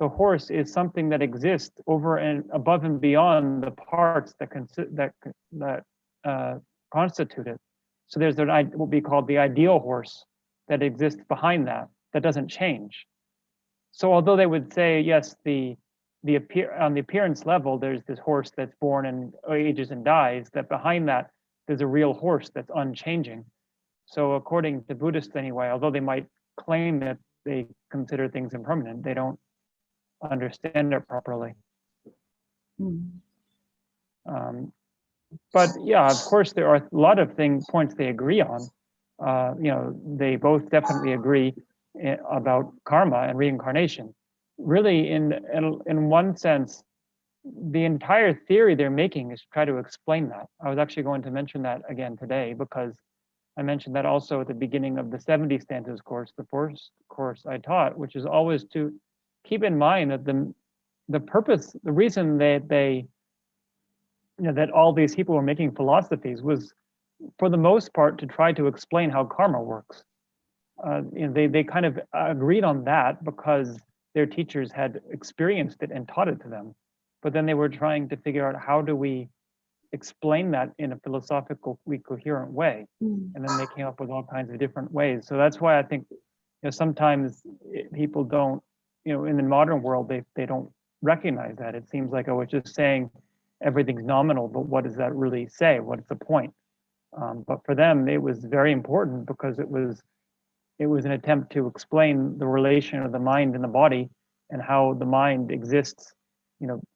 a horse is something that exists over and above and beyond the parts that constitute it. So there's what we call the ideal horse that exists behind that doesn't change. So although they would say, yes, on the appearance level, there's this horse that's born and ages and dies, that behind that, there's a real horse that's unchanging. So according to Buddhists anyway, although they might claim that they consider things impermanent, they don't understand it properly. But yeah, of course, there are a lot of points they agree on. They both definitely agree about karma and reincarnation. Really, in one sense, the entire theory they're making is to try to explain that. I was actually going to mention that again today, because I mentioned that also at the beginning of the 70 stanzas course, the first course I taught, which is always to keep in mind that the purpose, the reason that that all these people were making philosophies was, for the most part, to try to explain how karma works. They kind of agreed on that because their teachers had experienced it and taught it to them. But then they were trying to figure out, how do we explain that in a philosophically coherent way? And then they came up with all kinds of different ways. So that's why I think sometimes people don't, in the modern world, they don't recognize that. It seems like, oh, it's just saying everything's nominal, but what does that really say? What's the point? But for them, it was very important, because it was an attempt to explain the relation of the mind and the body, and how the mind exists,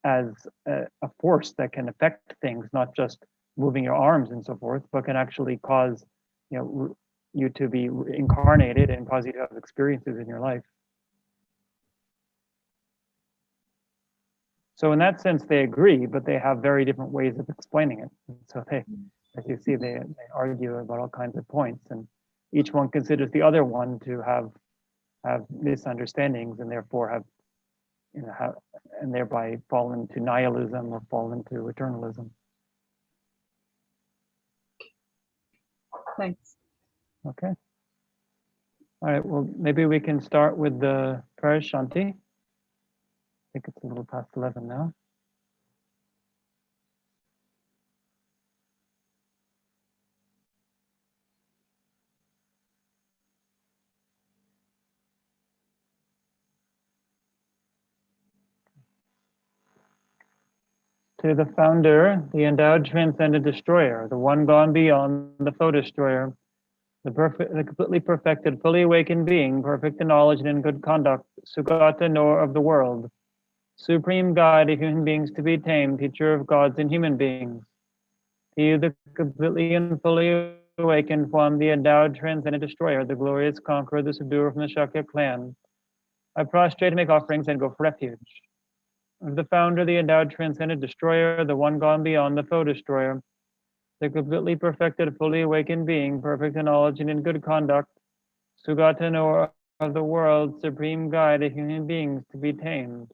as a force that can affect things, not just moving your arms and so forth, but can actually cause, you to be incarnated and cause you to have experiences in your life. So in that sense, they agree, but they have very different ways of explaining it. And so they, as you see, they argue about all kinds of points, and each one considers the other one to have misunderstandings, and therefore and thereby fall into nihilism or fall into eternalism. Thanks. Okay. All right, well, maybe we can start with the prayer Shanti. I think it's a little past 11 now. To the founder, the endowed transcendent destroyer, the one gone beyond the foe destroyer, the completely perfected, fully awakened being, perfect in knowledge and in good conduct, Sugata knower of the world, supreme guide of human beings to be tamed, teacher of gods and human beings. To you, the completely and fully awakened one, the endowed transcendent destroyer, the glorious conqueror, the subduer from the Shakya clan, I prostrate and make offerings and go for refuge. Of the founder, the endowed transcendent destroyer, the one gone beyond the foe destroyer, the completely perfected, fully awakened being, perfect in knowledge and in good conduct, Sugata knower of the world, supreme guide of human beings to be tamed,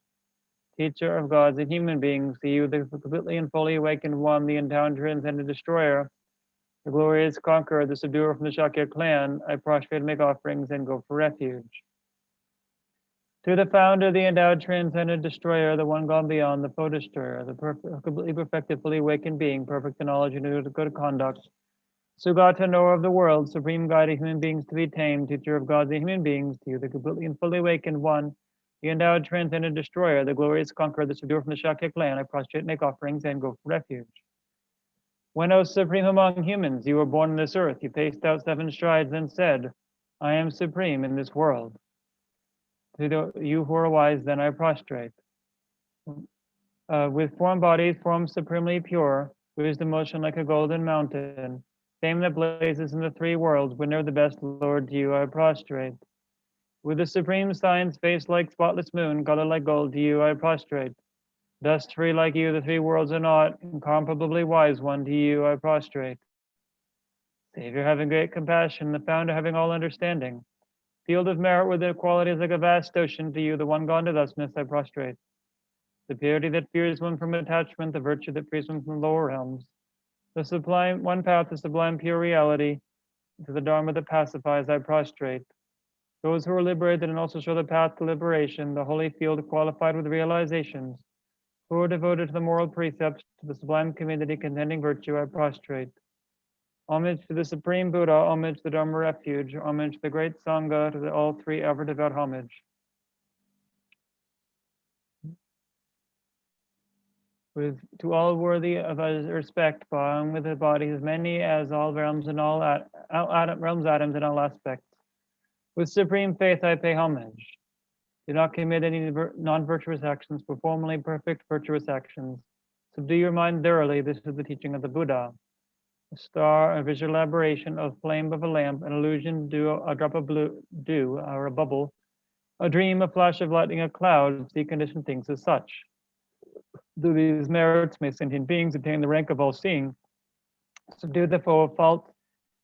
teacher of gods and human beings, to you, the completely and fully awakened one, the endowed transcendent destroyer, the glorious conqueror, the subduer from the Shakya clan, I prostrate and make offerings and go for refuge. To the founder, the endowed transcendent destroyer, the one gone beyond the foe destroyer, the completely perfected, fully awakened being, perfect in knowledge and good conduct, Sugata knower of the world, supreme guide of human beings to be tamed, teacher of gods and human beings, to you, the completely and fully awakened one, the endowed transcendent destroyer, the glorious conqueror, the subduer from the Shakya clan, I prostrate, make offerings, and go for refuge. When, O supreme among humans, you were born on this earth, you paced out 7 strides and said, I am supreme in this world. To you who are wise, then I prostrate. With form bodies, forms supremely pure, wisdom motion like a golden mountain, fame that blazes in the 3 worlds, winner of the best Lord, to you I prostrate. With the supreme science, face like spotless moon, color like gold, to you I prostrate. Dust free like you, the 3 worlds are not, incomparably wise one, to you I prostrate. Savior having great compassion, the founder having all understanding, field of merit with their qualities like a vast ocean, to you, the one gone to thusness, I prostrate. The purity that fears one from attachment, the virtue that frees one from lower realms, the sublime one path, the sublime pure reality, to the Dharma that pacifies, I prostrate. Those who are liberated and also show the path to liberation, the holy field qualified with realizations, who are devoted to the moral precepts, to the sublime community contending virtue, I prostrate. Homage to the Supreme Buddha, homage to the Dharma refuge, homage to the great Sangha, to the all three ever devout homage. To all worthy of respect, bowing with the body as many as all realms and all realms, atoms, and all aspects. With supreme faith, I pay homage. Do not commit any non-virtuous actions, perform only perfect virtuous actions. Subdue your mind thoroughly. This is the teaching of the Buddha. A star, a visual elaboration of flame of a lamp, an illusion, dew, a drop of dew, or a bubble, a dream, a flash of lightning, a cloud, see conditioned things as such. Through these merits may sentient beings attain the rank of all-seeing, subdue the foe of fault,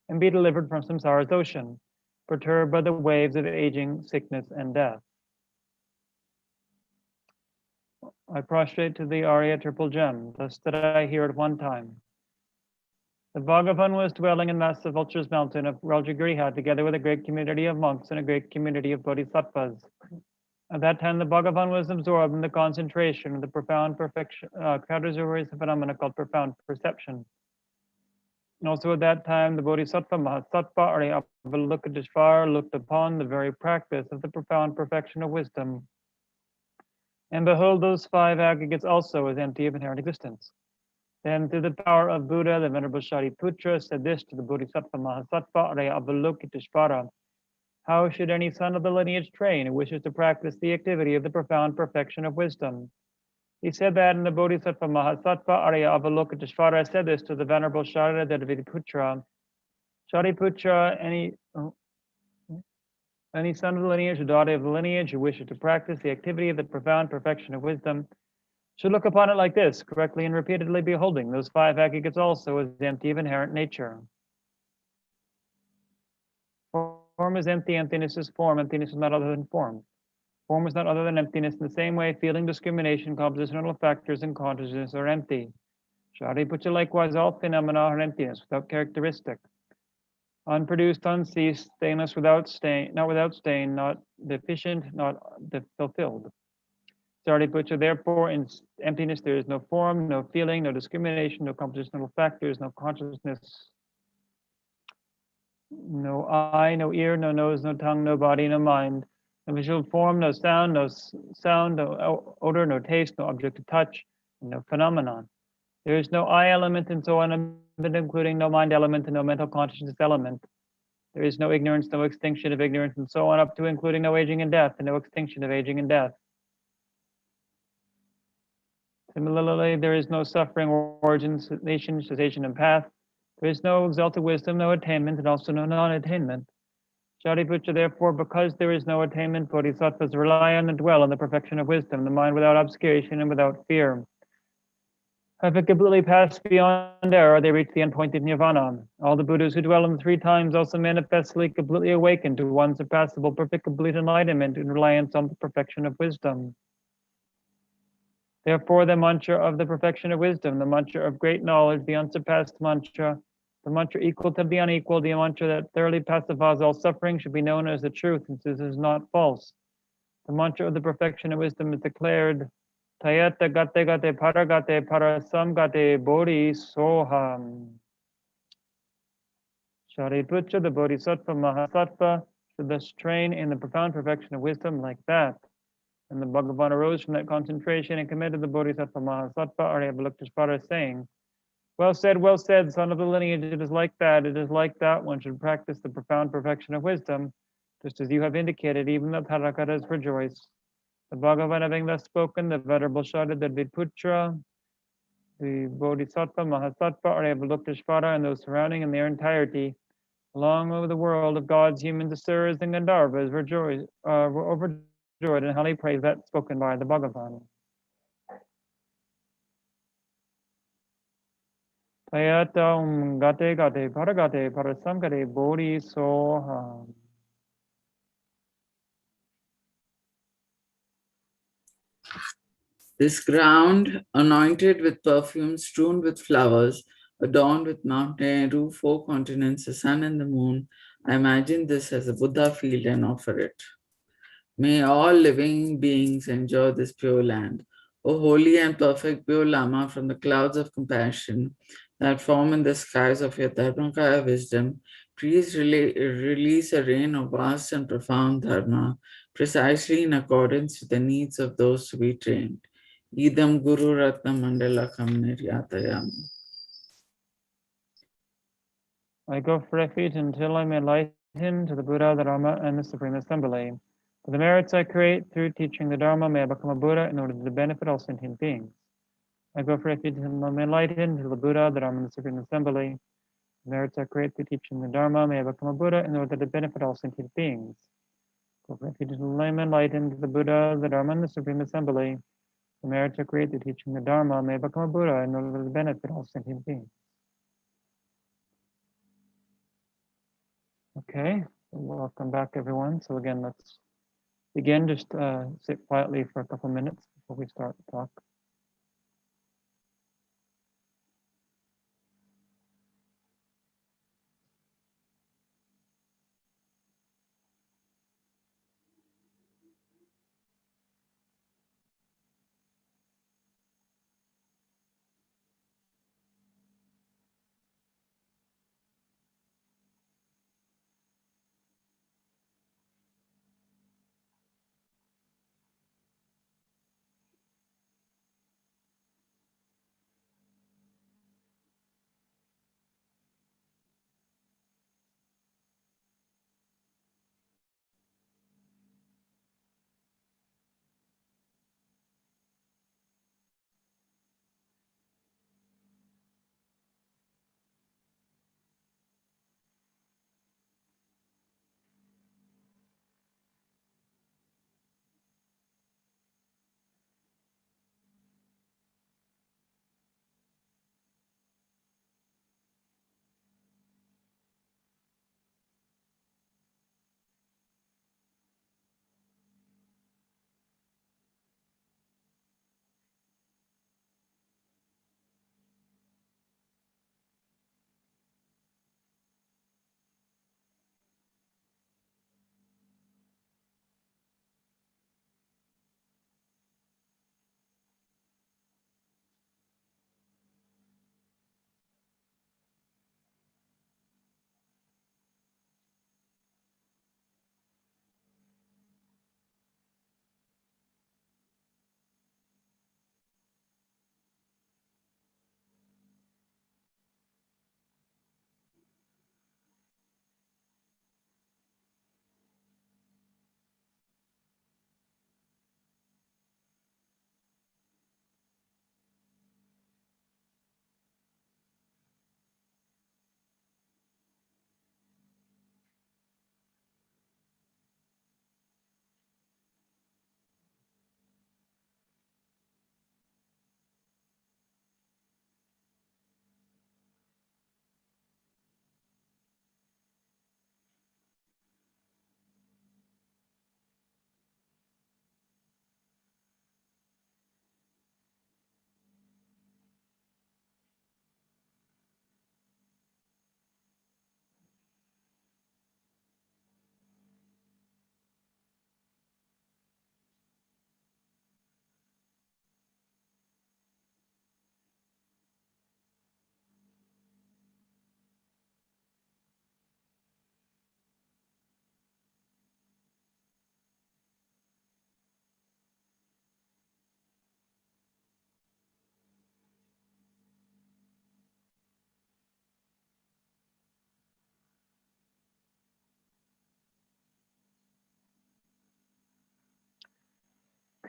and be delivered from samsara's ocean, perturbed by the waves of aging, sickness, and death. I prostrate to the Arya triple gem, thus did I hear at one time. The Bhagavan was dwelling in Master Vulture's mountain of Rajagriha, together with a great community of monks and a great community of bodhisattvas. At that time, the Bhagavan was absorbed in the concentration of the profound perfection, categories of phenomena called profound perception. And also at that time, the Bodhisattva Mahasattva Arya Avalokiteshvara looked upon the very practice of the profound perfection of wisdom. And behold, those five aggregates also as empty of inherent existence. Then, through the power of Buddha, the Venerable Shariputra said this to the Bodhisattva Mahasattva Arya Avalokiteshvara: how should any son of the lineage train who wishes to practice the activity of the profound perfection of wisdom? He said that, and the Bodhisattva Mahasattva Arya Avalokiteshvara said this to the Venerable Shariputra. Shariputra, any son of the lineage or daughter of the lineage who wishes to practice the activity of the profound perfection of wisdom should look upon it like this, correctly and repeatedly beholding those five aggregates also as empty of inherent nature. Form is empty, emptiness is form, emptiness is not other than form. Form is not other than emptiness. In the same way, feeling, discrimination, compositional factors, and consciousness are empty. Shariputra, likewise, all phenomena are emptiness, without characteristic. Unproduced, unceased, stainless, without stain, not without stain, not deficient, not fulfilled. Shariputra, therefore, in emptiness there is no form, no feeling, no discrimination, no compositional factors, no consciousness, no eye, no ear, no nose, no tongue, no body, no mind, no visual form, no sound, no odor, no taste, no object to touch, and no phenomenon. There is no I element and so on, including no mind element and no mental consciousness element. There is no ignorance, no extinction of ignorance, and so on, up to including no aging and death, and no extinction of aging and death. Similarly, there is no suffering, origin, cessation, and path. There is no exalted wisdom, no attainment, and also no non-attainment. Shariputra, therefore, because there is no attainment, bodhisattvas rely on and dwell on the perfection of wisdom, the mind without obscuration and without fear. Having completely passed beyond error, they reach the endpoint of nirvana. All the Buddhas who dwell in the three times also manifestly completely awaken to one surpassable, perfect, complete enlightenment in reliance on the perfection of wisdom. Therefore, the mantra of the perfection of wisdom, the mantra of great knowledge, the unsurpassed mantra, the mantra equal to the unequal, the mantra that thoroughly pacifies all suffering, should be known as the truth, since this is not false. The mantra of the perfection of wisdom is declared, Tayata gate gate paragate parasam gate bodhi soham. Shariputra, the Bodhisattva Mahasattva, should thus train in the profound perfection of wisdom like that. And the Bhagavan arose from that concentration and commended the Bodhisattva Mahasattva Arya Avalokiteshvara, saying, well said, son of the lineage, it is like that one should practice the profound perfection of wisdom, just as you have indicated, even the Tadakatas rejoice. The Bhagavan having thus spoken, the Venerable Shariputra, the Bodhisattva Mahasattva Arya Avalokiteshvara, and those surrounding in their entirety, along with the world of gods, humans, asuras, and Gandharvas, were overjoyed and highly praised that spoken by the Bhagavan. Tayata gate gate paragate parasamgate bodhi soham. This ground, anointed with perfume, strewn with flowers, adorned with mountain, roof, four continents, the sun and the moon, I imagine this as a Buddha field and offer it. May all living beings enjoy this pure land. O holy and perfect pure Lama from the clouds of compassion that form in the skies of your Dharmakaya wisdom, please release a rain of vast and profound Dharma, precisely in accordance with the needs of those to be trained. Idam Guru Ratna Mandalakam Niryatayam. I go for refuge until I'm enlightened to the Buddha, the Dharma, and the Supreme Assembly. For the merits I create through teaching the Dharma, may I become a Buddha in order to benefit all sentient beings. I go for refuge until I'm enlightened to the Buddha, the Dharma, and the Supreme Assembly. The merits I create through teaching the Dharma, may I become a Buddha in order to benefit all sentient beings. I go for refuge until I'm enlightened to the Buddha, the Dharma, and the Supreme Assembly. The merits I create through teaching the Dharma, may I become a Buddha in order to benefit all sentient beings. Okay, welcome back everyone. So again, let's begin. Just sit quietly for a couple minutes before we start the talk.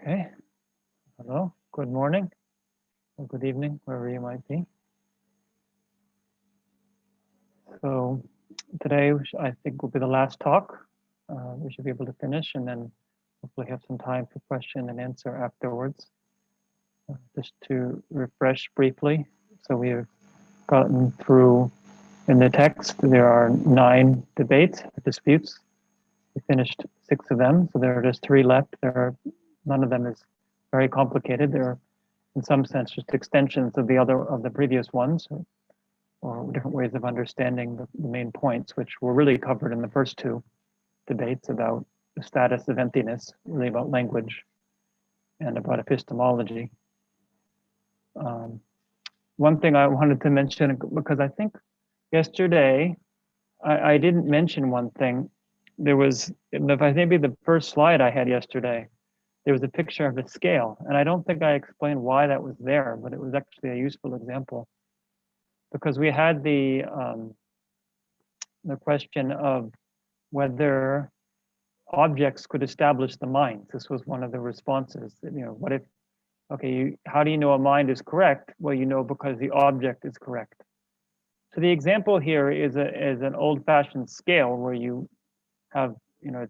Okay, hello, good morning, or good evening, wherever you might be. So today, I think will be the last talk. We should be able to finish and then hopefully have some time for question and answer afterwards. Just to refresh briefly. So we have gotten through, in the text, there are 9 debates, disputes. We finished 6 of them, so there are just 3 left. None of them is very complicated. They're in some sense just extensions of the previous ones. or different ways of understanding the main points, which were really covered in the first two debates about the status of emptiness, really about language, and about epistemology. One thing I wanted to mention, because I think yesterday I didn't mention one thing. There was, maybe the first slide I had yesterday, there was a picture of a scale, and I don't think I explained why that was there, but it was actually a useful example, because we had the question of whether objects could establish the mind. This was one of the responses. What if, okay, how do you know a mind is correct? Well, you know because the object is correct. So the example here is an old-fashioned scale where you have, you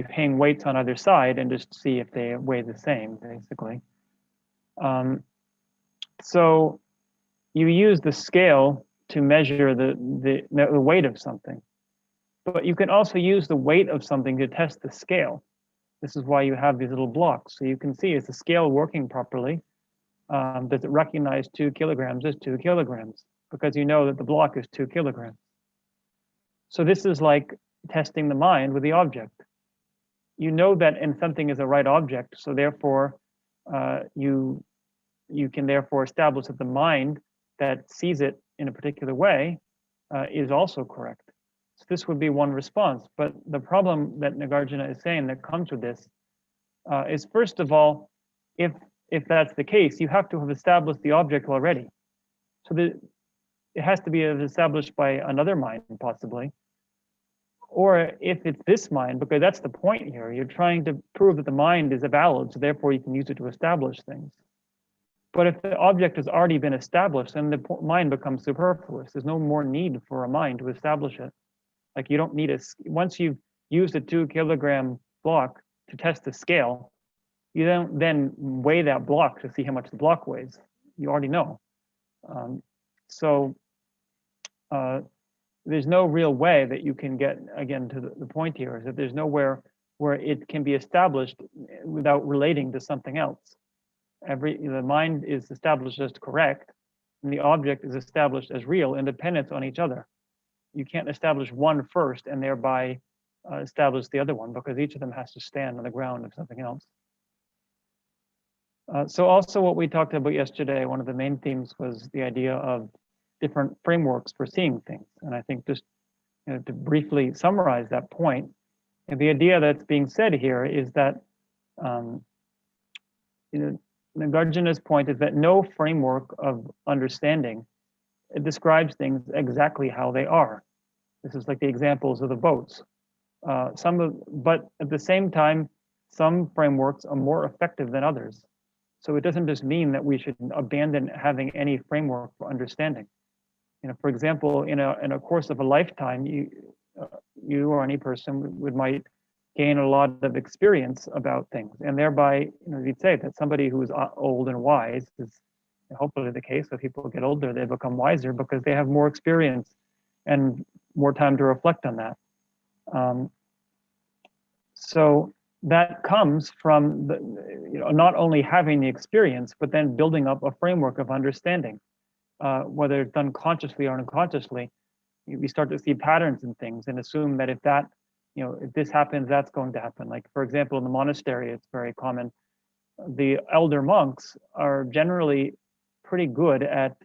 hang weights on either side and just see if they weigh the same, basically. So you use the scale to measure the weight of something, but you can also use the weight of something to test the scale. This is why you have these little blocks. So you can see, is the scale working properly? Does it recognize 2 kilograms as 2 kilograms? Because you know that the block is 2 kilograms. So this is like testing the mind with the object. You know that something is a right object, so therefore you can therefore establish that the mind that sees it in a particular way is also correct. So this would be one response. But the problem that Nagarjuna is saying that comes with this is, first of all, if that's the case, you have to have established the object already. So it has to be established by another mind, possibly. Or if it's this mind, because that's the point here, you're trying to prove that the mind is valid, so therefore you can use it to establish things. But if the object has already been established, then the mind becomes superfluous. There's no more need for a mind to establish it. Like you don't need once you've used a 2 kilogram block to test the scale, you don't then weigh that block to see how much the block weighs. You already know. There's no real way that you can get, again, to the point here, is that there's nowhere where it can be established without relating to something else. The mind is established as correct, and the object is established as real, independent on each other. You can't establish one first and thereby establish the other one, because each of them has to stand on the ground of something else. So also what we talked about yesterday, one of the main themes was the idea of different frameworks for seeing things. And I think just to briefly summarize that point, the idea that's being said here is that Nagarjuna's point is that no framework of understanding describes things exactly how they are. This is like the examples of the boats. But at the same time, some frameworks are more effective than others. So it doesn't just mean that we should abandon having any framework for understanding. For example, in a course of a lifetime, you or any person might gain a lot of experience about things, and thereby, you'd say that somebody who is old and wise is hopefully the case. As people get older, they become wiser because they have more experience and more time to reflect on that. So that comes from not only having the experience, but then building up a framework of understanding. Whether it's done consciously or unconsciously, we start to see patterns in things and assume that if this happens, that's going to happen. Like, for example, in the monastery, it's very common. The elder monks are generally pretty good at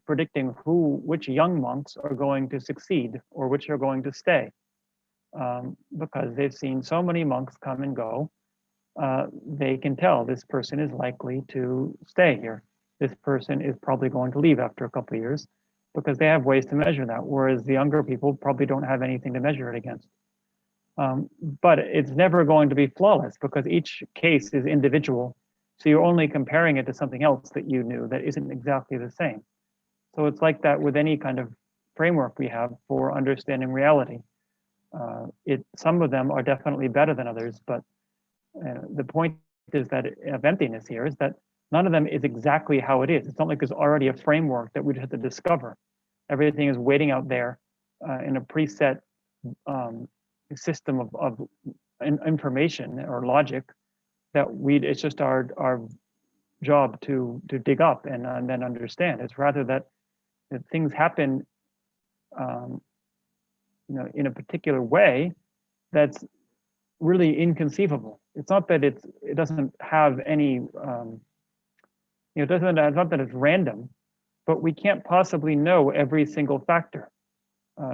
predicting which young monks are going to succeed or which are going to stay, because they've seen so many monks come and go. They can tell this person is likely to stay here. This person is probably going to leave after a couple of years, because they have ways to measure that, whereas the younger people probably don't have anything to measure it against. But it's never going to be flawless, because each case is individual. So you're only comparing it to something else that you knew that isn't exactly the same. So it's like that with any kind of framework we have for understanding reality. Some of them are definitely better than others, but the point is that of emptiness here is that none of them is exactly how it is. It's not like there's already a framework that we just have to discover. Everything is waiting out there in a preset system of information or logic that it's just our job to dig up and then understand. It's rather that things happen, in a particular way that's really inconceivable. It's not that it doesn't have any, it's not that it's random, but we can't possibly know every single factor.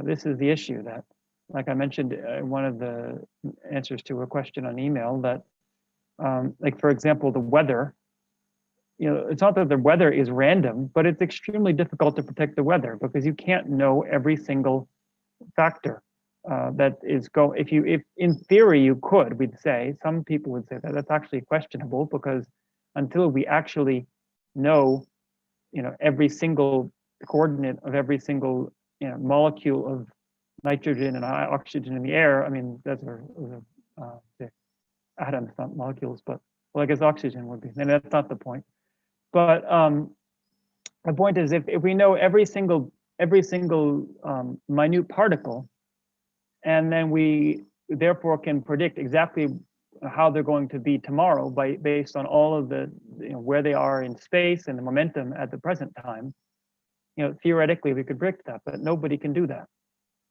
This is the issue that, like I mentioned in one of the answers to a question on email, that like, for example, the weather, it's not that the weather is random, but it's extremely difficult to predict the weather because you can't know every single factor that is if in theory you could, we'd say, some people would say that that's actually questionable, because until we actually know, every single coordinate of every single, molecule of nitrogen and oxygen in the air, I mean, those are the atoms, not molecules, but, well, I guess oxygen would be, and that's not the point. But the point is, if we know every single minute particle, and then we therefore can predict exactly how they're going to be tomorrow based on all of the, where they are in space and the momentum at the present time, theoretically we could predict that, but nobody can do that.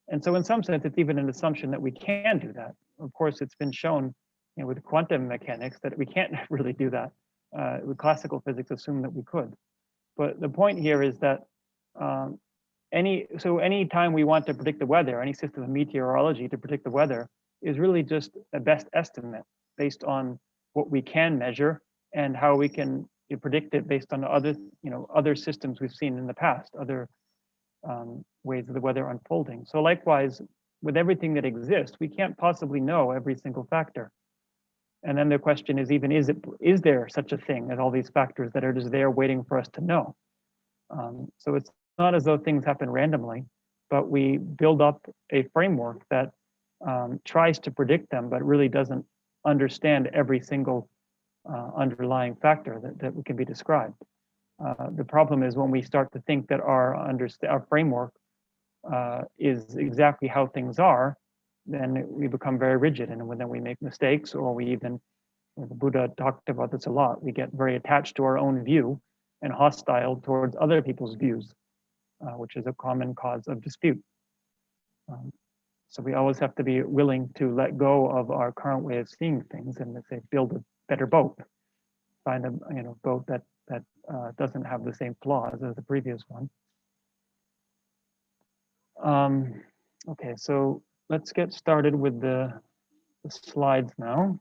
And so in some sense, it's even an assumption that we can do that. Of course, it's been shown, with quantum mechanics that we can't really do that. With classical physics assume that we could. But the point here is that any time we want to predict the weather, any system of meteorology to predict the weather is really just a best estimate based on what we can measure and how we can predict it based on other systems we've seen in the past, other ways of the weather unfolding. So likewise, with everything that exists, we can't possibly know every single factor. And then the question is, is there such a thing as all these factors that are just there waiting for us to know? So it's not as though things happen randomly, but we build up a framework that tries to predict them, but really doesn't understand every single underlying factor that can be described. The problem is when we start to think that our framework is exactly how things are, then we become very rigid, and then we make mistakes, or we even, the Buddha talked about this a lot, we get very attached to our own view and hostile towards other people's views, which is a common cause of dispute. So we always have to be willing to let go of our current way of seeing things and, let's say, build a better boat, find a boat that doesn't have the same flaws as the previous one. Okay, so let's get started with the slides now.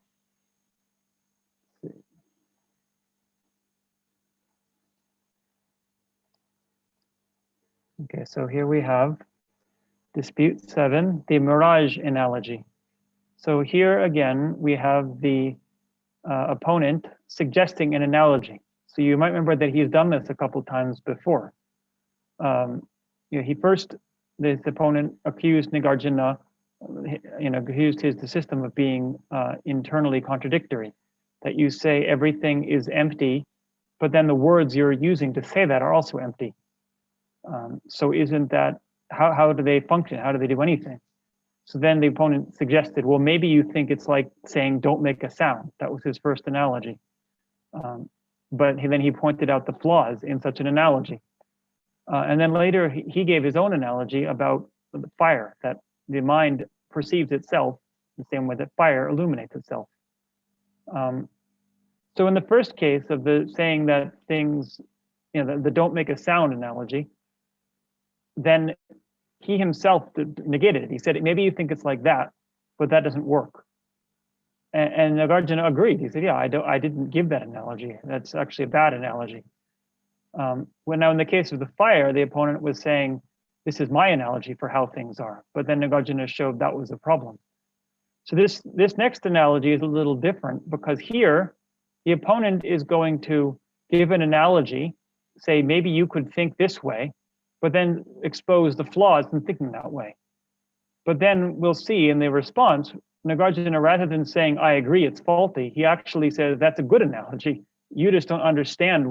Okay, so here we have dispute 7, the mirage analogy. So here again, we have the opponent suggesting an analogy. So you might remember that he's done this a couple times before. This opponent accused Nagarjuna, accused the system of being internally contradictory, that you say everything is empty, but then the words you're using to say that are also empty. So isn't that, how do they function? How do they do anything? So then the opponent suggested, well, maybe you think it's like saying, don't make a sound. That was his first analogy. But then he pointed out the flaws in such an analogy. And then later he gave his own analogy about the fire, that the mind perceives itself the same way that fire illuminates itself. So in the first case of the saying that things, the don't make a sound analogy, then he himself negated it. He said, maybe you think it's like that, but that doesn't work. And Nāgārjuna agreed. He said, yeah, I didn't give that analogy. That's actually a bad analogy. When now in the case of the fire, the opponent was saying, this is my analogy for how things are. But then Nāgārjuna showed that was a problem. So this next analogy is a little different, because here the opponent is going to give an analogy, say maybe you could think this way, but then expose the flaws in thinking that way. But then we'll see in the response, Nāgārjuna, rather than saying, I agree, it's faulty, he actually says, that's a good analogy. You just don't understand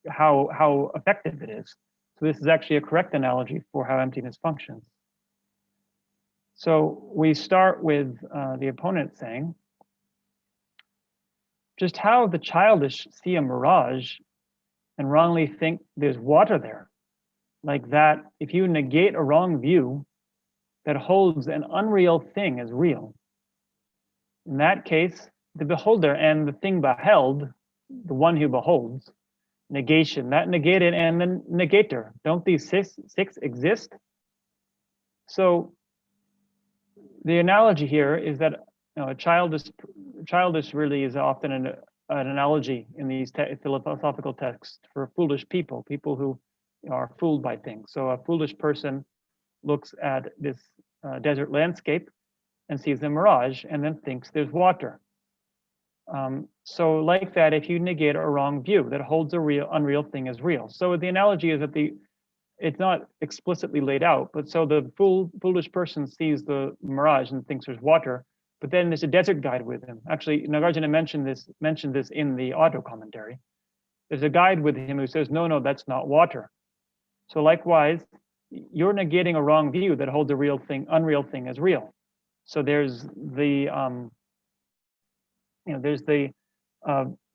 how effective it is. So this is actually a correct analogy for how emptiness functions. So we start with the opponent saying, just how the childish see a mirage and wrongly think there's water there. Like that, if you negate a wrong view that holds an unreal thing as real, in that case, the beholder and the thing beheld, the one who beholds, negation, that negated and the negator, don't these six exist? So the analogy here is that a childish really is often an analogy in these philosophical texts for foolish people who are fooled by things. So a foolish person looks at this desert landscape and sees a mirage and then thinks there's water. So like that, if you negate a wrong view that holds a unreal thing as real. So the analogy is that it's not explicitly laid out, but so the foolish person sees the mirage and thinks there's water, but then there's a desert guide with him. Actually, Nagarjuna mentioned this in the auto commentary. There's a guide with him who says, no, that's not water. So likewise, you're negating a wrong view that holds a unreal thing as real. So there's the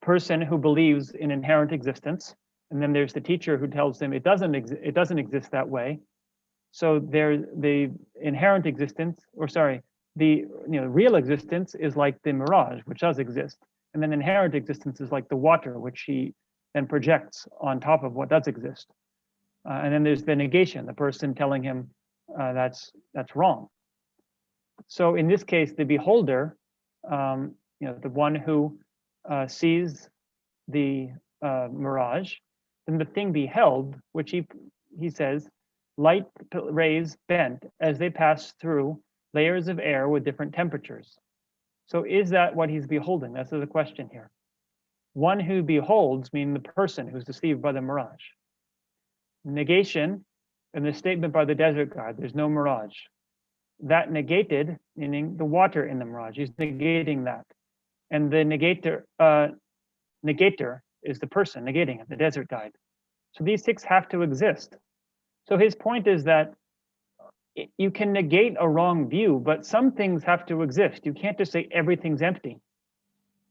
person who believes in inherent existence, and then there's the teacher who tells them it doesn't exist that way. So there's the inherent existence, the real existence is like the mirage, which does exist, and then inherent existence is like the water, which he then projects on top of what does exist. And then there's the negation, the person telling him that's wrong. So in this case, the beholder, the one who sees the mirage, then the thing beheld, which he says, light rays bent as they pass through layers of air with different temperatures. So is that what he's beholding? That's the question here. One who beholds, meaning the person who's deceived by the mirage. Negation, in the statement by the desert guide, there's no mirage. That negated, meaning the water in the mirage, he's negating that. And the negator is the person negating it, the desert guide. So these six have to exist. So his point is that you can negate a wrong view, but some things have to exist. You can't just say everything's empty,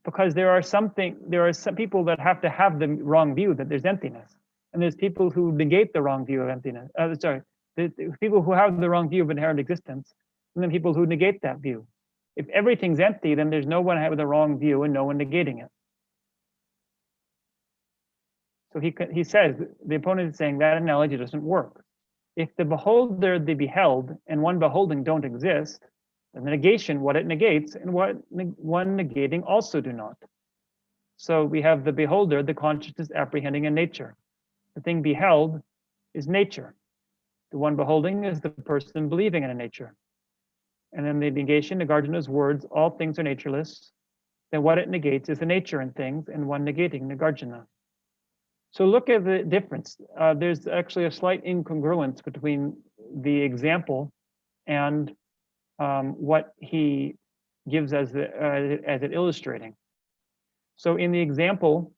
because there are some people that have to have the wrong view that there's emptiness, and there's people who negate the wrong view of emptiness. The people who have the wrong view of inherent existence, and then people who negate that view. If everything's empty, then there's no one having the wrong view and no one negating it. So he says, the opponent is saying that analogy doesn't work. If the beholder, the beheld, and one beholding don't exist, then the negation, what it negates, and what one negating also do not. So we have the beholder, the consciousness apprehending a nature. The thing beheld is nature. The one beholding is the person believing in a nature. And then the negation, Nagarjuna's words, all things are natureless. Then what it negates is the nature in things, and one negating Nagarjuna. So look at the difference. There's actually a slight incongruence between the example and what he gives as it illustrating. So in the example,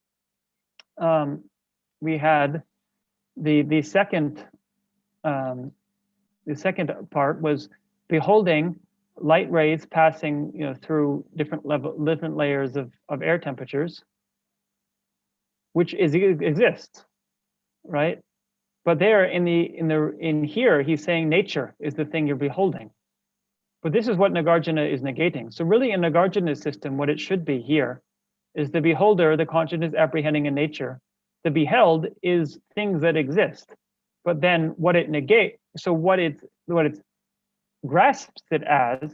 we had the second part was beholding light rays passing through different layers of air temperatures, which exists, right? But there in here, he's saying nature is the thing you're beholding. But this is what Nagarjuna is negating. So really in Nagarjuna's system, what it should be here is the beholder, the consciousness apprehending a nature. The beheld is things that exist. But then what it negates, so what it grasps it as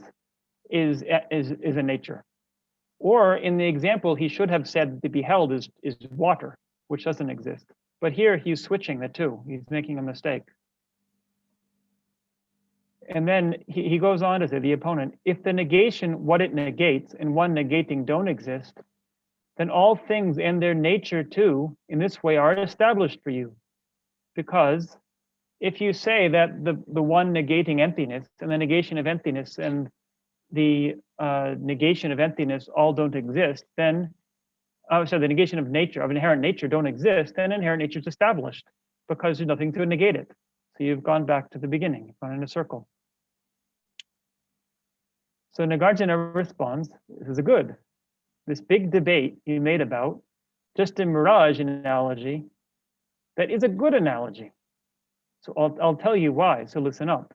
is a nature. Or in the example, he should have said the beheld is water, which doesn't exist. But here he's switching the two. He's making a mistake. And then he goes on to say, the opponent, if the negation, what it negates, and one negating don't exist, then all things and their nature too, in this way, are established for you. Because if you say that the one negating emptiness and the negation of emptiness and the negation of emptiness all don't exist, then so the negation of nature, of inherent nature, don't exist, then inherent nature is established because there's nothing to negate it. So you've gone back to the beginning, you've gone in a circle. So Nagarjuna responds, this is this big debate you made about just a mirage analogy that is a good analogy. So I'll tell you why, so listen up.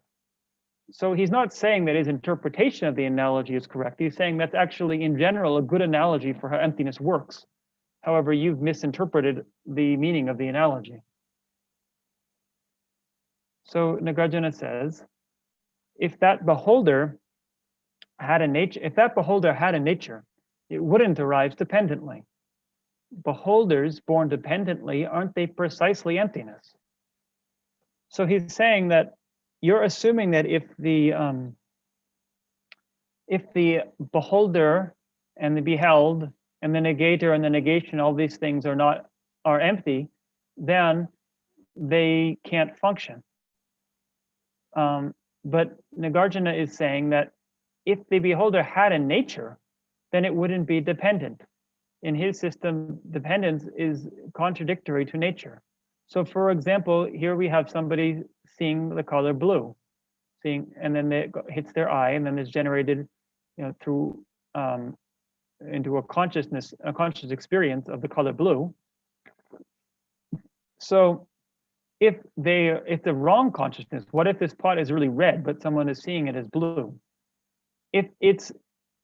So he's not saying that his interpretation of the analogy is correct. He's saying that's actually, in general, a good analogy for how emptiness works. However, you've misinterpreted the meaning of the analogy. So Nagarjuna says, if that beholder had a nature, it wouldn't arise dependently. Beholders born dependently, aren't they precisely emptiness? So he's saying that you're assuming that if the beholder and the beheld and the negator and the negation, all these things are empty, then they can't function. But Nagarjuna is saying that if the beholder had a nature, then it wouldn't be dependent. In his system, dependence is contradictory to nature. So for example, here we have somebody seeing the color blue, and then it hits their eye, and then it's generated, through into a conscious experience of the color blue. So if the wrong consciousness, what if this pot is really red, but someone is seeing it as blue? If it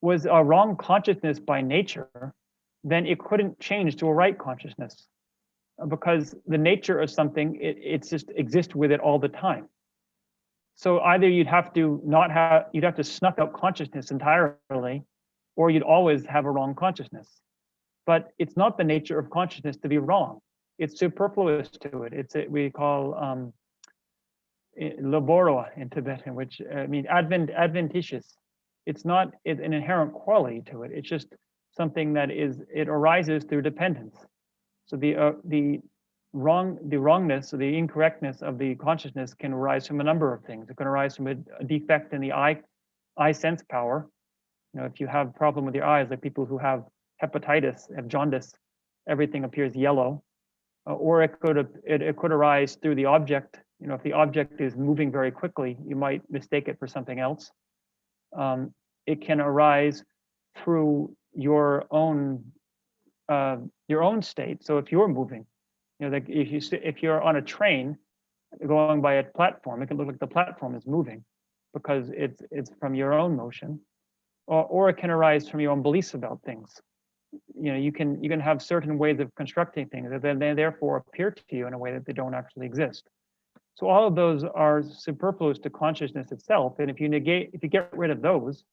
was a wrong consciousness by nature, then it couldn't change to a right consciousness, because the nature of something, it just exists with it all the time. So either you'd have to snuff out consciousness entirely, or you'd always have a wrong consciousness. But it's not the nature of consciousness to be wrong. It's superfluous to it. We call laboro in Tibetan, which means adventitious. It's not an inherent quality to it. It's just something that it arises through dependence. So the wrongness or the incorrectness of the consciousness can arise from a number of things. It can arise from a defect in the eye sense power. If you have a problem with your eyes, like people who have hepatitis, have jaundice, everything appears yellow. Or it could arise through the object. If the object is moving very quickly, you might mistake it for something else. It can arise through your own state. So if you're moving, like if you're on a train going by a platform, it can look like the platform is moving because it's from your own motion, or it can arise from your own beliefs about things. You can have certain ways of constructing things that then they therefore appear to you in a way that they don't actually exist. So all of those are superfluous to consciousness itself, and if you get rid of those,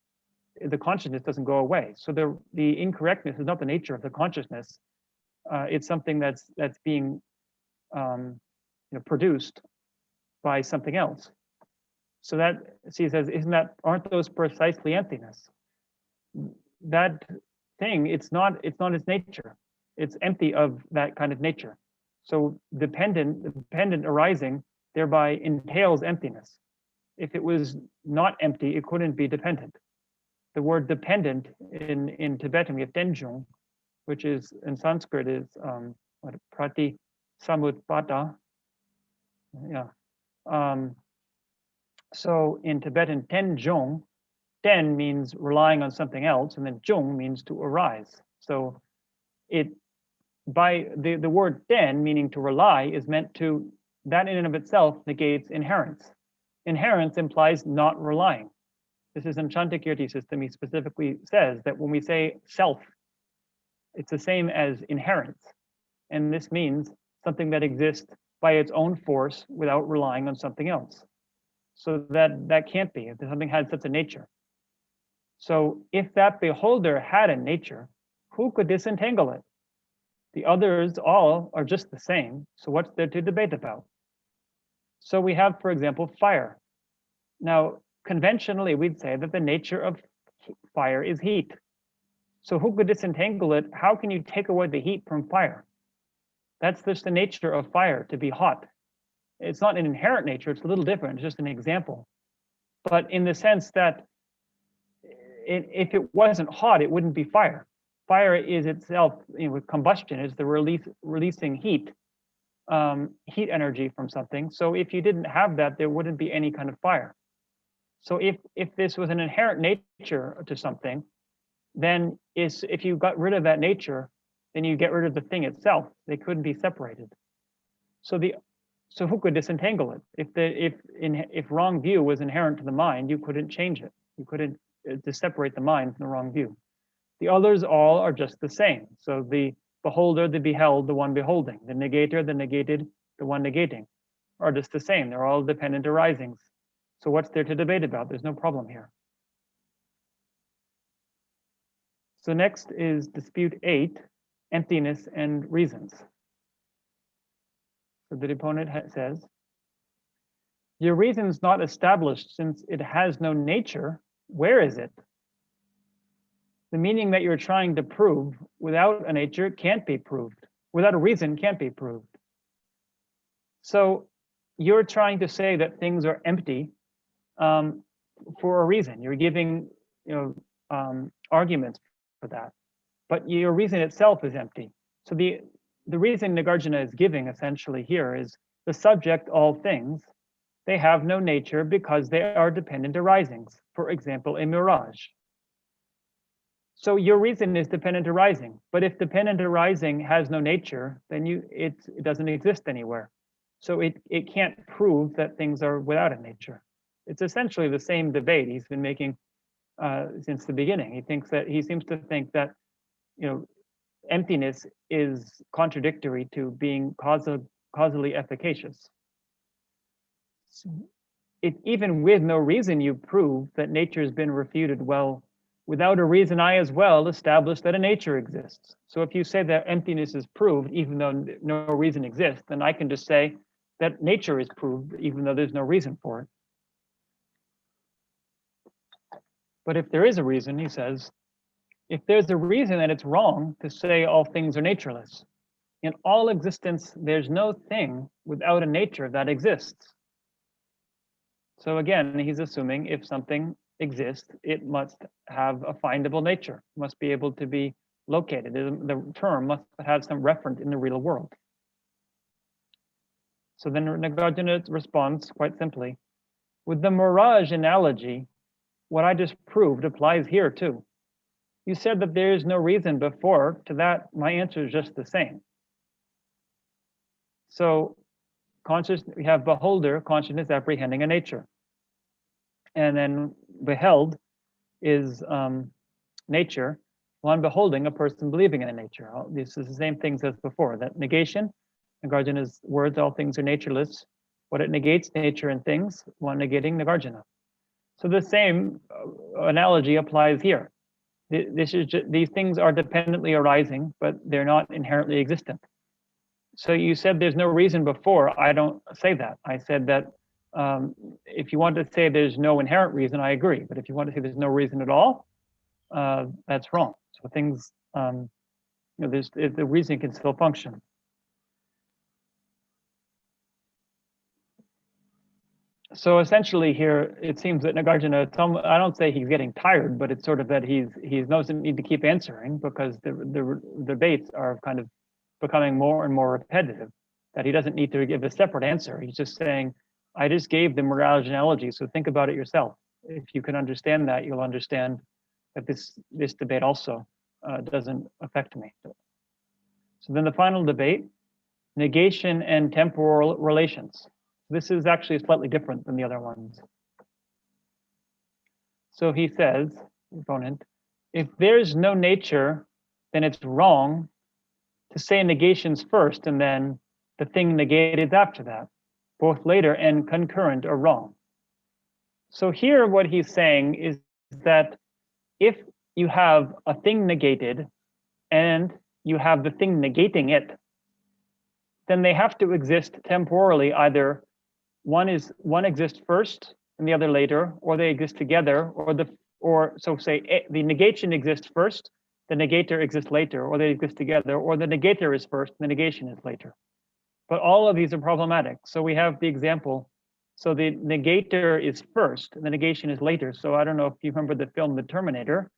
the consciousness doesn't go away. So the incorrectness is not the nature of the consciousness. It's something that's being produced by something else. So that, he says, aren't those precisely emptiness? That thing, it's not its nature. It's empty of that kind of nature. So dependent arising thereby entails emptiness. If it was not empty, it couldn't be dependent. The word dependent in Tibetan, we have tenjung, which is in Sanskrit is prati samutpata. Yeah. So in Tibetan, tenjung, ten means relying on something else, and then jung means to arise. So by the word ten, meaning to rely, is meant to, that in and of itself negates inherence. Inherence implies not relying. This is in Chantakirti system. He specifically says that when we say self, it's the same as inherence. And this means something that exists by its own force without relying on something else. So that can't be, if something had such a nature. So if that beholder had a nature, who could disentangle it? The others all are just the same. So what's there to debate about? So we have, for example, fire. Now, conventionally, we'd say that the nature of fire is heat. So who could disentangle it? How can you take away the heat from fire? That's just the nature of fire, to be hot. It's not an inherent nature, it's a little different, it's just an example. But in the sense that if it wasn't hot, it wouldn't be fire. Fire is itself, combustion is the releasing heat energy from something. So if you didn't have that, there wouldn't be any kind of fire. So if this was an inherent nature to something, then if you got rid of that nature, then you get rid of the thing itself. They couldn't be separated. So who could disentangle it? If wrong view was inherent to the mind, you couldn't change it. You couldn't separate the mind from the wrong view. The others all are just the same. So the beholder, the beheld, the one beholding, the negator, the negated, the one negating, are just the same. They're all dependent arisings. So what's there to debate about? There's no problem here. So next is dispute 8, emptiness and reasons. So the deponent says, your reason is not established since it has no nature. Where is it? The meaning that you're trying to prove without a nature can't be proved. Without a reason can't be proved. So you're trying to say that things are empty for a reason. You're giving arguments for that, but your reason itself is empty. So the reason Nagarjuna is giving essentially here is the subject, all things, they have no nature because they are dependent arisings. For example, a mirage. So your reason is dependent arising, but if dependent arising has no nature, then it doesn't exist anywhere. So it can't prove that things are without a nature. It's essentially the same debate he's been making since the beginning. He seems to think that emptiness is contradictory to being causally efficacious. So even with no reason, you prove that nature has been refuted. Well, without a reason, I as well establish that a nature exists. So if you say that emptiness is proved, even though no reason exists, then I can just say that nature is proved, even though there's no reason for it. But if there is a reason, he says, if there's a reason, then it's wrong to say all things are natureless. In all existence, there's no thing without a nature that exists. So again, he's assuming if something exists, it must have a findable nature, must be able to be located. The term must have some referent in the real world. So then Nagarjuna responds quite simply, with the mirage analogy, what I just proved applies here too. You said that there is no reason before. To that, my answer is just the same. So we have beholder, consciousness apprehending a nature. And then beheld is nature, one beholding a person believing in a nature. This is the same things as before, that negation, Nagarjuna's words, all things are natureless. What it negates, nature and things, one negating Nagarjuna. So the same analogy applies here. These things are dependently arising, but they're not inherently existent. So you said there's no reason before. I don't say that. I said that if you want to say there's no inherent reason, I agree. But if you want to say there's no reason at all, that's wrong. So things, the reason can still function. So essentially here, it seems that Nagarjuna, I don't say he's getting tired, but it's sort of that he doesn't need to keep answering because the debates are kind of becoming more and more repetitive, that he doesn't need to give a separate answer. He's just saying, I just gave the mirage analogy, so think about it yourself. If you can understand that, you'll understand that this debate also doesn't affect me. So then the final debate, negation and temporal relations. This is actually slightly different than the other ones. So he says, the opponent, if there's no nature, then it's wrong to say negations first and then the thing negated after that. Both later and concurrent are wrong. So here what he's saying is that if you have a thing negated and you have the thing negating it, then they have to exist temporally. Either one exists first and the other later, or they exist together, so say the negation exists first, the negator exists later, or they exist together, or the negator is first, the negation is later. But all of these are problematic. So we have the example. So the negator is first, and the negation is later. So I don't know if you remember the film The Terminator,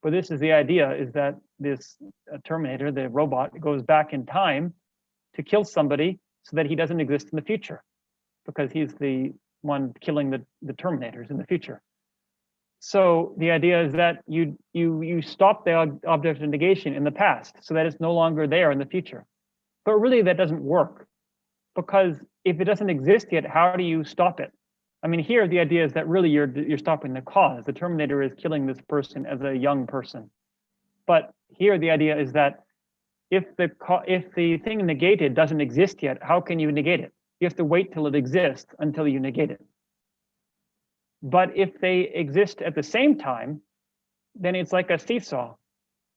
but this is the idea, is that this Terminator, the robot, goes back in time to kill somebody so that he doesn't exist in the future, because he's the one killing the Terminators in the future. So the idea is that you stop the object of negation in the past so that it's no longer there in the future. But really that doesn't work, because if it doesn't exist yet, how do you stop it? I mean, here the idea is that really you're stopping the cause. The Terminator is killing this person as a young person. But here the idea is that if the thing negated doesn't exist yet, how can you negate it? You have to wait till it exists until you negate it. But if they exist at the same time, then it's like a seesaw,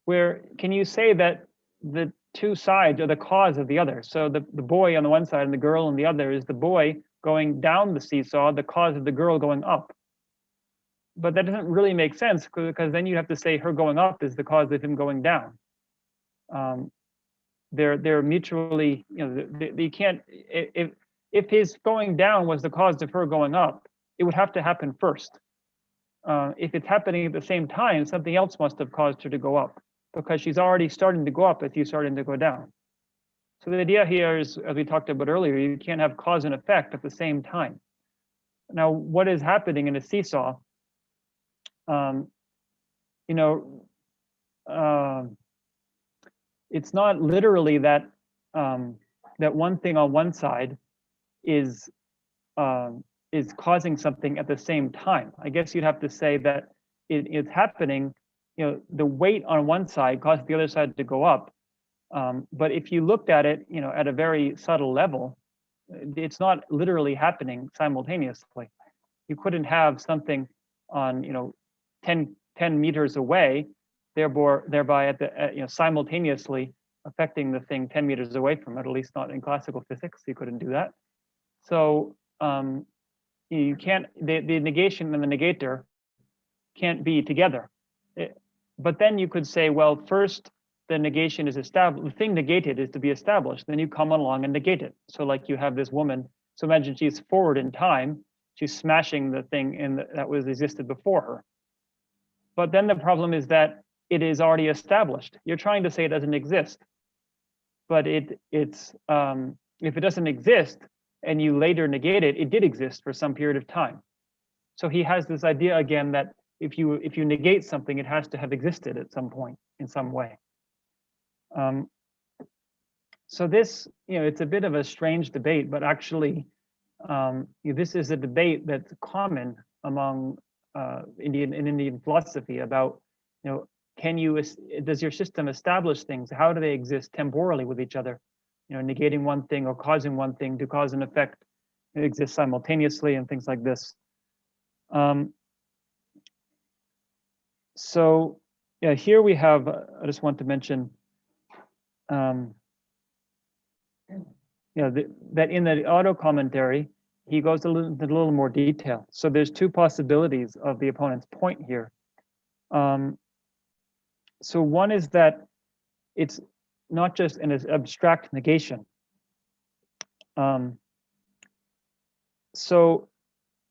where can you say that the two sides are the cause of the other? So the boy on the one side and the girl on the other is the boy going down the seesaw, the cause of the girl going up. But that doesn't really make sense, because then you have to say her going up is the cause of him going down. They're mutually, they can't, if his going down was the cause of her going up, it would have to happen first. If it's happening at the same time, something else must have caused her to go up, because she's already starting to go up as he's starting to go down. So the idea here is, as we talked about earlier, you can't have cause and effect at the same time. Now, what is happening in a seesaw? It's not literally that that one thing on one side is causing something at the same time. I guess you'd have to say that it's happening. The weight on one side caused the other side to go up. But if you looked at it, at a very subtle level, it's not literally happening simultaneously. You couldn't have something on 10 meters away, thereby at the simultaneously affecting the thing 10 meters away from it. At least not in classical physics, you couldn't do that. So you can't. The negation and the negator can't be together. But then you could say, well, first the negation is established. The thing negated is to be established. Then you come along and negate it. So like you have this woman. So imagine she's forward in time. She's smashing the thing that was existed before her. But then the problem is that it is already established. You're trying to say it doesn't exist, but it's if it doesn't exist and you later negate it, it did exist for some period of time. So he has this idea again that if you negate something, it has to have existed at some point in some way. So this, it's a bit of a strange debate, but actually, this is a debate that's common among Indian philosophy about, does your system establish things? How do they exist temporally with each other? Negating one thing or causing one thing to cause an effect exist simultaneously and things like this. So yeah, here we have, I just want to mention, that in the auto commentary, he goes into a little more detail. So there's two possibilities of the opponent's point here. So one is that it's not just an abstract negation. So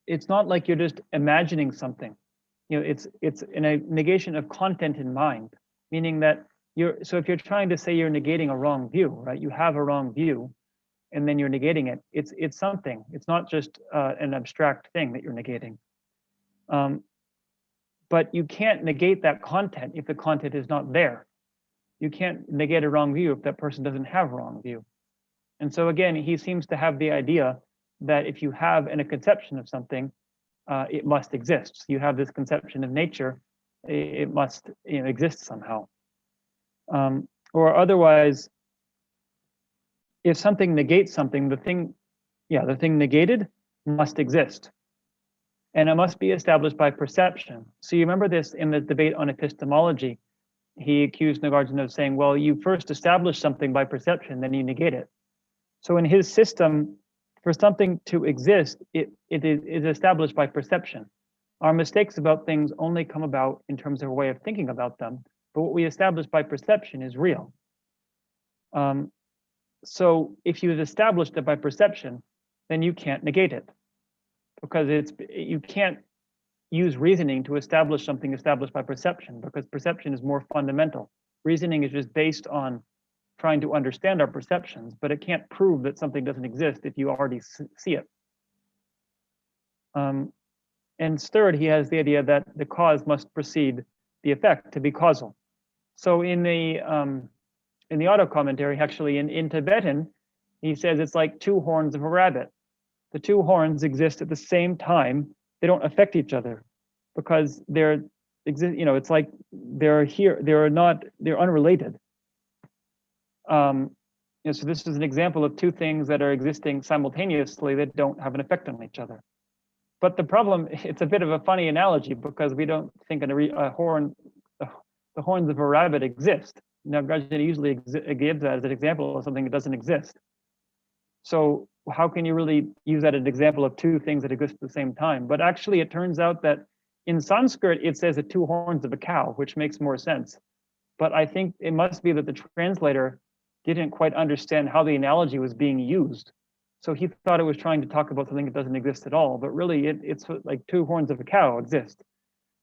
it's not like you're just imagining something. It's in a negation of content in mind, meaning that so if you're trying to say you're negating a wrong view, right? You have a wrong view, and then you're negating it. It's something. It's not just an abstract thing that you're negating. But you can't negate that content if the content is not there. You can't negate a wrong view if that person doesn't have a wrong view. And so again, he seems to have the idea that if you have a conception of something, it must exist. So you have this conception of nature, it must exist somehow. Or otherwise, if something negates something, the thing negated must exist. And it must be established by perception. So you remember this in the debate on epistemology. He accused Nagarjuna of saying, well, you first establish something by perception, then you negate it. So in his system, for something to exist, it is established by perception. Our mistakes about things only come about in terms of a way of thinking about them, but what we establish by perception is real. So if you've established it by perception, then you can't negate it, because you can't use reasoning to establish something established by perception, because perception is more fundamental. Reasoning is just based on trying to understand our perceptions, but it can't prove that something doesn't exist if you already see it. And third, he has the idea that the cause must precede the effect to be causal. So in the auto commentary, actually in Tibetan, He says it's like two horns of a rabbit. The two horns exist at the same time. They don't affect each other because it's like they're here, they're unrelated. So this is an example of two things that are existing simultaneously that don't have an effect on each other. But the problem, it's a bit of a funny analogy because we don't think the horns of a rabbit exist. Nagarjuna usually gives that as an example of something that doesn't exist. So how can you really use that as an example of two things that exist at the same time? But actually, it turns out that in Sanskrit, it says the two horns of a cow, which makes more sense. But I think it must be that the translator didn't quite understand how the analogy was being used. So he thought it was trying to talk about something that doesn't exist at all, but really it's like two horns of a cow exist.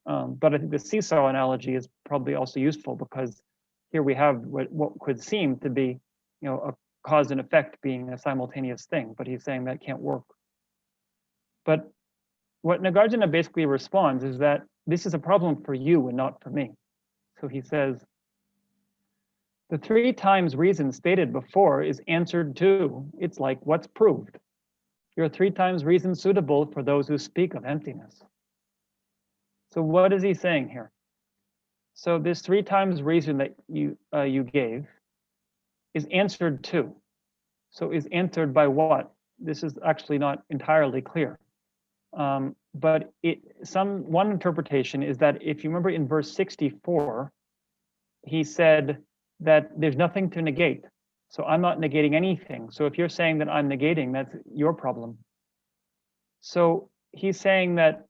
But I think the seesaw analogy is probably also useful because here we have what could seem to be, a cause and effect being a simultaneous thing, but he's saying that can't work. But what Nagarjuna basically responds is that this is a problem for you and not for me. So he says, the 3 times reason stated before is answered to. It's like what's proved. Your 3 times reason suitable for those who speak of emptiness. So what is he saying here? So this 3 times reason that you gave is answered to. So is answered by what? This is actually not entirely clear. But one interpretation is that if you remember in verse 64, he said that there's nothing to negate. So I'm not negating anything. So if you're saying that I'm negating, that's your problem. So he's saying that,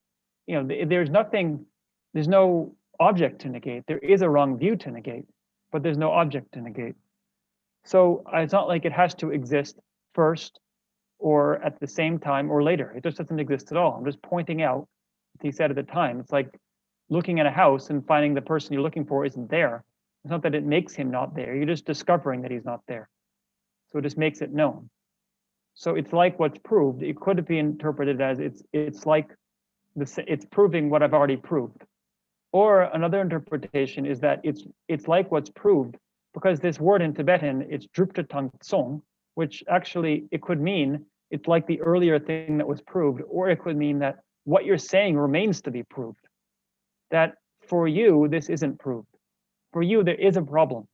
there's no object to negate. There is a wrong view to negate, but there's no object to negate. So it's not like it has to exist first or at the same time or later. It just doesn't exist at all. I'm just pointing out, he said at the time, it's like looking at a house and finding the person you're looking for isn't there. It's not that it makes him not there. You're just discovering that he's not there. So it just makes it known. So it's like what's proved. It could be interpreted as it's like it's proving what I've already proved. Or another interpretation is that it's like what's proved, because this word in Tibetan, it's drupta tang tsong, which actually it could mean it's like the earlier thing that was proved, or it could mean that what you're saying remains to be proved. That for you, this isn't proved. For you, there is a problem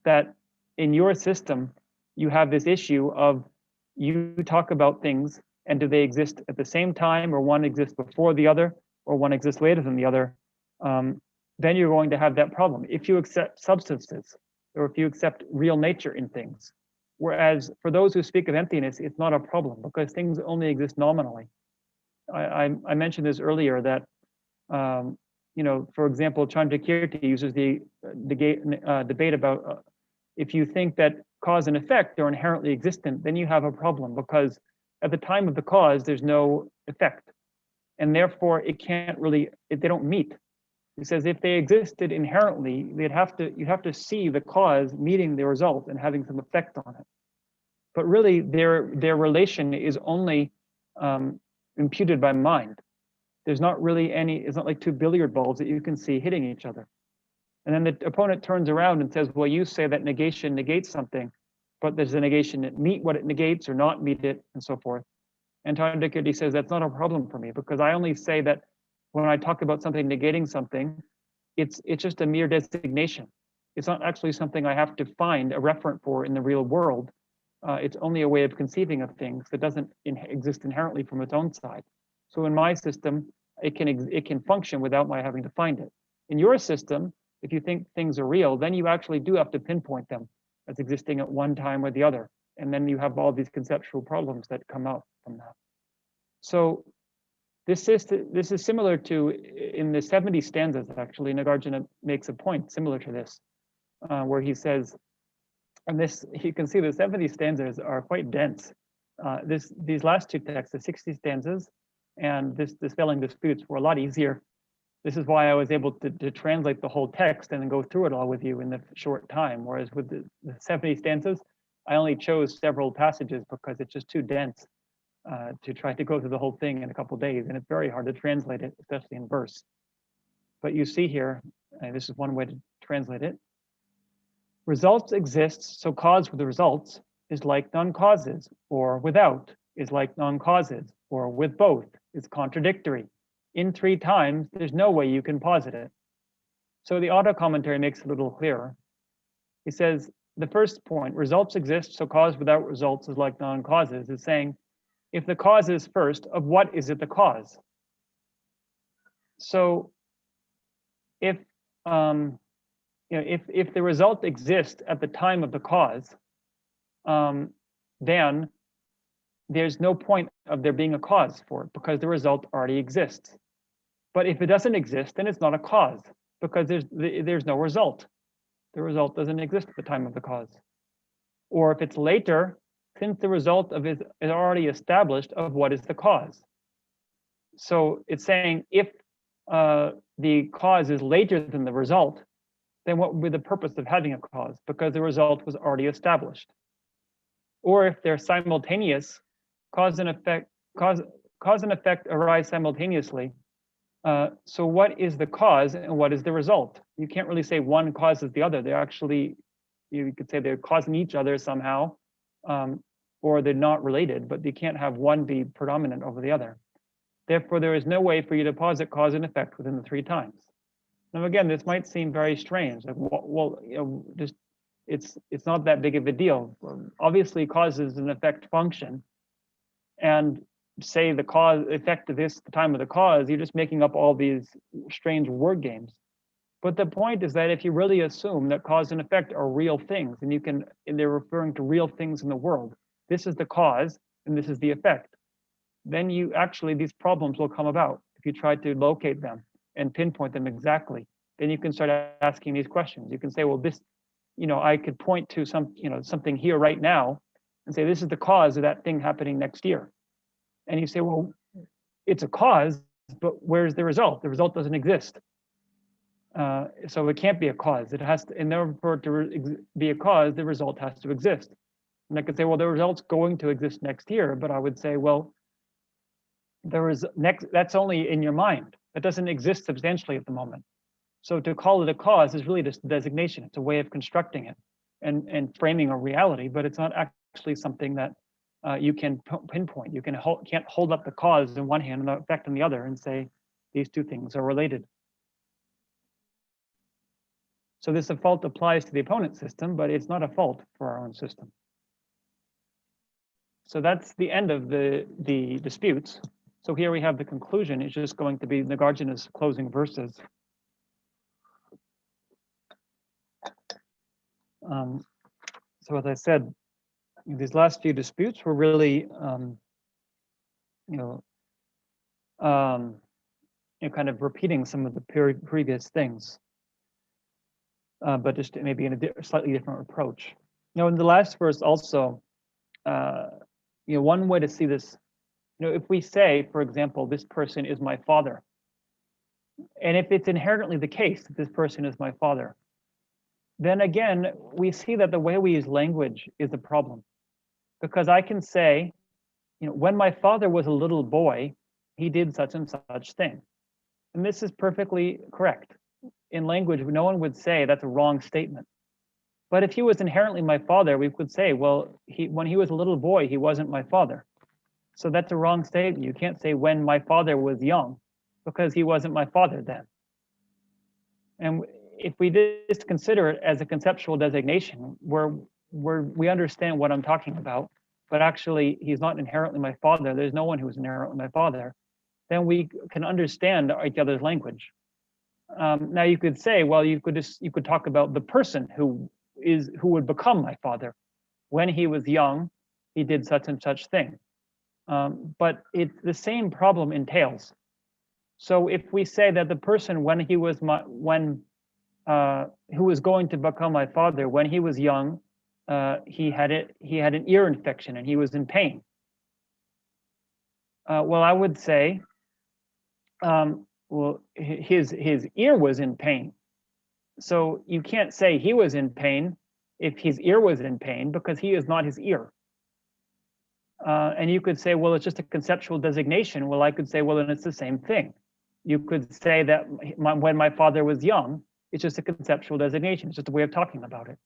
that in your system, you have this issue of you talk about things and do they exist at the same time, or one exists before the other, or one exists later than the other, then you're going to have that problem. If you accept substances, or if you accept real nature in things. Whereas for those who speak of emptiness, it's not a problem because things only exist nominally. I mentioned this earlier that, for example, Chandrakirti uses the debate about if you think that cause and effect are inherently existent, then you have a problem because at the time of the cause, there's no effect. And therefore, they don't meet. He says if they existed inherently, you'd have to see the cause meeting the result and having some effect on it. But really, their relation is only imputed by mind. There's not really it's not like 2 billiard balls that you can see hitting each other. And then the opponent turns around and says, well, you say that negation negates something, but there's a negation that meet what it negates or not meet it, and so forth. And Chandrakirti says that's not a problem for me because I only say that when I talk about something negating something, it's just a mere designation. It's not actually something I have to find a referent for in the real world. It's only a way of conceiving of things that doesn't exist inherently from its own side. So in my system, it can function without my having to find it. In your system, if you think things are real, then you actually do have to pinpoint them as existing at one time or the other. And then you have all these conceptual problems that come out from that. So this is similar to, in the 70 stanzas, actually, Nagarjuna makes a point similar to this, where he says, and this, you can see the 70 stanzas are quite dense. These last 2 texts, the 60 stanzas and this Dispelling Disputes, were a lot easier. This is why I was able to translate the whole text and then go through it all with you in the short time. Whereas with the 70 stanzas, I only chose several passages because it's just too dense to try to go through the whole thing in a couple of days. And it's very hard to translate it, especially in verse. But you see here, this is one way to translate it. Results exist, so cause for the results. is like non-causes, or without is like non-causes, or with both is contradictory. In 3 times, there's no way you can posit it. So the auto commentary makes it a little clearer. He says, the first point, results exist, so cause without results is like non-causes, is saying, if the cause is first, of what is it the cause? So if if the result exists at the time of the cause, then there's no point of there being a cause for it because the result already exists. But if it doesn't exist, then it's not a cause because there's no result. The result doesn't exist at the time of the cause. Or if it's later, since the result of it is already established, of what is the cause. So it's saying if the cause is later than the result, then what would be the purpose of having a cause? Because the result was already established. Or if they're simultaneous, cause and effect arise simultaneously. So what is the cause and what is the result? You can't really say one causes the other. They're actually, you could say they're causing each other somehow, or they're not related, but you can't have one be predominant over the other. Therefore, there is no way for you to posit cause and effect within the 3 times. Now, again, this might seem very strange. Like, well, just it's not that big of a deal. Obviously, causes and effect function, and say the cause effect of this the time of the cause. You're just making up all these strange word games. But the point is that if you really assume that cause and effect are real things, and they're referring to real things in the world, this is the cause and this is the effect, then these problems will come about if you try to locate them and pinpoint them exactly. Then you can start asking these questions. You can say, well, this, I could point to something here right now and say, this is the cause of that thing happening next year. And you say, well, it's a cause, but where's the result? The result doesn't exist. So it can't be a cause. It has to, in order for it to be a cause, the result has to exist. And I could say, well, the result's going to exist next year, but I would say, well, that's only in your mind. That doesn't exist substantially at the moment. So to call it a cause is really just a designation. It's a way of constructing it and framing a reality, but it's not actually something that you can pinpoint. You can't hold up the cause in one hand and the effect in the other and say these 2 things are related. So this fault applies to the opponent system, but it's not a fault for our own system. So that's the end of the disputes. So here we have the conclusion. It's just going to be Nagarjuna's closing verses. So as I said, these last few disputes were really, kind of repeating some of the previous things, but just maybe in a slightly different approach. In the last verse also, one way to see this, if we say, for example, this person is my father, and if it's inherently the case that this person is my father, then again, we see that the way we use language is a problem. Because I can say, when my father was a little boy, he did such and such thing. And this is perfectly correct. In language, no one would say that's a wrong statement. But if he was inherently my father, we could say, well, when he was a little boy, he wasn't my father. So that's a wrong statement. You can't say when my father was young, because he wasn't my father then. And if we just consider it as a conceptual designation, where we understand what I'm talking about, but actually he's not inherently my father, there's no one who's inherently my father, then we can understand each other's language. Now you could say, well, you could talk about the person who would become my father. When he was young, he did such and such thing. But it's the same problem entails. So if we say that the person who was going to become my father, when he was young, he had an ear infection and he was in pain. Well, I would say, well, his ear was in pain. So you can't say he was in pain if his ear was in pain, because he is not his ear. And you could say, well, it's just a conceptual designation. Well, I could say, well, then it's the same thing. You could say that when my father was young, it's just a conceptual designation. It's just a way of talking about it.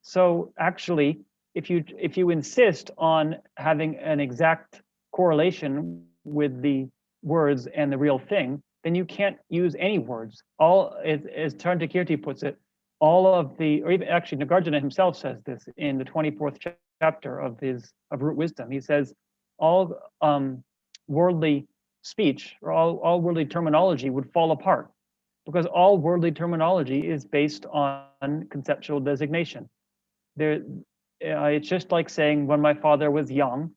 So actually, if you insist on having an exact correlation with the words and the real thing, then you can't use any words. All, as Tenzin Gache puts it, all of the, or even actually Nagarjuna himself says this in the 24th chapter of Root Wisdom. He says all worldly speech or all worldly terminology would fall apart, because all worldly terminology is based on conceptual designation. It's just like saying when my father was young,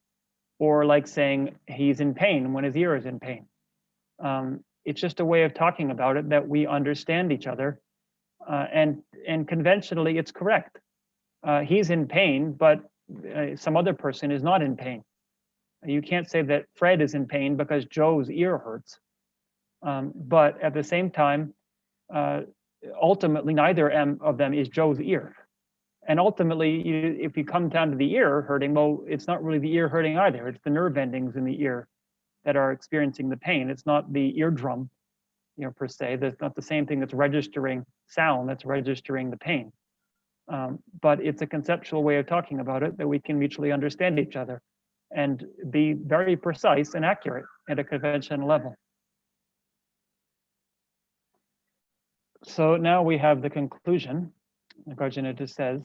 or like saying he's in pain when his ear is in pain. It's just a way of talking about it that we understand each other, and conventionally it's correct. He's in pain, but some other person is not in pain. You can't say that Fred is in pain because Joe's ear hurts. But at the same time, ultimately neither of them is Joe's ear. And ultimately, if you come down to the ear hurting, well, it's not really the ear hurting either. It's the nerve endings in the ear that are experiencing the pain. It's not the eardrum, per se. That's not the same thing that's registering sound, that's registering the pain. But it's a conceptual way of talking about it that we can mutually understand each other and be very precise and accurate at a conventional level. So now we have the conclusion. Nagarjuna just says,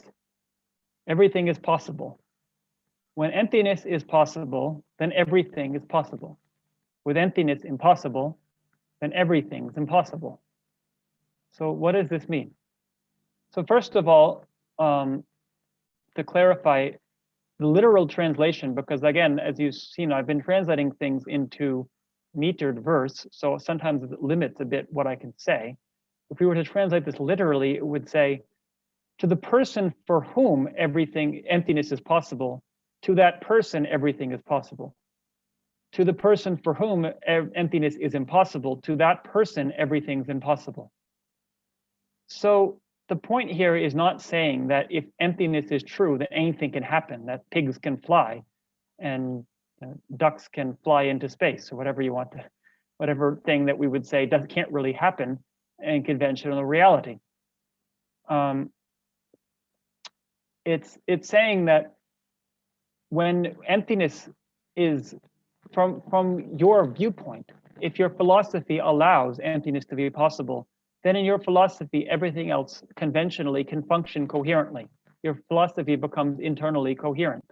everything is possible. When emptiness is possible, then everything is possible. With emptiness impossible, then everything's impossible. So what does this mean? So first of all, to clarify the literal translation, because again, as you've seen, I've been translating things into metered verse, so sometimes it limits a bit what I can say. If we were to translate this literally, it would say, to the person for whom emptiness is possible, to that person, everything is possible. To the person for whom emptiness is impossible, to that person, everything's impossible. So the point here is not saying that if emptiness is true, that anything can happen, that pigs can fly and ducks can fly into space, or whatever you want to, whatever thing that we would say can't really happen in conventional reality. It's saying that when emptiness is from your viewpoint, if your philosophy allows emptiness to be possible, then in your philosophy, everything else conventionally can function coherently. Your philosophy becomes internally coherent.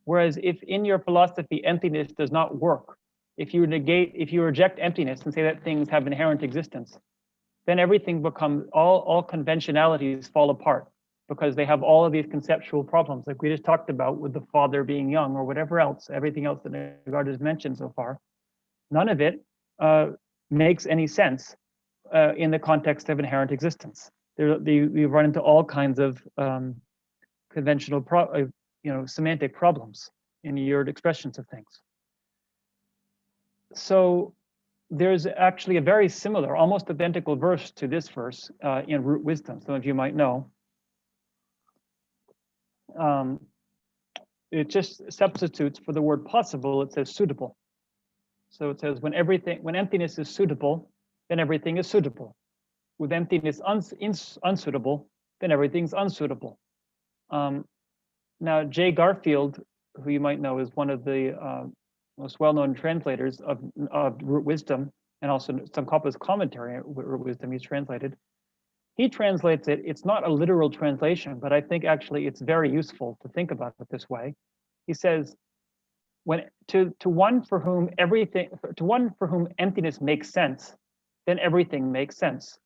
Whereas if in your philosophy, emptiness does not work, if you reject emptiness and say that things have inherent existence, then everything becomes, all conventionalities fall apart, because they have all of these conceptual problems, like we just talked about with the father being young or whatever else, everything else that Nagarjuna has mentioned so far. None of it makes any sense in the context of inherent existence. We run into all kinds of conventional, semantic problems in your expressions of things. So there's actually a very similar, almost identical verse to this verse in Root Wisdom. Some of you might know. It just substitutes for the word possible, it says suitable. So it says when emptiness is suitable, then everything is suitable. With emptiness unsuitable, then everything's unsuitable. Now, J. Garfield, who you might know is one of the most well-known translators of Root Wisdom, and also Tsongkhapa's commentary on Root Wisdom he's translated. He translates it, it's not a literal translation, but I think actually it's very useful to think about it this way. He says, to one for whom emptiness makes sense, then everything makes sense.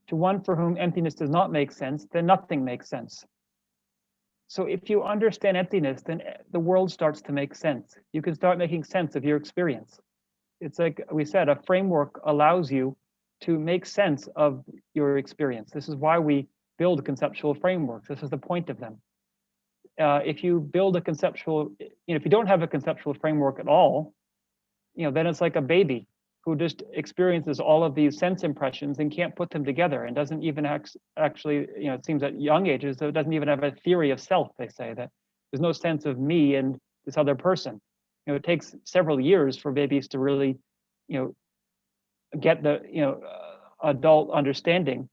To one for whom emptiness does not make sense, then nothing makes sense. So if you understand emptiness, then the world starts to make sense. You can start making sense of your experience. It's like we said, a framework allows you to make sense of your experience. This is why we build conceptual frameworks. This is the point of them. If you build a conceptual, if you don't have a conceptual framework at all, then it's like a baby who just experiences all of these sense impressions and can't put them together, and doesn't even actually, it seems at young ages, so it doesn't even have a theory of self. They say that there's no sense of me and this other person. It takes several years for babies to really, get the, adult understanding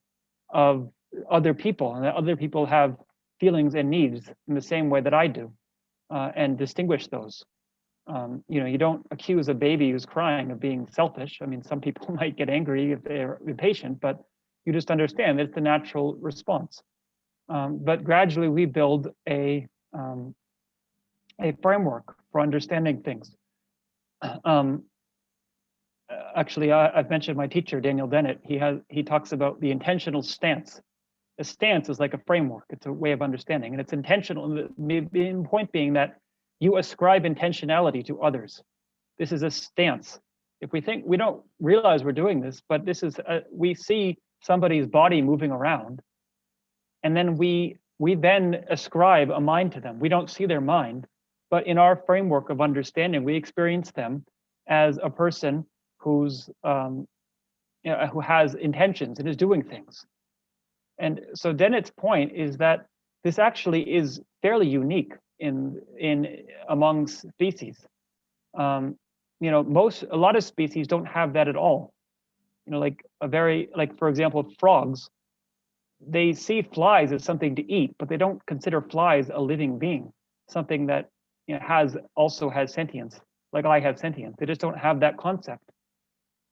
of other people, and that other people have feelings and needs in the same way that I do, and distinguish those. You don't accuse a baby who's crying of being selfish. I mean, some people might get angry if they're impatient, but you just understand that it's the natural response. But gradually we build a framework for understanding things. Actually, I've mentioned my teacher, Daniel Dennett. He talks about the intentional stance. A stance is like a framework. It's a way of understanding, and it's intentional. The point being that you ascribe intentionality to others. This is a stance. If we think, we don't realize we're doing this, but this is, we see somebody's body moving around, and then we then ascribe a mind to them. We don't see their mind, but in our framework of understanding, we experience them as a person who's who has intentions and is doing things. And so Dennett's point is that this actually is fairly unique in among species. A lot of species don't have that at all. Like for example, frogs, they see flies as something to eat, but they don't consider flies a living being, something that also has sentience, like I have sentience. They just don't have that concept.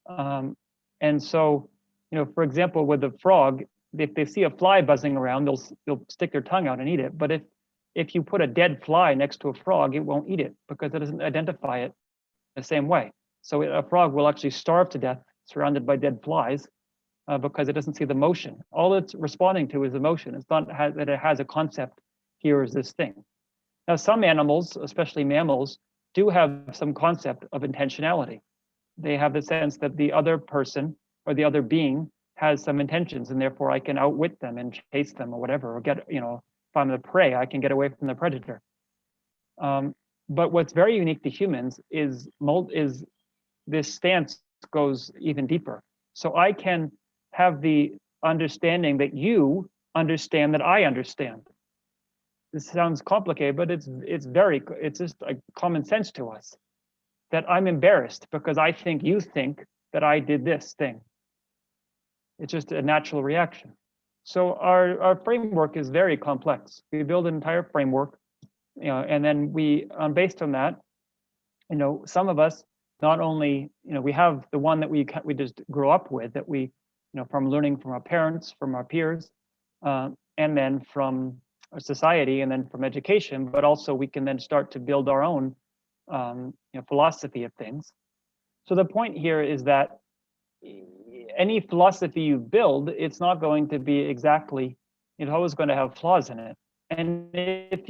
And so, for example, with the frog, if they see a fly buzzing around, they'll stick their tongue out and eat it. But if you put a dead fly next to a frog, it won't eat it because it doesn't identify it the same way. So a frog will actually starve to death surrounded by dead flies because it doesn't see the motion. All it's responding to is emotion. It's not that it has a concept, here is this thing. Now, some animals, especially mammals, do have some concept of intentionality. They have the sense that the other person or the other being has some intentions, and therefore I can outwit them and chase them or whatever, or get, if I'm the prey, I can get away from the predator. But what's very unique to humans is this stance goes even deeper. So I can have the understanding that you understand that I understand. This sounds complicated, but it's just like common sense to us, that I'm embarrassed because I think you think that I did this thing. It's just a natural reaction. So our framework is very complex. We build an entire framework, and then we, based on that, some of us not only, we have the one that we just grew up with, that we, from learning from our parents, from our peers, and then from our society, and then from education, but also we can then start to build our own philosophy of things. So the point here is that any philosophy you build, it's not going to be exactly, it's always going to have flaws in it. And if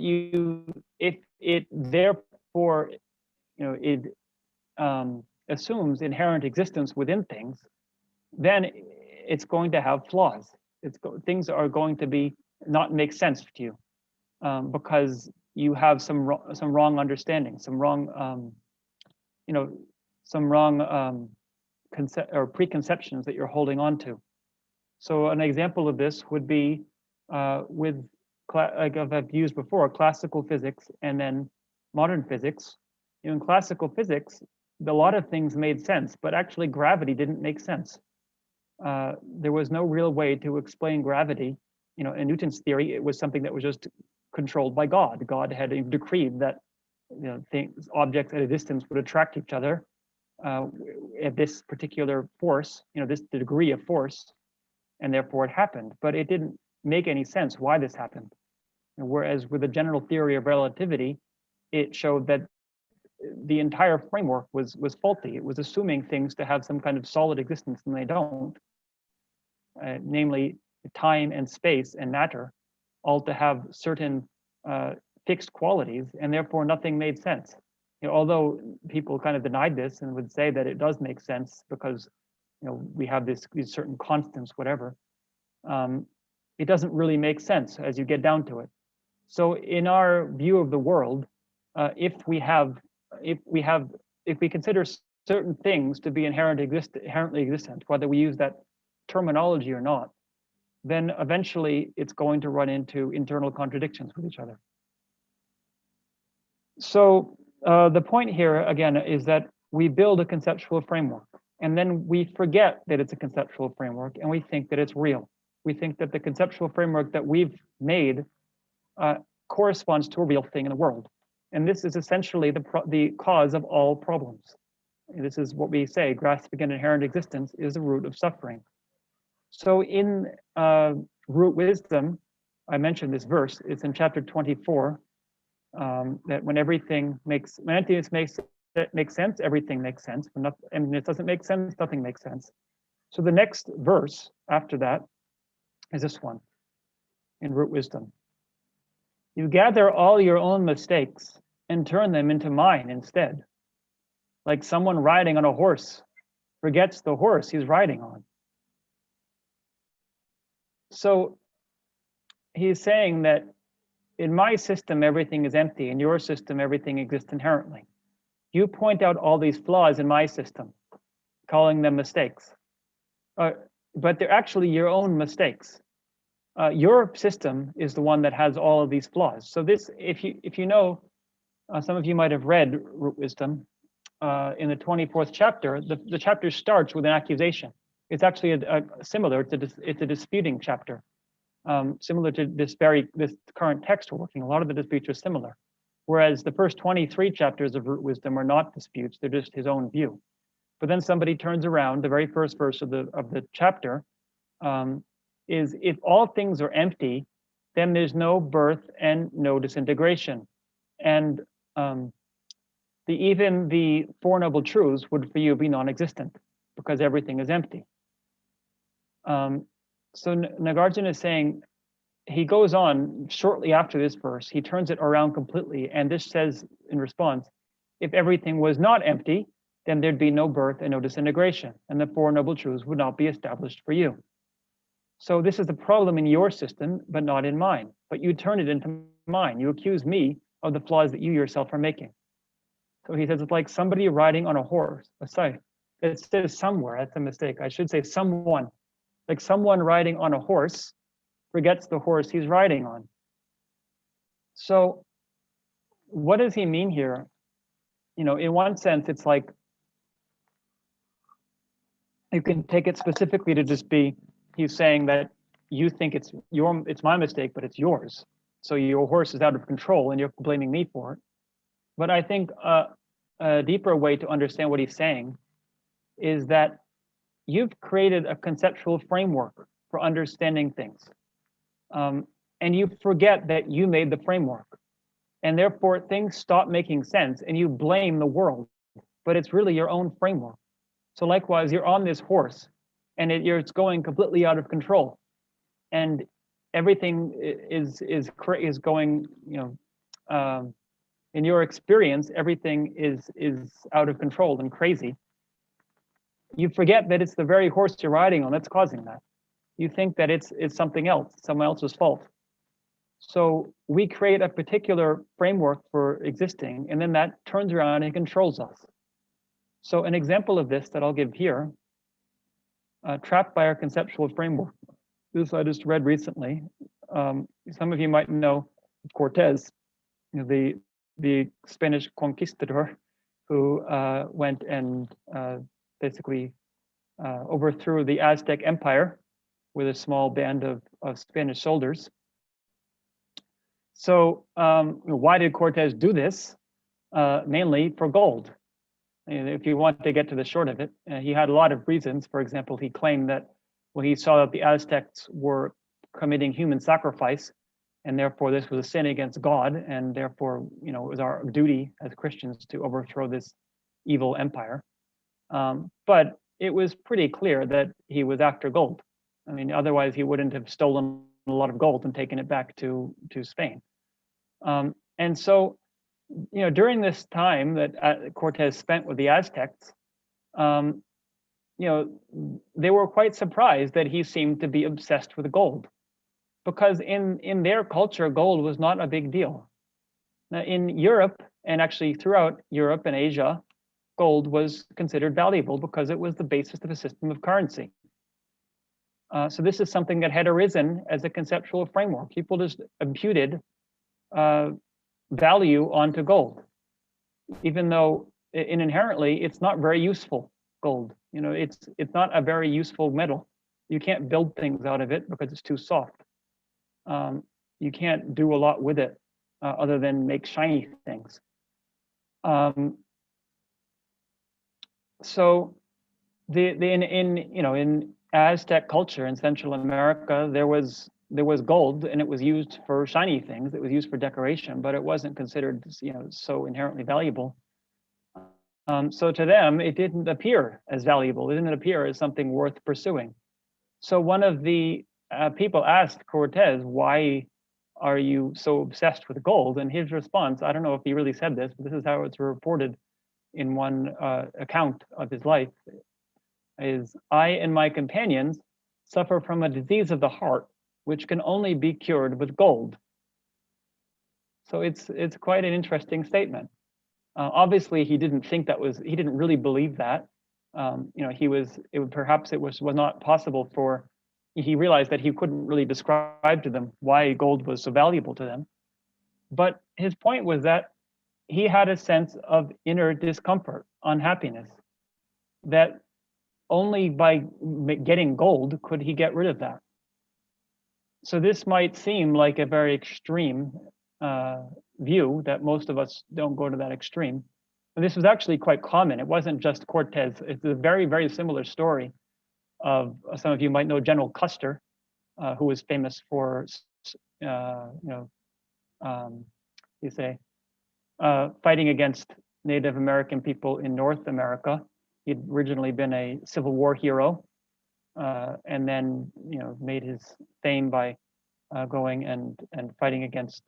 it therefore, it assumes inherent existence within things, then it's going to have flaws. Things are going to be not make sense to you because you have some wrong understanding, some wrong preconceptions that you're holding on to. So an example of this would be with, like I've used before, classical physics and then modern physics. In classical physics, a lot of things made sense, but actually gravity didn't make sense. There was no real way to explain gravity. In Newton's theory, it was something that was just controlled by God. God had decreed that objects at a distance would attract each other at this particular force, this degree of force, and therefore it happened. But it didn't make any sense why this happened. Whereas with the general theory of relativity, it showed that the entire framework was faulty. It was assuming things to have some kind of solid existence, and they don't. Namely, time and space and matter, all to have certain fixed qualities, and therefore nothing made sense. Although people kind of denied this and would say that it does make sense because we have these certain constants, whatever. It doesn't really make sense as you get down to it. So in our view of the world, if we consider certain things to be inherently existent, whether we use that terminology or not, then eventually it's going to run into internal contradictions with each other. So the point here, again, is that we build a conceptual framework, and then we forget that it's a conceptual framework, and we think that it's real. We think that the conceptual framework that we've made corresponds to a real thing in the world. And this is essentially the cause of all problems. This is what we say, grasping an inherent existence is the root of suffering. So in root wisdom, I mentioned this verse, it's in chapter 24, that when emptiness makes sense, everything makes sense. When emptiness doesn't make sense, nothing makes sense. So the next verse after that is this one in root wisdom. You gather all your own mistakes and turn them into mine instead. Like someone riding on a horse forgets the horse he's riding on. So he's saying that in my system, everything is empty. In your system, everything exists inherently. You point out all these flaws in my system, calling them mistakes. But they're actually your own mistakes. Your system is the one that has all of these flaws. So this, if you know, some of you might have read Root Wisdom in the 24th chapter. The chapter starts with an accusation. It's actually similar to it's a disputing chapter, similar to this current text we're working. A lot of the disputes are similar, whereas the first 23 chapters of Root Wisdom are not disputes; they're just his own view. But then somebody turns around. The very first verse of the chapter is, if all things are empty, then there's no birth and no disintegration, and even the Four Noble Truths would for you be non-existent because everything is empty. So Nagarjuna is saying, he goes on shortly after this verse, he turns it around completely, and this says in response, if everything was not empty, then there'd be no birth and no disintegration, and the Four Noble Truths would not be established for you. So this is the problem in your system, but not in mine. But you turn it into mine. You accuse me of the flaws that you yourself are making. So he says it's like somebody riding on a horse. Sorry, it says somewhere, that's a mistake. I should say someone. Like someone riding on a horse forgets the horse he's riding on. So what does he mean here? You know, in one sense, it's like, you can take it specifically to just be, he's saying that you think it's my mistake, but it's yours. So your horse is out of control and you're blaming me for it. But I think a deeper way to understand what he's saying is that you've created a conceptual framework for understanding things. And you forget that you made the framework. And therefore things stop making sense and you blame the world, but it's really your own framework. So likewise, you're on this horse and it's going completely out of control. And everything is going, you know, in your experience, everything is out of control and crazy. You forget that it's the very horse you're riding on that's causing that. You think that it's something else, someone else's fault. So we create a particular framework for existing, and then that turns around and controls us. So an example of this that I'll give here, trapped by our conceptual framework. This I just read recently. Some of you might know Cortez, you know, the Spanish conquistador who went and basically overthrew the Aztec Empire with a small band of Spanish soldiers. So why did Cortez do this? Mainly for gold. And if you want to get to the short of it, he had a lot of reasons. For example, he claimed that when he saw that the Aztecs were committing human sacrifice, and therefore this was a sin against God, and therefore, you know, it was our duty as Christians to overthrow this evil empire. But it was pretty clear that he was after gold. I mean, otherwise he wouldn't have stolen a lot of gold and taken it back to Spain. And so, you know, during this time that Cortez spent with the Aztecs, you know, they were quite surprised that he seemed to be obsessed with gold, because in their culture, gold was not a big deal. Now, in Europe, and actually throughout Europe and Asia, gold was considered valuable because it was the basis of a system of currency. So this is something that had arisen as a conceptual framework. People just imputed value onto gold, even though inherently it's not very useful. Gold, you know, it's not a very useful metal. You can't build things out of it because it's too soft. You can't do a lot with it other than make shiny things. So in Aztec culture in Central America, there was gold, and it was used for shiny things. It was used for decoration, but it wasn't considered so inherently valuable. So to them, it didn't appear as valuable. It didn't appear as something worth pursuing. So one of the people asked Cortez, "Why are you so obsessed with gold?" And his response, I don't know if he really said this, but this is how it's reported in one account of his life, is, "I and my companions suffer from a disease of the heart, which can only be cured with gold." So it's quite an interesting statement. Obviously, he didn't think he didn't really believe that. Perhaps it was not possible for, he realized that he couldn't really describe to them why gold was so valuable to them. But his point was that he had a sense of inner discomfort, unhappiness, that only by getting gold could he get rid of that. So this might seem like a very extreme view, that most of us don't go to that extreme. But this was actually quite common. It wasn't just Cortez. It's a very, very similar story of, some of you might know General Custer, who was famous for, fighting against Native American people in North America. He'd originally been a Civil War hero, and then made his fame by going and fighting against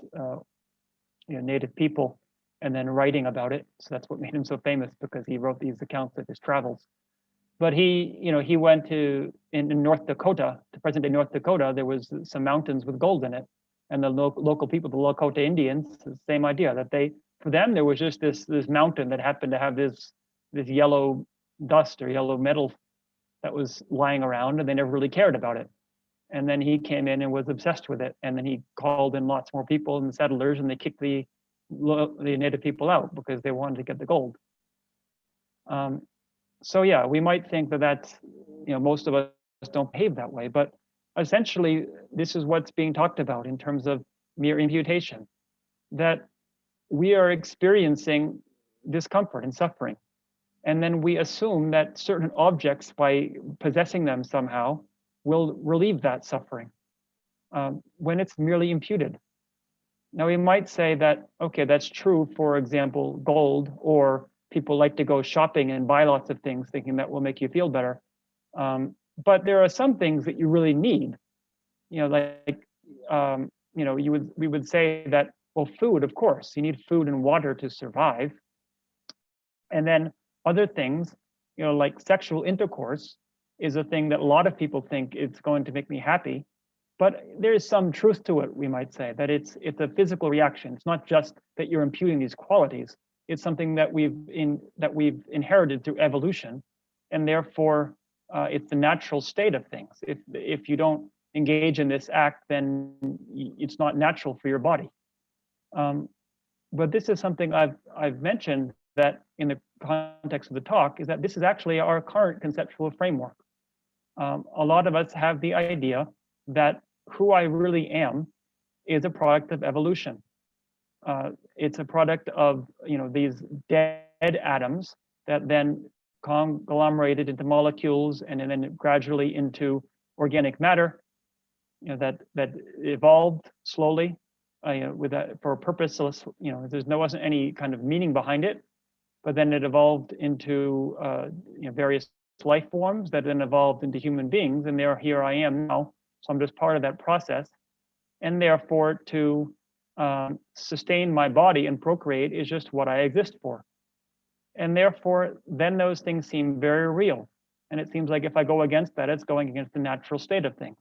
Native people, and then writing about it. So that's what made him so famous, because he wrote these accounts of his travels. But he went to in North Dakota, to present-day North Dakota. There was some mountains with gold in it, and the local people, the Lakota Indians, the same idea, that for them there was just this mountain that happened to have this yellow dust or yellow metal that was lying around, and they never really cared about it. And then he came in and was obsessed with it, and then he called in lots more people and settlers, and they kicked the Native people out because they wanted to get the gold. So yeah, we might think that that's, most of us don't behave that way, but essentially this is what's being talked about in terms of mere imputation, that we are experiencing discomfort and suffering, and then we assume that certain objects, by possessing them somehow, will relieve that suffering, when it's merely imputed. Now we might say that, okay, that's true, for example, gold, or people like to go shopping and buy lots of things thinking that will make you feel better. But there are some things that you really need. We would say that, well, food, of course, you need food and water to survive. And then other things, like sexual intercourse is a thing that a lot of people think it's going to make me happy. But there is some truth to it, we might say, that it's a physical reaction. It's not just that you're imputing these qualities. It's something that we've inherited through evolution, and therefore it's the natural state of things. If you don't engage in this act, then it's not natural for your body. But this is something I've mentioned, that in the context of the talk, is that this is actually our current conceptual framework. A lot of us have the idea that who I really am is a product of evolution. It's a product of these dead atoms that then conglomerated into molecules, and then gradually into organic matter. That evolved slowly with that for a purpose. There wasn't any kind of meaning behind it, but then it evolved into various life forms that then evolved into human beings, and here I am now. So I'm just part of that process, and therefore to sustain my body and procreate is just what I exist for. And therefore, then those things seem very real. And it seems like if I go against that, it's going against the natural state of things.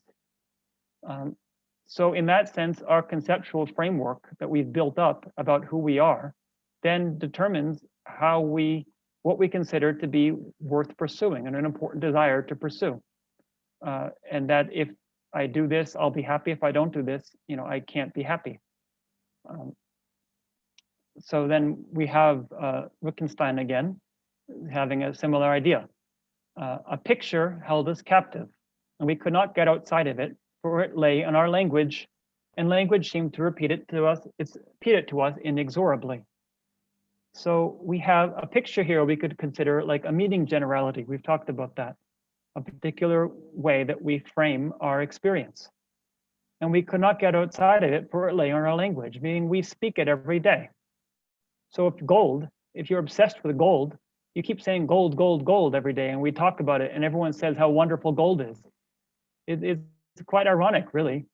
So in that sense, our conceptual framework that we've built up about who we are then determines what we consider to be worth pursuing and an important desire to pursue. And that if I do this, I'll be happy. If I don't do this, I can't be happy. So then we have Wittgenstein again, having a similar idea. A picture held us captive, and we could not get outside of it, for it lay in our language And language seemed to repeat it to us. It's repeated to us inexorably. So we have a picture here we could consider like a meaning generality. We've talked about that, a particular way that we frame our experience. And we could not get outside of it for it lay on our language, meaning we speak it every day. So if you're obsessed with gold, you keep saying gold, gold, gold every day, and we talk about it, and everyone says how wonderful gold is. It's quite ironic, really.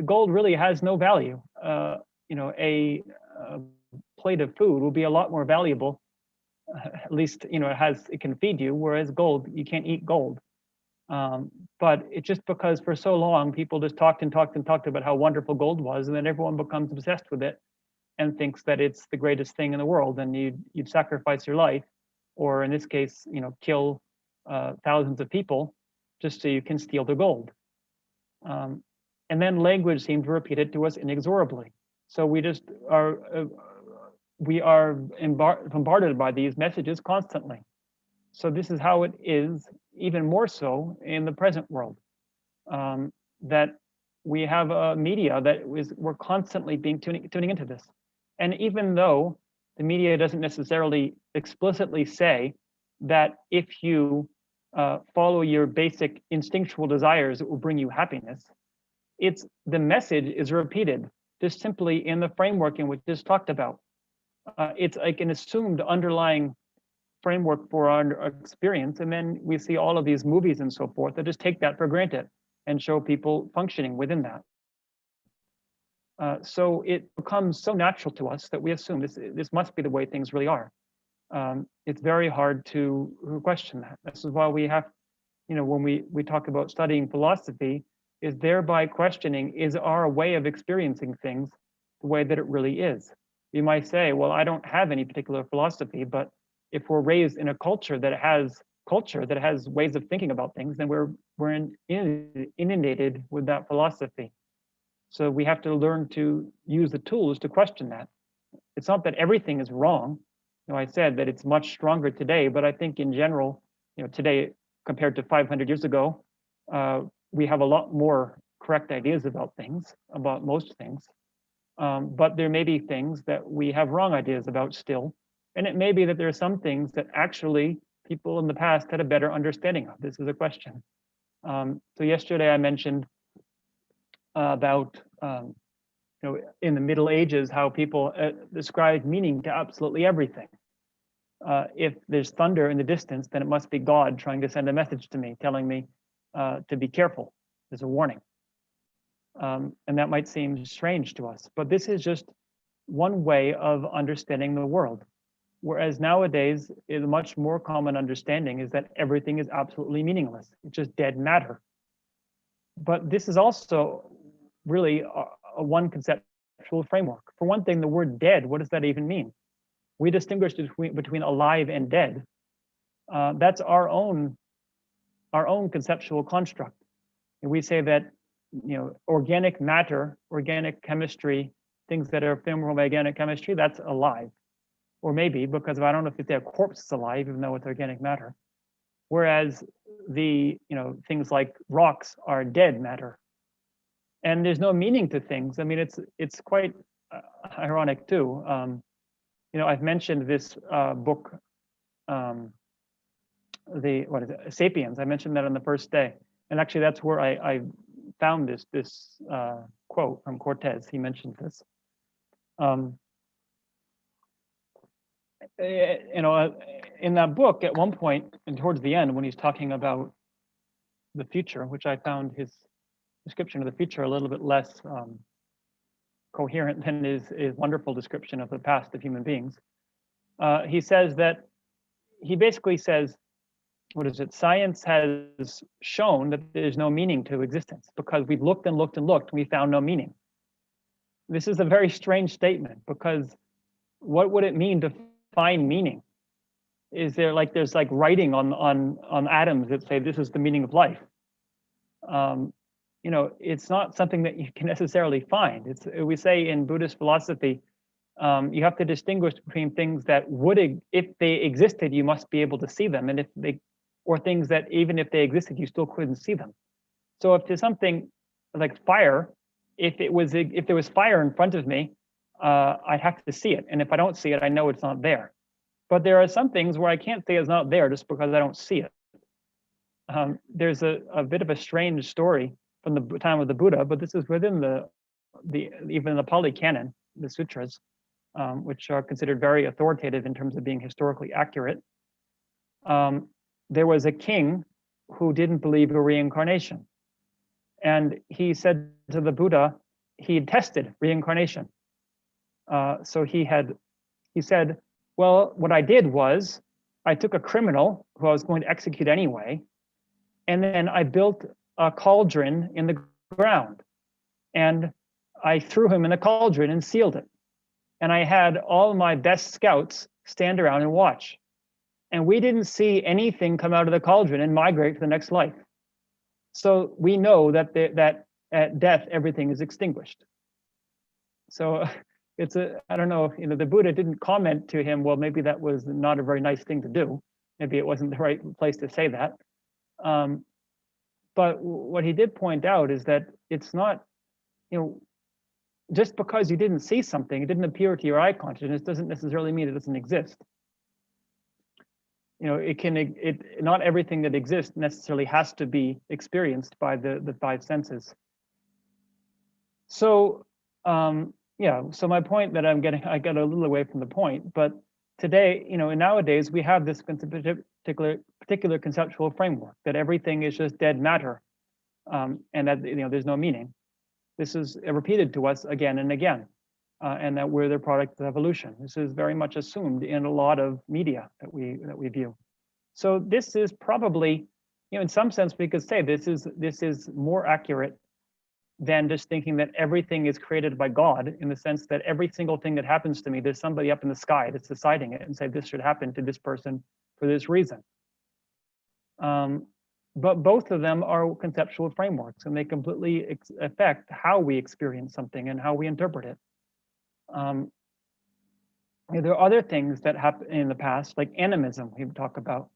Gold really has no value. A plate of food will be a lot more valuable. At least, it can feed you, whereas gold, you can't eat gold. But it's just because for so long, people just talked and talked and talked about how wonderful gold was, and then everyone becomes obsessed with it and thinks that it's the greatest thing in the world, and you'd sacrifice your life, or in this case, kill thousands of people just so you can steal the gold. And then language seemed to repeat it to us inexorably. So we just are bombarded by these messages constantly. So this is how it is, even more so in the present world, that we have a media that we're constantly tuning into this. And even though the media doesn't necessarily explicitly say that if you follow your basic instinctual desires, it will bring you happiness, the message is repeated just simply in the framework in which this talked about. It's like an assumed underlying framework for our experience, and then we see all of these movies and so forth that just take that for granted and show people functioning within that. So it becomes so natural to us that we assume this must be the way things really are. It's very hard to question that. This is why we have, when we talk about studying philosophy, is thereby questioning, is our way of experiencing things the way that it really is? You might say, well, I don't have any particular philosophy, but if we're raised in a culture that has ways of thinking about things, then we're inundated with that philosophy. So we have to learn to use the tools to question that. It's not that everything is wrong. I said that it's much stronger today, but I think in general, today compared to 500 years ago, we have a lot more correct ideas about things, about most things. But there may be things that we have wrong ideas about still. And it may be that there are some things that actually people in the past had a better understanding of. This is a question. So yesterday I mentioned about in the Middle Ages how people ascribed meaning to absolutely everything. If there's thunder in the distance, then it must be God trying to send a message to me, telling me to be careful. There's a warning. And that might seem strange to us, but this is just one way of understanding the world. Whereas nowadays, a much more common understanding is that everything is absolutely meaningless. It's just dead matter. But this is also really a one conceptual framework. For one thing, the word dead, what does that even mean? We distinguish between alive and dead. That's our own conceptual construct. And we say that organic matter, organic chemistry, things that are formed from organic chemistry, that's alive. Or maybe, because I don't know if their corpse is alive, even though it's organic matter. Whereas the things like rocks are dead matter. And there's no meaning to things. I mean, it's quite ironic too. I've mentioned this book, Sapiens. I mentioned that on the first day, and actually that's where I found this quote from Cortez. He mentioned this. In that book, at one point and towards the end, when he's talking about the future, which I found his description of the future a little bit less coherent than his wonderful description of the past of human beings. He basically says, science has shown that there's no meaning to existence because we've looked and looked and looked and we found no meaning. This is a very strange statement, because what would it mean to find meaning? Is there there's writing on atoms that say this is the meaning of life? It's not something that you can necessarily find. We say in Buddhist philosophy, you have to distinguish between things that if they existed, you must be able to see them, and or things that even if they existed, you still couldn't see them. So if there's something like fire, if there was fire in front of me, I'd have to see it. And if I don't see it, I know it's not there. But there are some things where I can't say it's not there just because I don't see it. There's a bit of a strange story from the time of the Buddha, but this is within even the Pali Canon, the sutras, which are considered very authoritative in terms of being historically accurate. There was a king who didn't believe in reincarnation. And he said to the Buddha, he had tested reincarnation. So he said, well, what I did was I took a criminal who I was going to execute anyway, and then I built a cauldron in the ground, and I threw him in the cauldron and sealed it. And I had all my best scouts stand around and watch. And we didn't see anything come out of the cauldron and migrate to the next life. So we know that at death, everything is extinguished. So I don't know, the Buddha didn't comment to him, well, maybe that was not a very nice thing to do. Maybe it wasn't the right place to say that. But what he did point out is that it's not, just because you didn't see something, it didn't appear to your eye consciousness, doesn't necessarily mean it doesn't exist. Not everything that exists necessarily has to be experienced by the five senses. So so my point that I got a little away from the point, but today, nowadays we have this particular conceptual framework that everything is just dead matter, and that there's no meaning. This is repeated to us again and again, and that we're the product of evolution. This is very much assumed in a lot of media that we view. So this is probably, in some sense, we could say this is more accurate than just thinking that everything is created by God, in the sense that every single thing that happens to me, there's somebody up in the sky that's deciding it and say this should happen to this person for this reason. But both of them are conceptual frameworks, and they completely affect how we experience something and how we interpret it. There are other things that happen in the past, like animism we talk about.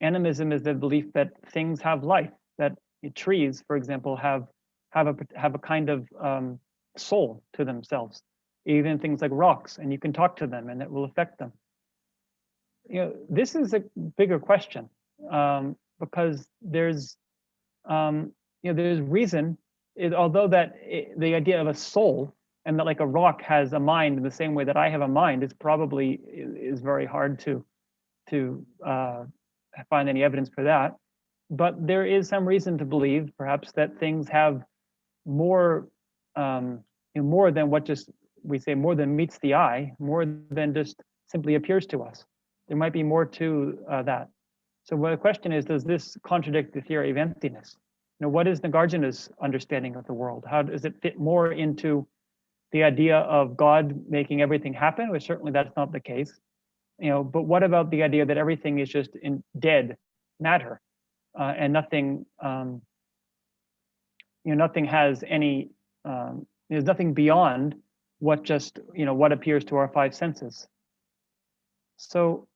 Animism is the belief that things have life, that trees, for example, have a kind of soul to themselves, even things like rocks, and you can talk to them and it will affect them. This is a bigger question, because there's reason, although the idea of a soul, and that like a rock has a mind in the same way that I have a mind, is very hard to find any evidence for that. But there is some reason to believe, perhaps, that things have more than what just we say, more than meets the eye, more than just simply appears to us. There might be more to that. So the question is, does this contradict the theory of emptiness? What is Nagarjuna's understanding of the world? How does it fit more into the idea of God making everything happen? Well, certainly that's not the case. But what about the idea that everything is just in dead matter, and nothing, nothing has any, there's nothing beyond what just, what appears to our five senses. So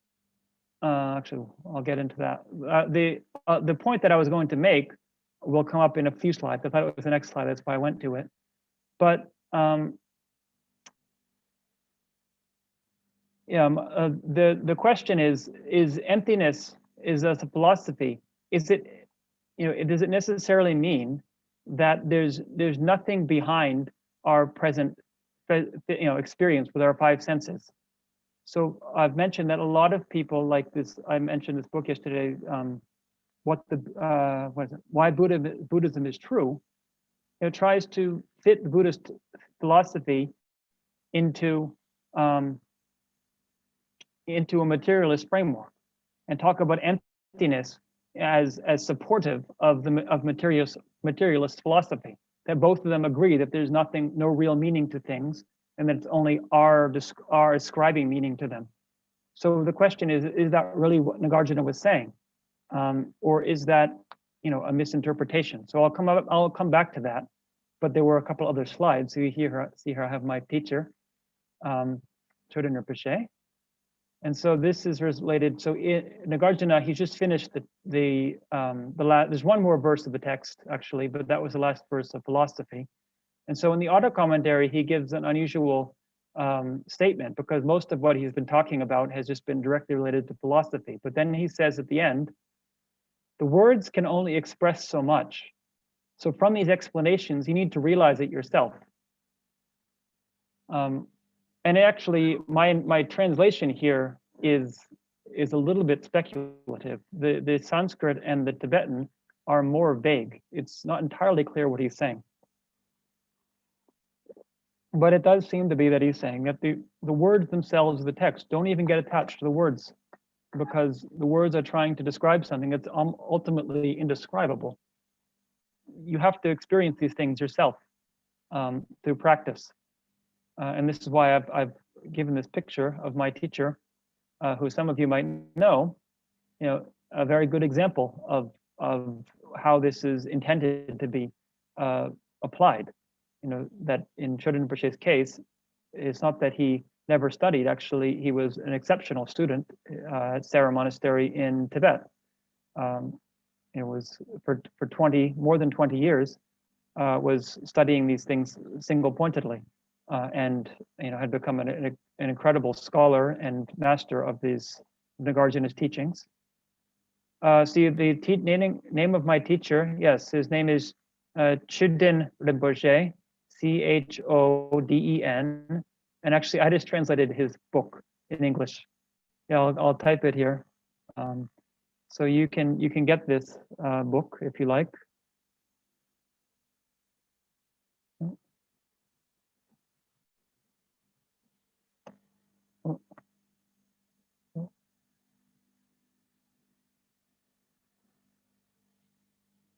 actually, I'll get into that. The point that I was going to make will come up in a few slides. I thought it was the next slide, that's why I went to it. But the question is emptiness, as a philosophy, is it, does it necessarily mean that there's nothing behind our present experience with our five senses? So I've mentioned that a lot of people like this. I mentioned this book yesterday. Why Buddhism is true. It tries to fit the Buddhist philosophy into a materialist framework, and talk about emptiness as supportive of materialist philosophy. That both of them agree that there's no real meaning to things, and that it's only our ascribing meaning to them. So the question is that really what Nagarjuna was saying, or is that a misinterpretation? So I'll come back to that, but there were a couple other slides. So you see here I have my teacher, Chodron Rinpoche. And so this is related. So Nagarjuna, he just finished the last. There's one more verse of the text actually, but that was the last verse of philosophy. And so in the auto commentary, he gives an unusual statement, because most of what he's been talking about has just been directly related to philosophy. But then he says at the end, the words can only express so much. So from these explanations, you need to realize it yourself. And actually, my translation here is a little bit speculative. The Sanskrit and the Tibetan are more vague. It's not entirely clear what he's saying. But it does seem to be that he's saying that the words themselves of the text don't even get attached to the words, because the words are trying to describe something that's ultimately indescribable. You have to experience these things yourself through practice. And this is why I've given this picture of my teacher, who some of you might know, a very good example of how this is intended to be applied. That in Chöden Rinpoche's case, it's not that he never studied. Actually, he was an exceptional student at Sera Monastery in Tibet. It was for more than 20 years, was studying these things single-pointedly, and had become an incredible scholar and master of these Nagarjuna's teachings. See, the name of my teacher, yes, his name is Chöden Rinpoche, Choden, and actually I just translated his book in English. Yeah, I'll type it here, so you can get this book if you like.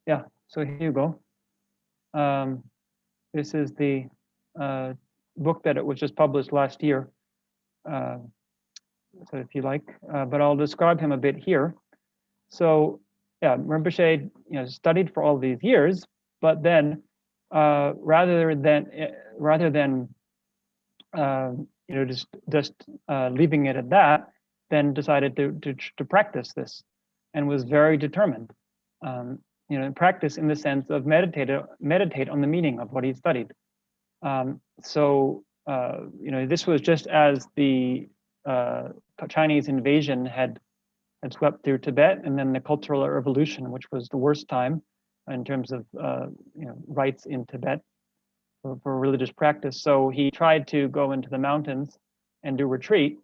Yeah, so here you go. This is the book that it was just published last year. So if you like, but I'll describe him a bit here. So yeah, Rinpoche studied for all these years, but then rather than just leaving it at that, then decided to practice this, and was very determined. Practice in the sense of meditate on the meaning of what he studied. This was just as the Chinese invasion had swept through Tibet, and then the Cultural Revolution, which was the worst time in terms of rights in Tibet for religious practice. So he tried to go into the mountains and do retreat,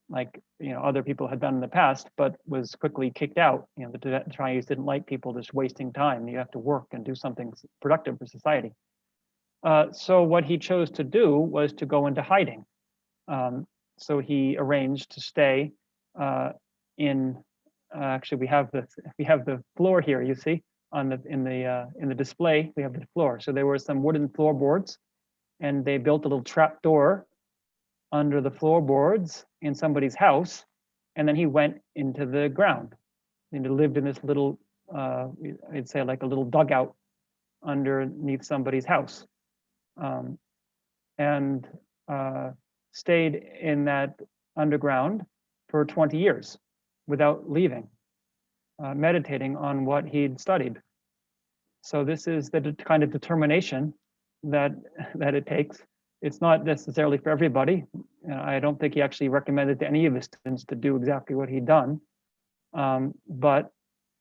like other people had done in the past, but was quickly kicked out. The Tibetan Chinese didn't like people just wasting time. You have to work and do something productive for society. So what he chose to do was to go into hiding. So he arranged to stay in. Actually, we have the floor here. You see, in the display, we have the floor. So there were some wooden floorboards, and they built a little trap door under the floorboards in somebody's house, and then he went into the ground and lived in this little, I'd say like a little dugout underneath somebody's house, and stayed in that underground for 20 years without leaving, meditating on what he'd studied. So this is the kind of determination that it takes. It's not necessarily for everybody. I don't think he actually recommended to any of his students to do exactly what he'd done. But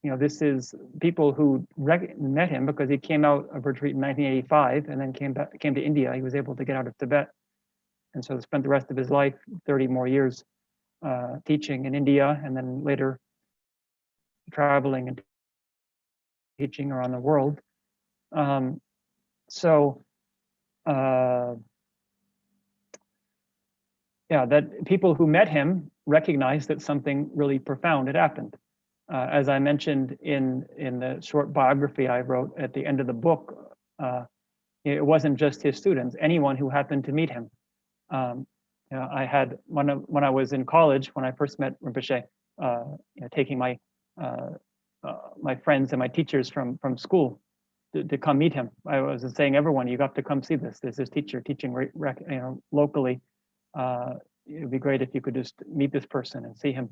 this is people who met him because he came out of retreat in 1985 and then came to India. He was able to get out of Tibet, and so spent the rest of his life, 30 more years, teaching in India, and then later traveling and teaching around the world. That people who met him recognized that something really profound had happened. As I mentioned in the short biography I wrote at the end of the book, it wasn't just his students, anyone who happened to meet him. I had when I was in college, when I first met Rinpoche, taking my my friends and my teachers from school to come meet him. I was saying, everyone, you got to come see this. There's this teacher teaching locally. It would be great if you could just meet this person and see him.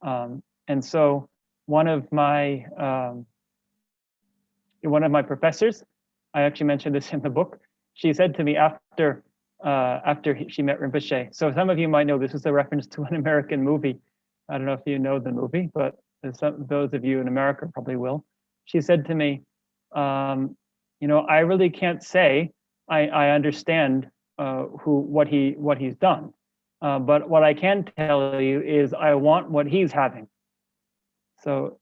And so one of my professors I actually mentioned this in the book. She said to me after she met Rinpoche. So some of you might know this is a reference to an American movie. I don't know if you know the movie, but those of you in America probably will. She said to me, I really can't say I understand what he's done, but what I can tell you is I want what he's having. So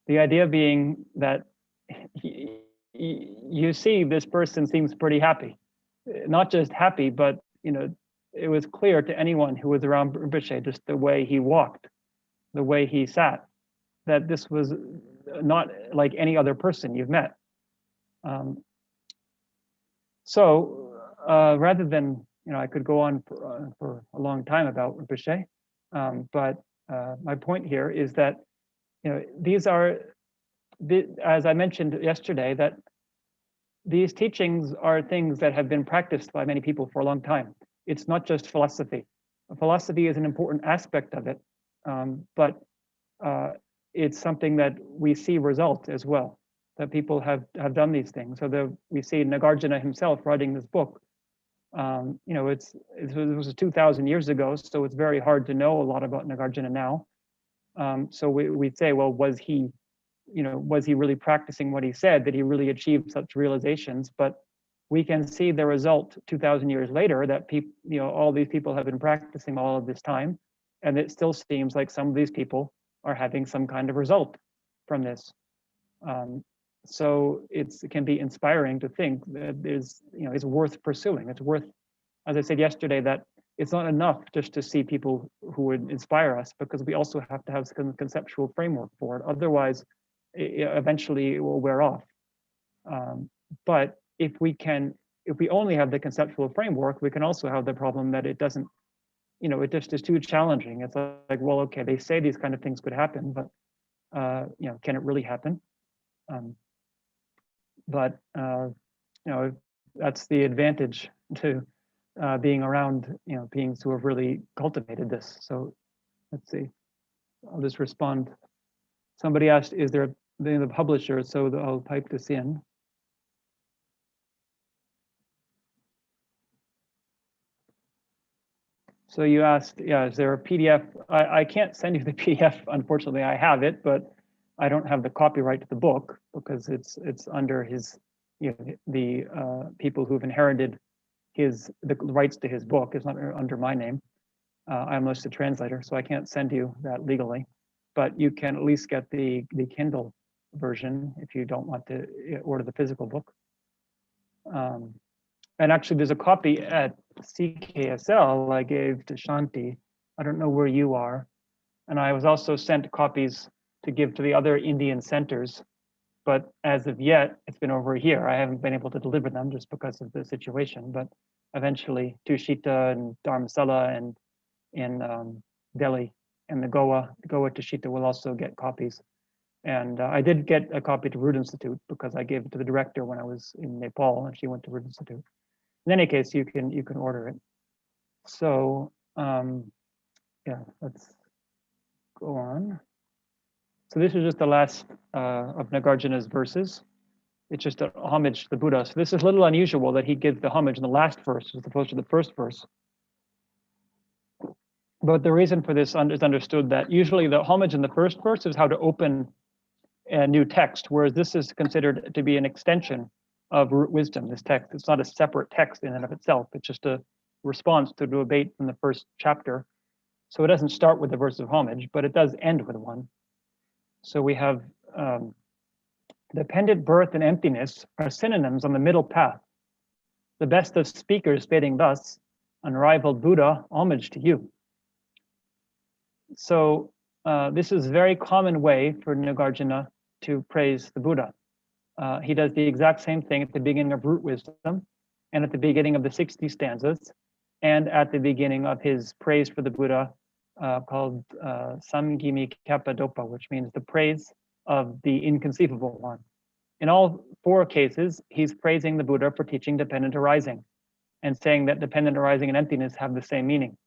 the idea being that you see this person seems pretty happy, not just happy, but it was clear to anyone who was around Rinpoche, just the way he walked, the way he sat, that this was not like any other person you've met. So rather than, I could go on for a long time about Rinpoche, but my point here is that, these are, as I mentioned yesterday, that these teachings are things that have been practiced by many people for a long time. It's not just philosophy. Philosophy is an important aspect of it, but it's something that we see result as well, that people have done these things. So we see Nagarjuna himself writing this book. It was 2,000 years ago, so it's very hard to know a lot about Nagarjuna now. So we'd say, well, was he really practicing what he said? Did he really achieve such realizations? But we can see the result 2,000 years later that all these people have been practicing all of this time, and it still seems like some of these people are having some kind of result from this. So it can be inspiring to think that it's worth pursuing. It's worth, as I said yesterday, that it's not enough just to see people who would inspire us, because we also have to have some conceptual framework for it. Otherwise, eventually it will wear off. But if we only have the conceptual framework, we can also have the problem that it doesn't, it just is too challenging. It's like, well, okay, they say these kind of things could happen, but can it really happen? But that's the advantage to being around beings who have really cultivated this. So let's see, I'll just respond. Somebody asked, is there the publisher? So I'll type this in. So you asked, is there a PDF? I can't send you the PDF, unfortunately. I have it, but I don't have the copyright to the book because it's under his, the people who've inherited the rights to his book. It's not under my name. I'm just a translator, so I can't send you that legally. But you can at least get the Kindle version if you don't want to order the physical book. And actually, there's a copy at CKSL I gave to Shanti. I don't know where you are. And I was also sent copies to give to the other Indian centers. But as of yet, it's been over a year. I haven't been able to deliver them just because of the situation. But eventually, Tushita and Dharamsala and in Delhi and the Goa Tushita will also get copies. And I did get a copy to Root Institute because I gave it to the director when I was in Nepal, and she went to Root Institute. In any case, you can order it. So let's go on. So this is just the last of Nagarjuna's verses. It's just a homage to the Buddha. So this is a little unusual that he gives the homage in the last verse as opposed to the first verse. But the reason for this is understood that usually the homage in the first verse is how to open a new text, whereas this is considered to be an extension of root wisdom, this text. It's not a separate text in and of itself. It's just a response to the debate from the first chapter. So it doesn't start with a verse of homage, but it does end with one. So we have dependent birth and emptiness are synonyms on the middle path. The best of speakers stating thus, unrivaled Buddha, homage to you. So this is a very common way for Nagarjuna to praise the Buddha. He does the exact same thing at the beginning of Root Wisdom and at the beginning of the 60 stanzas and at the beginning of his praise for the Buddha called Samgimi Kappadopa, which means the praise of the inconceivable one. In all four cases, he's praising the Buddha for teaching dependent arising and saying that dependent arising and emptiness have the same meaning.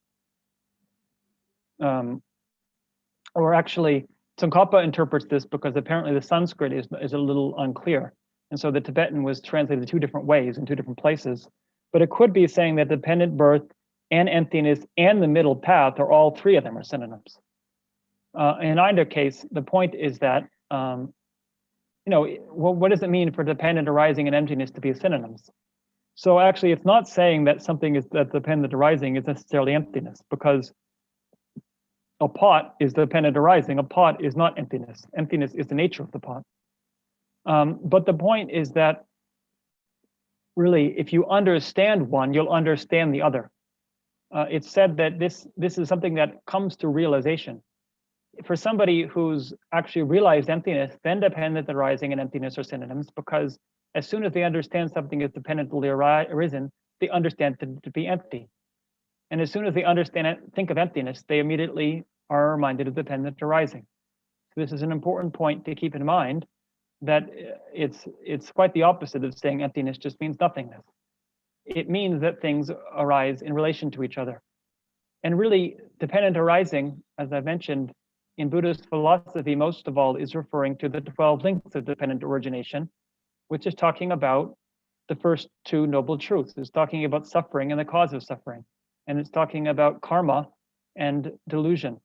Or actually, Tsongkhapa interprets this because apparently the Sanskrit is a little unclear. And so the Tibetan was translated 2 different ways in 2 different places. But it could be saying that dependent birth and emptiness and the middle path, or all 3 of them, are synonyms. In either case, the point is that, what does it mean for dependent arising and emptiness to be synonyms? So actually, it's not saying that something is that dependent arising is necessarily emptiness, because a pot is dependent arising. A pot is not emptiness. Emptiness is the nature of the pot. But the point is that really, if you understand one, you'll understand the other. It's said that this is something that comes to realization. For somebody who's actually realized emptiness, then dependent arising and emptiness are synonyms, because as soon as they understand something is dependently arisen, they understand it to be empty. And as soon as they understand it, think of emptiness, they immediately are reminded of dependent arising. So this is an important point to keep in mind, that it's quite the opposite of saying emptiness just means nothingness. It means that things arise in relation to each other. And really, dependent arising, as I mentioned, in Buddhist philosophy, most of all, is referring to the 12 links of dependent origination, which is talking about the first 2 noble truths. It's talking about suffering and the cause of suffering. And it's talking about karma and delusion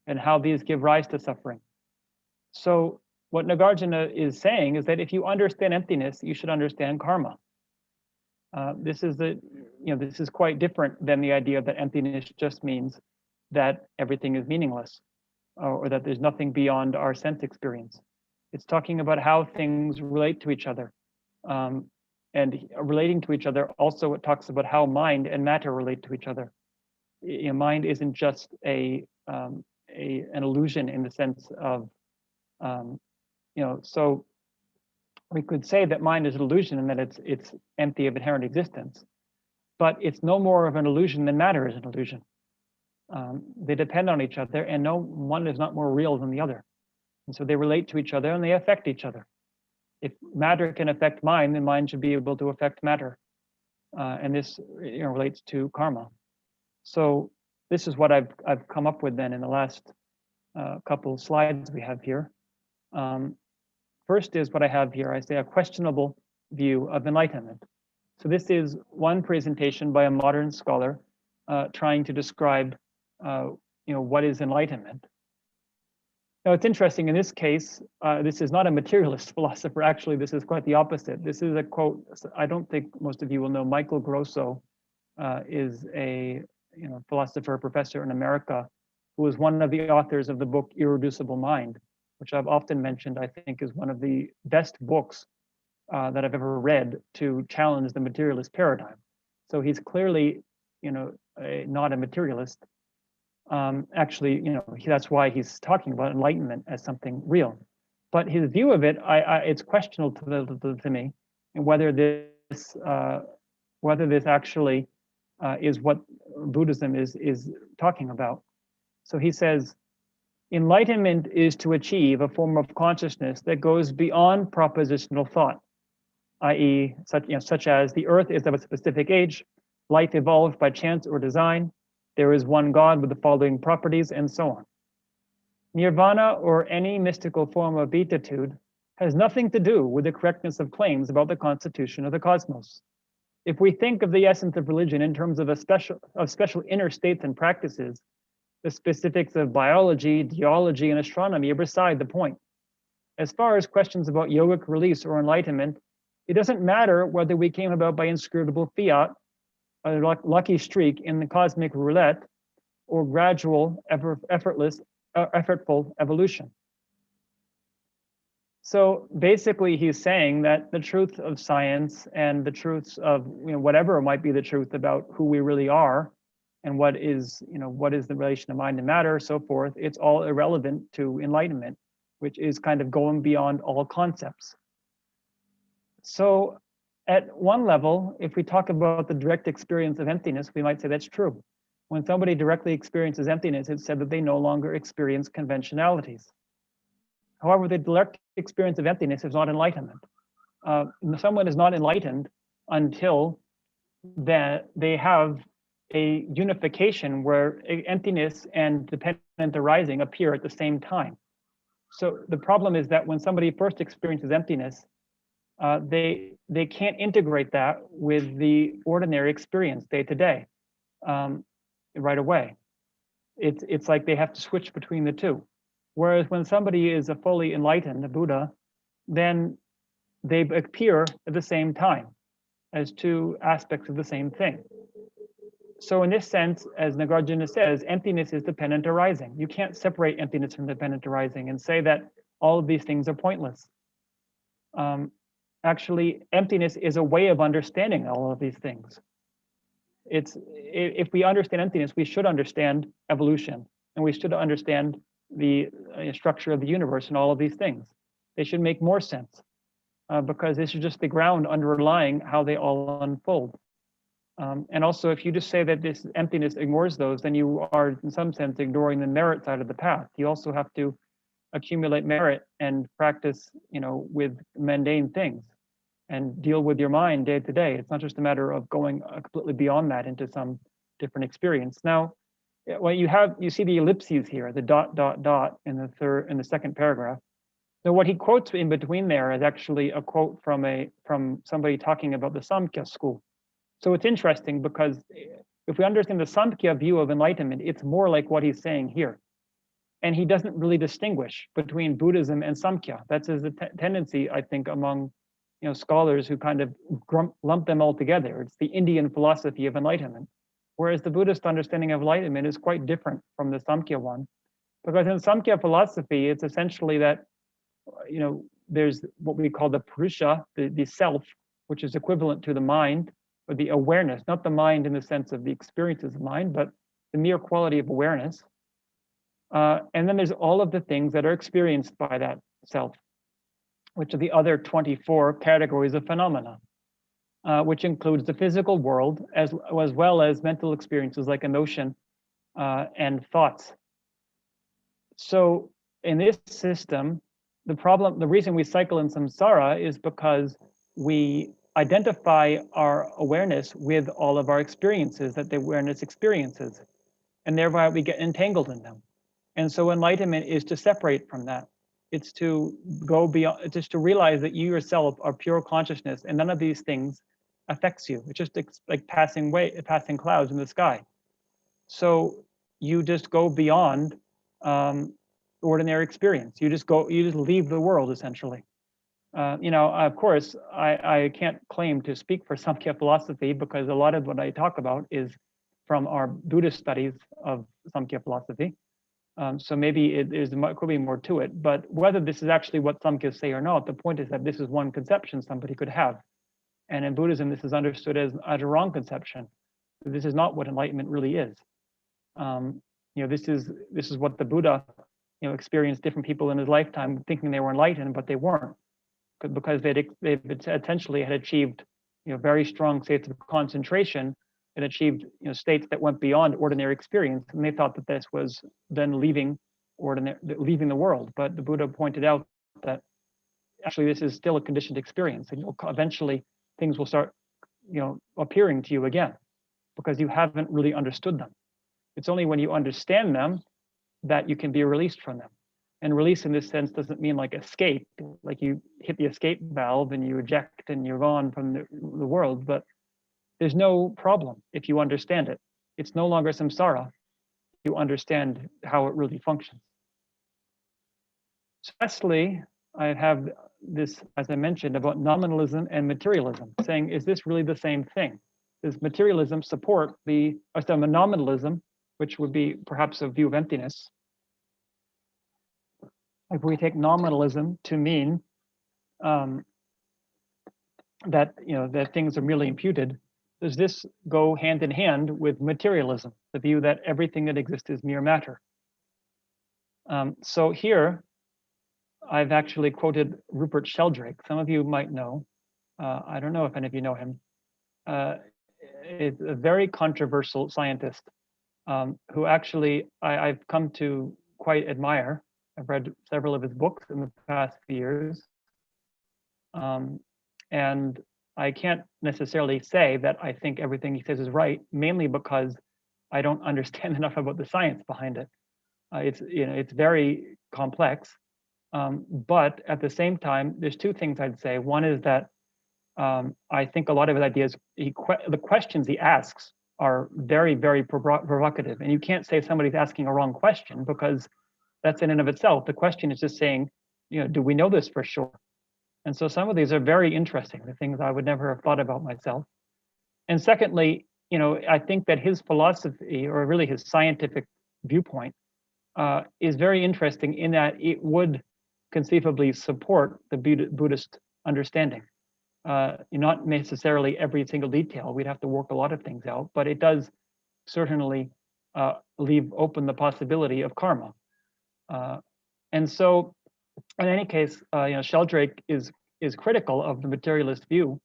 and how these give rise to suffering. So what Nagarjuna is saying is that if you understand emptiness, you should understand karma. This is quite different than the idea that emptiness just means that everything is meaningless, or that there's nothing beyond our sense experience. It's talking about how things relate to each other. And relating to each other, also it talks about how mind and matter relate to each other. Mind isn't just an illusion in the sense of, so we could say that mind is an illusion and that it's empty of inherent existence, but it's no more of an illusion than matter is an illusion. They depend on each other, and no one is not more real than the other. And so they relate to each other and they affect each other. If matter can affect mind, then mind should be able to affect matter. And this relates to karma. So this is what I've come up with then in the last couple of slides we have here. First is what I have here. I say a questionable view of enlightenment. So this is one presentation by a modern scholar trying to describe what is enlightenment. Now it's interesting, in this case, this is not a materialist philosopher. Actually, this is quite the opposite. This is a quote. I don't think most of you will know. Michael Grosso is a philosopher, professor in America, who is one of the authors of the book Irreducible Mind, which I've often mentioned, I think is one of the best books that I've ever read to challenge the materialist paradigm. So he's clearly, not a materialist. Actually, that's why he's talking about enlightenment as something real. But his view of it, it's questionable to me, and whether this actually is what Buddhism is talking about. So he says, enlightenment is to achieve a form of consciousness that goes beyond propositional thought, i.e., such as the earth is of a specific age, life evolved by chance or design, there is one God with the following properties, and so on. Nirvana, or any mystical form of beatitude, has nothing to do with the correctness of claims about the constitution of the cosmos. If we think of the essence of religion in terms of special inner states and practices, the specifics of biology, geology, and astronomy are beside the point. As far as questions about yogic release or enlightenment, it doesn't matter whether we came about by inscrutable fiat, a lucky streak in the cosmic roulette, or gradual, effortful evolution. So basically, he's saying that the truth of science and the truths of whatever might be the truth about who we really are, and what is the relation of mind and matter, so forth, it's all irrelevant to enlightenment, which is kind of going beyond all concepts. So at one level, if we talk about the direct experience of emptiness, we might say that's true. When somebody directly experiences emptiness, it's said that they no longer experience conventionalities. However, the direct experience of emptiness is not enlightenment. Someone is not enlightened until they have a unification where emptiness and dependent arising appear at the same time. So the problem is that when somebody first experiences emptiness, they can't integrate that with the ordinary experience day to day right away. It's like they have to switch between the two. Whereas when somebody is a fully enlightened, a Buddha, then they appear at the same time as two aspects of the same thing. So in this sense, as Nagarjuna says, emptiness is dependent arising. You can't separate emptiness from dependent arising and say that all of these things are pointless. Actually, emptiness is a way of understanding all of these things. If we understand emptiness, we should understand evolution, and we should understand the structure of the universe and all of these things. They should make more sense because this is just the ground underlying how they all unfold. And also, if you just say that this emptiness ignores those, then you are, in some sense, ignoring the merit side of the path. You also have to accumulate merit and practice, with mundane things and deal with your mind day to day. It's not just a matter of going completely beyond that into some different experience. Now, when you see the ellipses here, the ... in the second paragraph. So what he quotes in between there is actually a quote from somebody talking about the Samkhya school. So it's interesting because if we understand the Samkhya view of enlightenment, it's more like what he's saying here. And he doesn't really distinguish between Buddhism and Samkhya. That's his tendency, I think, among scholars who kind of lump them all together. It's the Indian philosophy of enlightenment. Whereas the Buddhist understanding of enlightenment is quite different from the Samkhya one. Because in Samkhya philosophy, it's essentially that, there's what we call the Purusha, the self, which is equivalent to the mind, or the awareness, not the mind in the sense of the experiences of mind, but the mere quality of awareness. And then there's all of the things that are experienced by that self, which are the other 24 categories of phenomena, which includes the physical world as well as mental experiences like emotion and thoughts. So in this system, the reason we cycle in samsara is because we identify our awareness with all of our experiences that the awareness experiences, and thereby we get entangled in them. And so enlightenment is to separate from that. It's to go beyond, it's just to realize that you yourself are pure consciousness and none of these things affects you. It's just like passing clouds in the sky. So you just go beyond ordinary experience. You just leave the world essentially. Of course, I can't claim to speak for Samkhya philosophy because a lot of what I talk about is from our Buddhist studies of Samkhya philosophy. So maybe could be more to it, but whether this is actually what Samkhyas say or not, the point is that this is one conception somebody could have. And in Buddhism, this is understood as a wrong conception. This is not what enlightenment really is. This is what the Buddha, experienced different people in his lifetime thinking they were enlightened, but they weren't, because they essentially had achieved, very strong states of concentration and achieved, states that went beyond ordinary experience, and they thought that this was then leaving the world. But the Buddha pointed out that actually this is still a conditioned experience, and eventually things will start, appearing to you again, because you haven't really understood them. It's only when you understand them that you can be released from them. And release in this sense doesn't mean like escape, like you hit the escape valve and you eject and you're gone from the world, but there's no problem if you understand it. It's no longer samsara. You understand how it really functions. So lastly, I have this, as I mentioned, about nominalism and materialism, saying, is this really the same thing? Does materialism support the nominalism, which would be perhaps a view of emptiness? If we take nominalism to mean that that things are merely imputed, does this go hand in hand with materialism, the view that everything that exists is mere matter? So here, I've actually quoted Rupert Sheldrake. Some of you might know. I don't know if any of you know him. It's a very controversial scientist who actually I've come to quite admire. I've read several of his books in the past few years. And I can't necessarily say that I think everything he says is right, mainly because I don't understand enough about the science behind it. It's very complex. But at the same time, there's two things I'd say. One is that I think a lot of his ideas, the questions he asks are very, very provocative. And you can't say somebody's asking a wrong question, because that's in and of itself. The question is just saying, do we know this for sure? And so some of these are very interesting, the things I would never have thought about myself. And secondly, I think that his philosophy, or really his scientific viewpoint, is very interesting in that it would conceivably support the Buddhist understanding. Not necessarily every single detail. We'd have to work a lot of things out, but it does certainly leave open the possibility of karma. And so, in any case, Sheldrake is critical of the materialist view,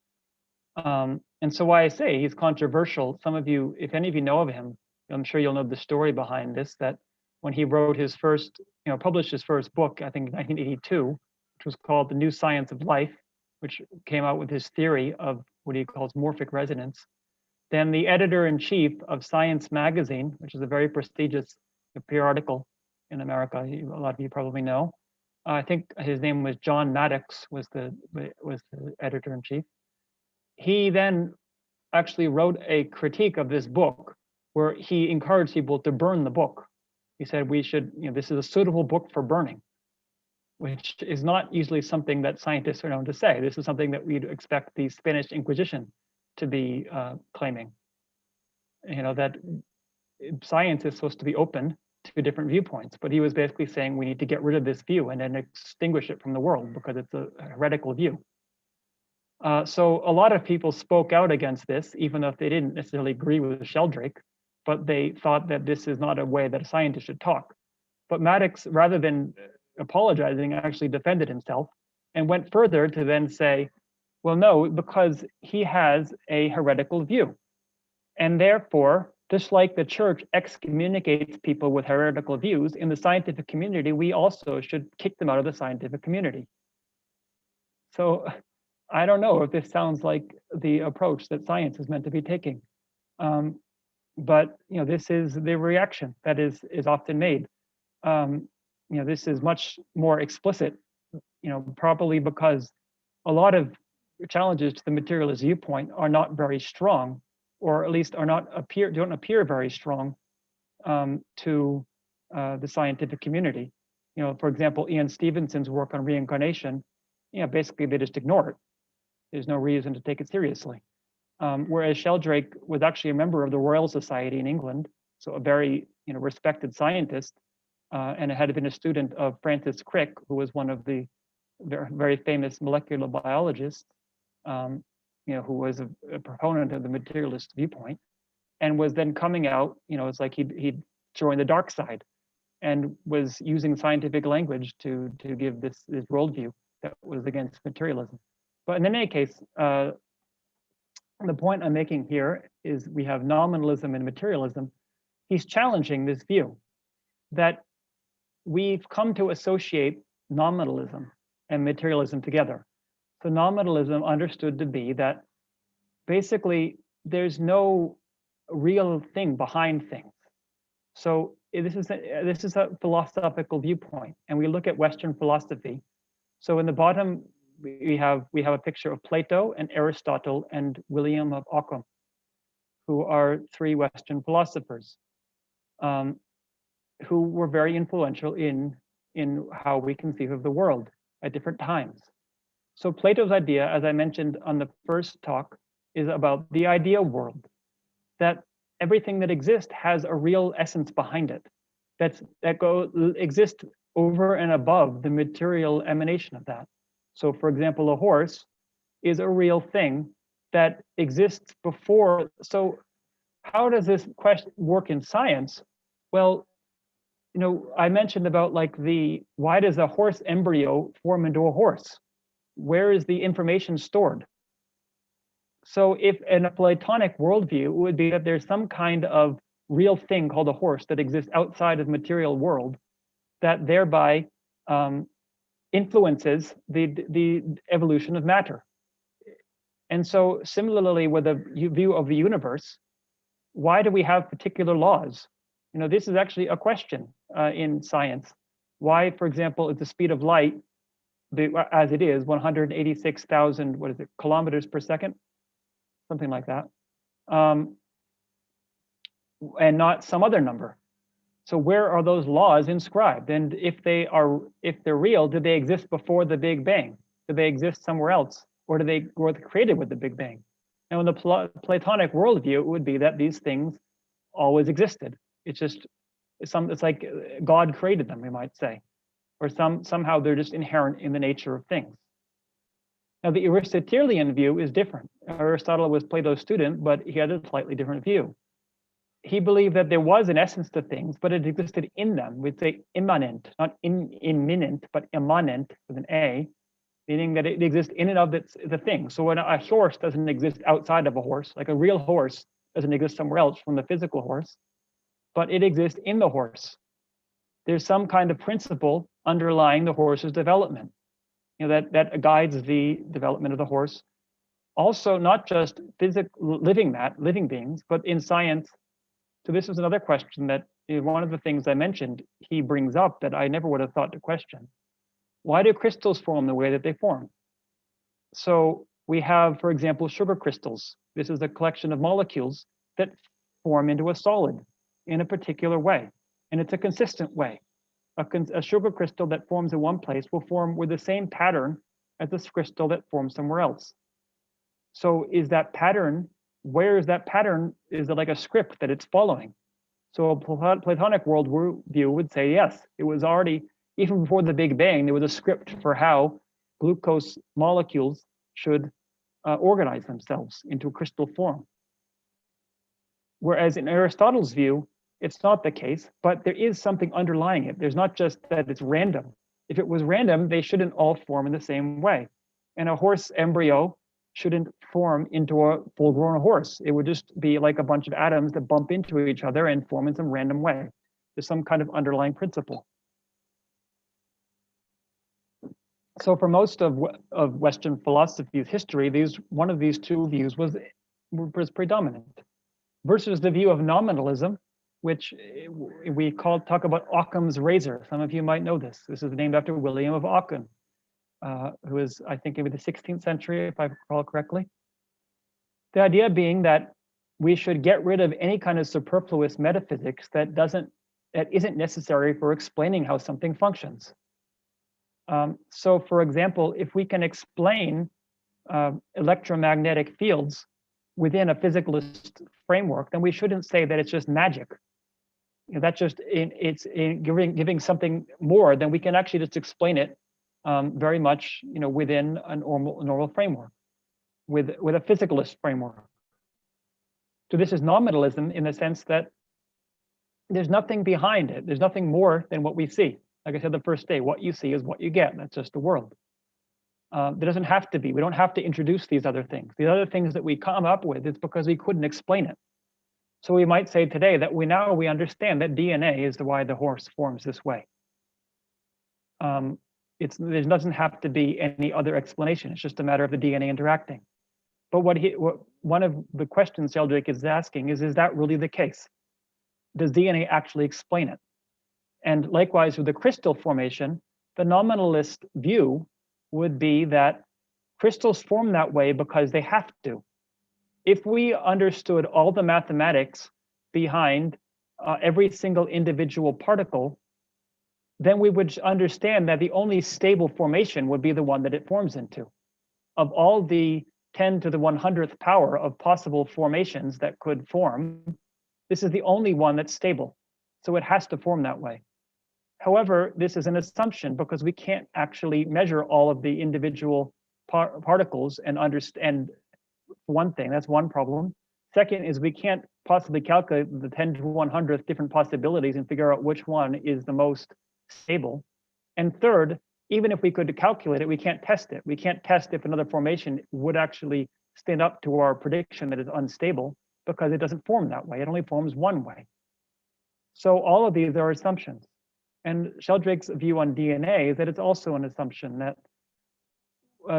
and so why I say he's controversial. Some of you, if any of you know of him, I'm sure you'll know the story behind this. That when he wrote his first, published his first book, I think in 1982, which was called The New Science of Life, which came out with his theory of what he calls morphic resonance. Then the editor-in-chief of Science magazine, which is a very prestigious periodical in America, a lot of you probably know. I think his name was John Maddox, was the editor-in-chief. He then actually wrote a critique of this book where he encouraged people to burn the book. He said we should, this is a suitable book for burning, which is not usually something that scientists are known to say. This is something that we'd expect the Spanish Inquisition to be claiming. That science is supposed to be open to different viewpoints, but he was basically saying we need to get rid of this view and then extinguish it from the world because it's a heretical view. So a lot of people spoke out against this, even though they didn't necessarily agree with Sheldrake, but they thought that this is not a way that a scientist should talk. But Maddox, rather than apologizing, actually defended himself and went further to then say, well, no, because he has a heretical view. And therefore, just like the church excommunicates people with heretical views, in the scientific community, we also should kick them out of the scientific community. So I don't know if this sounds like the approach that science is meant to be taking. But this is the reaction that is often made. This is much more explicit, probably because a lot of challenges to the materialist viewpoint are not very strong, or at least don't appear very strong to the scientific community. For example, Ian Stevenson's work on reincarnation, basically they just ignore it. There's no reason to take it seriously. Whereas Sheldrake was actually a member of the Royal Society in England, so a very respected scientist, and had been a student of Francis Crick, who was one of the very famous molecular biologists, who was a proponent of the materialist viewpoint, and was then coming out, it's like he'd joined the dark side, and was using scientific language to give this worldview that was against materialism. But in any case, the point I'm making here is we have nominalism and materialism. He's challenging this view that we've come to associate nominalism and materialism together. So nominalism understood to be that basically there's no real thing behind things. So this is a philosophical viewpoint, and we look at Western philosophy. So in the bottom, we have a picture of Plato and Aristotle and William of Ockham, who are three Western philosophers who were very influential in how we conceive of the world at different times. So Plato's idea, as I mentioned on the first talk, is about the ideal world, that everything that exists has a real essence behind it, that exists over and above the material emanation of that. So for example, a horse is a real thing that exists before. So how does this question work in science? Well, I mentioned about why does a horse embryo form into a horse? Where is the information stored? So if in a Platonic worldview, it would be that there's some kind of real thing called a horse that exists outside of the material world that thereby influences the evolution of matter. And so similarly with a view of the universe, why do we have particular laws? This is actually a question in science. Why, for example, is the speed of light, as it is, 186,000, what is it, kilometers per second? Something like that. And not some other number. So where are those laws inscribed? And if they're real, did they exist before the Big Bang? Did they exist somewhere else? Or did they were created with the Big Bang? Now in the Platonic worldview, it would be that these things always existed. It's like God created them, we might say. Or somehow they're just inherent in the nature of things. Now the Aristotelian view is different. Aristotle was Plato's student, but he had a slightly different view. He believed that there was an essence to things, but it existed in them. We'd say immanent, not imminent, but immanent with an A, meaning that it exists in and of the thing. So when a horse doesn't exist outside of a horse, like a real horse doesn't exist somewhere else from the physical horse, but it exists in the horse. There's some kind of principle underlying the horse's development, that guides the development of the horse. Also, not just living beings, but in science. So this is another question that is one of the things I mentioned he brings up that I never would have thought to question. Why do crystals form the way that they form? So we have, for example, sugar crystals. This is a collection of molecules that form into a solid in a particular way. And it's a consistent way. A sugar crystal that forms in one place will form with the same pattern as this crystal that forms somewhere else. So is that pattern, where is that pattern? Is it like a script that it's following? So a Platonic worldview would say, yes, it was already, even before the Big Bang, there was a script for how glucose molecules should organize themselves into a crystal form. Whereas in Aristotle's view, it's not the case, but there is something underlying it. There's not just that it's random. If it was random, they shouldn't all form in the same way. And a horse embryo shouldn't form into a full-grown horse. It would just be like a bunch of atoms that bump into each other and form in some random way. There's some kind of underlying principle. So for most of Western philosophy's history, one of these two views was predominant, versus the view of nominalism, which we talk about Occam's razor. Some of you might know this. This is named after William of Ockham, who is, I think, maybe the 16th century, if I recall correctly. The idea being that we should get rid of any kind of superfluous metaphysics that isn't necessary for explaining how something functions. So, for example, if we can explain electromagnetic fields within a physicalist framework, then we shouldn't say that it's just magic. That's just giving something more than we can actually just explain it very much, within a normal framework, with a physicalist framework. So this is nominalism in the sense that there's nothing behind it. There's nothing more than what we see. Like I said the first day, what you see is what you get. That's just the world. There doesn't have to be. We don't have to introduce these other things. The other things that we come up with is because we couldn't explain it. So we might say today that we understand that DNA is why the horse forms this way. There doesn't have to be any other explanation. It's just a matter of the DNA interacting. But one of the questions Sheldrake is asking is that really the case? Does DNA actually explain it? And likewise with the crystal formation, the nominalist view would be that crystals form that way because they have to. If we understood all the mathematics behind every single individual particle, then we would understand that the only stable formation would be the one that it forms into. Of all the 10 to the 100th power of possible formations that could form, this is the only one that's stable. So it has to form that way. However, this is an assumption because we can't actually measure all of the individual particles and understand. One thing, that's one problem. Second is we can't possibly calculate the 10 to 100th different possibilities and figure out which one is the most stable. And third, even if we could calculate it, we can't test it. We can't test if another formation would actually stand up to our prediction that it's unstable because it doesn't form that way. It only forms one way. So all of these are assumptions. And Sheldrake's view on DNA is that it's also an assumption that,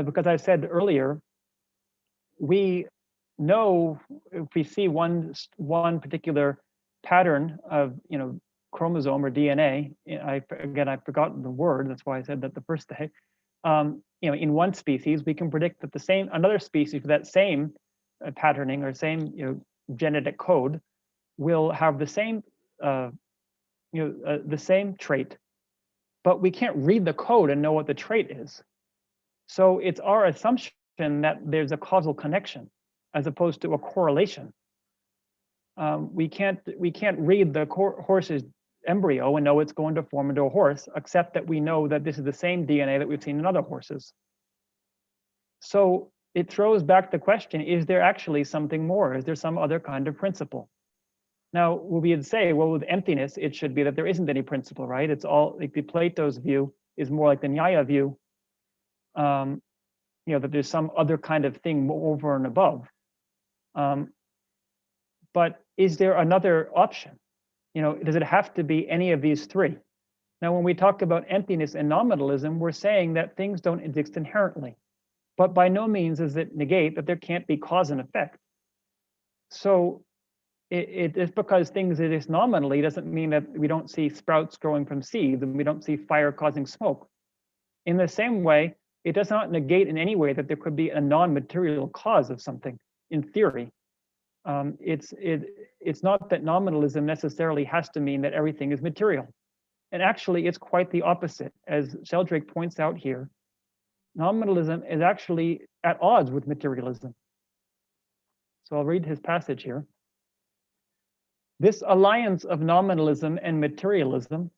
because I said earlier, we know if we see one particular pattern of chromosome or DNA. I've forgotten the word. That's why I said that the first day. In one species, we can predict that another species with that same patterning or same genetic code will have the same the same trait, but we can't read the code and know what the trait is. So it's our assumption that there's a causal connection as opposed to a correlation. We can't read the horse's embryo and know it's going to form into a horse, except that we know that this is the same DNA that we've seen in other horses. So it throws back the question, is there actually something more? Is there some other kind of principle? Now, we'd say, well, with emptiness, it should be that there isn't any principle, right? It's all like the Plato's view is more like the Nyāyā view, that there's some other kind of thing over and above. But is there another option? Does it have to be any of these three? Now, when we talk about emptiness and nominalism, we're saying that things don't exist inherently, but by no means does it negate that there can't be cause and effect. So it's because things exist nominally doesn't mean that we don't see sprouts growing from seeds and we don't see fire causing smoke. In the same way, it does not negate in any way that there could be a non-material cause of something in theory. It's not that nominalism necessarily has to mean that everything is material. And actually, it's quite the opposite. As Sheldrake points out here, nominalism is actually at odds with materialism. So I'll read his passage here. This alliance of nominalism and materialism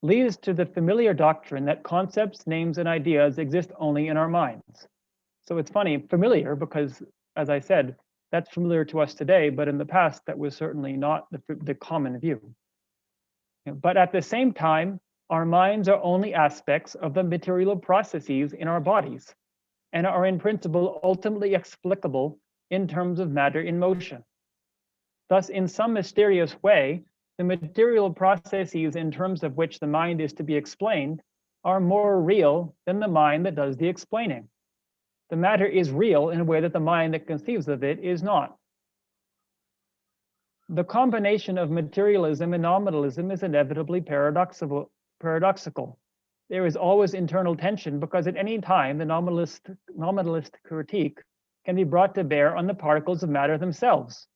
leads to the familiar doctrine that concepts, names, and ideas exist only in our minds. So it's funny, familiar, because as I said, that's familiar to us today, but in the past, that was certainly not the common view. But at the same time, our minds are only aspects of the material processes in our bodies and are in principle ultimately explicable in terms of matter in motion. Thus, in some mysterious way, the material processes in terms of which the mind is to be explained are more real than the mind that does the explaining. The matter is real in a way that the mind that conceives of it is not. The combination of materialism and nominalism is inevitably paradoxical. There is always internal tension because at any time the nominalist critique can be brought to bear on the particles of matter themselves.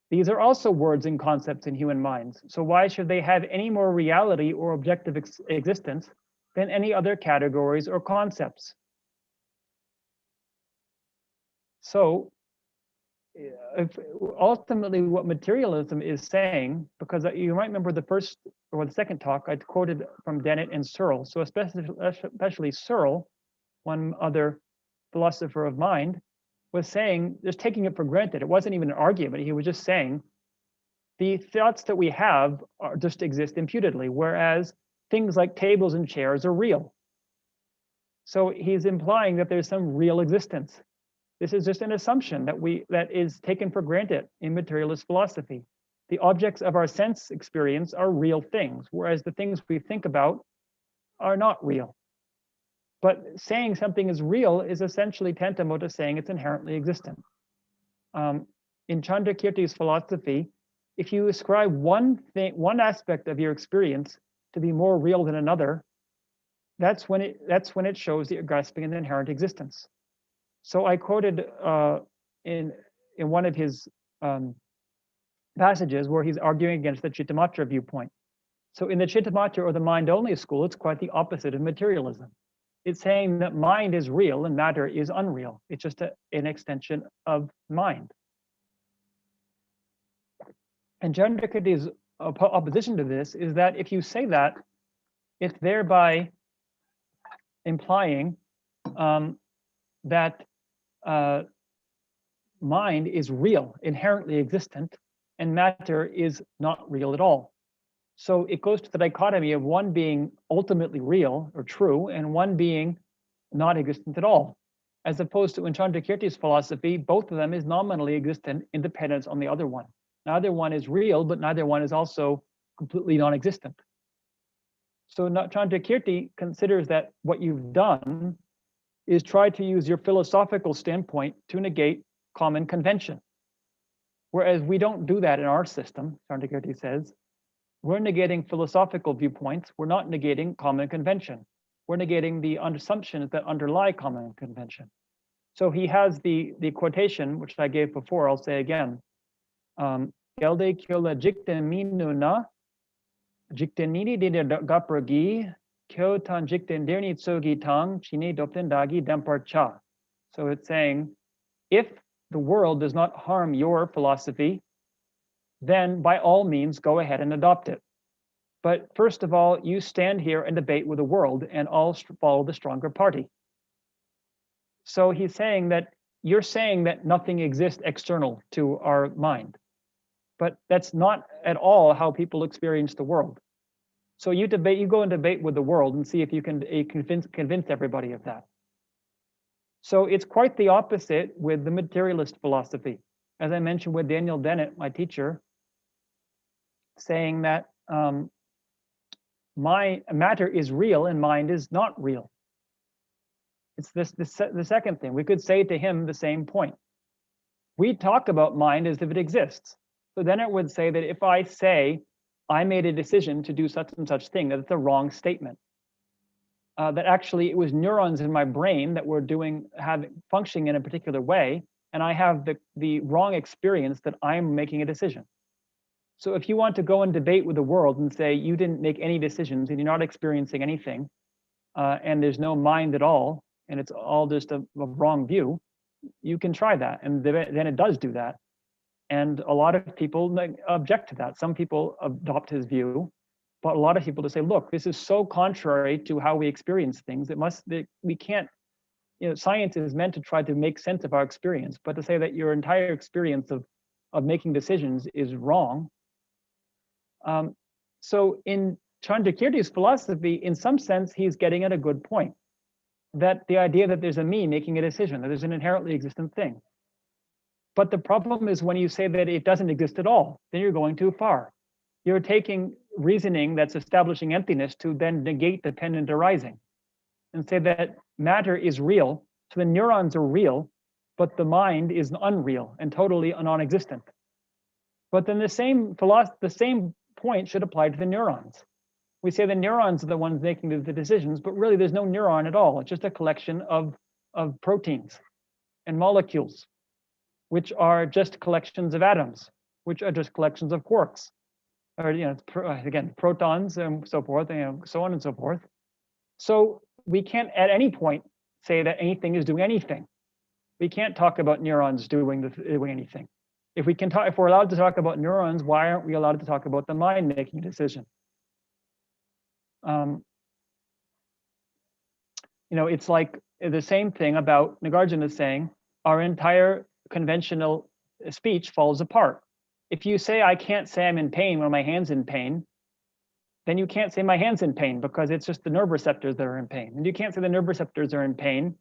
These are also words and concepts in human minds, so why should they have any more reality or objective existence than any other categories or concepts? So ultimately what materialism is saying, because you might remember the first or the second talk, I quoted from Dennett and Searle. So especially Searle, one other philosopher of mind, was saying, just taking it for granted. It wasn't even an argument. He was just saying, the thoughts that we have just exist imputedly, whereas things like tables and chairs are real. So he's implying that there's some real existence. This is just an assumption that is taken for granted in materialist philosophy. The objects of our sense experience are real things, whereas the things we think about are not real. But saying something is real is essentially tantamount to saying it's inherently existent. In Chandrakirti's philosophy, if you ascribe one aspect of your experience to be more real than another, that's when it shows that you're grasping an inherent existence. So I quoted in one of his passages where he's arguing against the Chittamatra viewpoint. So in the Chittamatra or the mind-only school, it's quite the opposite of materialism. It's saying that mind is real and matter is unreal. It's just an extension of mind. And Chandrakirti's opposition to this is that if you say that, it's thereby implying that mind is real, inherently existent, and matter is not real at all. So it goes to the dichotomy of one being ultimately real or true and one being not existent at all, as opposed to in Chandrakirti's philosophy, both of them is nominally existent in dependence on the other one. Neither one is real, but neither one is also completely non-existent. So Chandrakirti considers that what you've done is try to use your philosophical standpoint to negate common convention. Whereas we don't do that in our system, Chandrakirti says. We're negating philosophical viewpoints. We're not negating common convention. We're negating the assumptions that underlie common convention. So he has the quotation, which I gave before, I'll say again. Gelde kyola jikten minuna, jikten nini de gapragi, kyo tan jikten dirni tsogi tang, chine dopten dagi dempar cha. So it's saying, if the world does not harm your philosophy, then by all means, go ahead and adopt it. But first of all, you stand here and debate with the world and all follow the stronger party. So he's saying that you're saying that nothing exists external to our mind, but that's not at all how people experience the world. So you go and debate with the world and see if you can convince everybody of that. So it's quite the opposite with the materialist philosophy. As I mentioned with Daniel Dennett, my teacher, saying that my matter is real and mind is not real. It's the second thing. We could say to him the same point. We talk about mind as if it exists. So then it would say that if I say I made a decision to do such and such thing, that it's a wrong statement. That actually it was neurons in my brain that were functioning in a particular way, and I have the wrong experience that I'm making a decision. So if you want to go and debate with the world and say you didn't make any decisions and you're not experiencing anything, and there's no mind at all, and it's all just a wrong view, you can try that, and then it does do that. And a lot of people object to that. Some people adopt his view, but a lot of people just say, look, this is so contrary to how we experience things. We can't, science is meant to try to make sense of our experience, but to say that your entire experience of making decisions is wrong. So in Chandrakirti's philosophy, in some sense, he's getting at a good point, that the idea that there's a me making a decision, that there's an inherently existent thing. But the problem is when you say that it doesn't exist at all, then you're going too far. You're taking reasoning that's establishing emptiness to then negate dependent arising and say that matter is real, so the neurons are real, but the mind is unreal and totally non-existent. But then the same point should apply to the neurons. We say the neurons are the ones making the decisions, but really there's no neuron at all. It's just a collection of proteins and molecules, which are just collections of atoms, which are just collections of quarks, or again, protons and so forth, so on and so forth. So we can't at any point say that anything is doing anything. We can't talk about neurons doing anything. If we're allowed to talk about neurons, why aren't we allowed to talk about the mind making a decision? It's like the same thing about Nagarjuna saying our entire conventional speech falls apart. If you say I can't say I'm in pain when my hand's in pain, then you can't say my hand's in pain because it's just the nerve receptors that are in pain. And you can't say the nerve receptors are in pain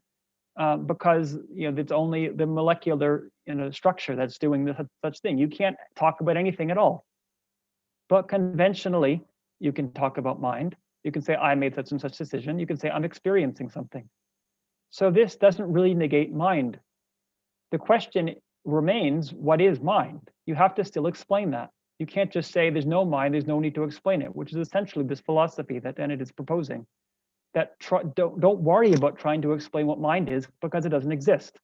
because it's only the molecular structure that's doing such thing. You can't talk about anything at all. But conventionally, you can talk about mind. You can say I made such and such decision. You can say I'm experiencing something. So this doesn't really negate mind. The question remains, what is mind? You have to still explain that. You can't just say there's no mind, there's no need to explain it, which is essentially this philosophy that Dennett is proposing. That don't worry about trying to explain what mind is because it doesn't exist.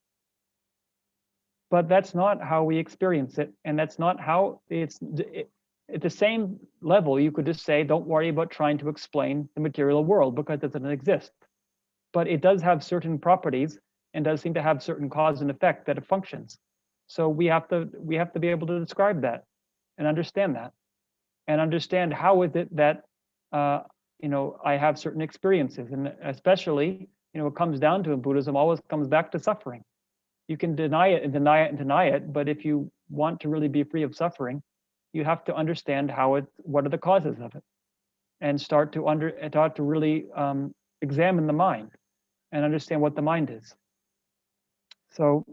But that's not how we experience it, and that's not how at the same level, you could just say, don't worry about trying to explain the material world because it doesn't exist. But it does have certain properties and does seem to have certain cause and effect that it functions. So we have to be able to describe that and understand that, and understand how is it that I have certain experiences, and especially it comes down to in Buddhism always comes back to suffering. You can deny it and deny it and deny it, but if you want to really be free of suffering, you have to understand what are the causes of it, and start to really examine the mind and understand what the mind is. So,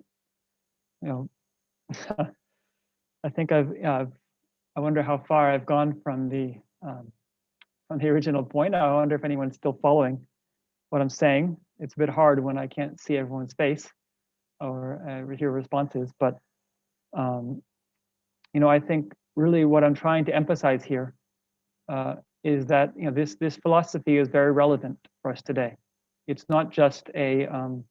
I think I wonder how far I've gone from the original point. I wonder if anyone's still following what I'm saying. It's a bit hard when I can't see everyone's face or hear responses, but I think really what I'm trying to emphasize here is that this philosophy is very relevant for us today. It's not just it's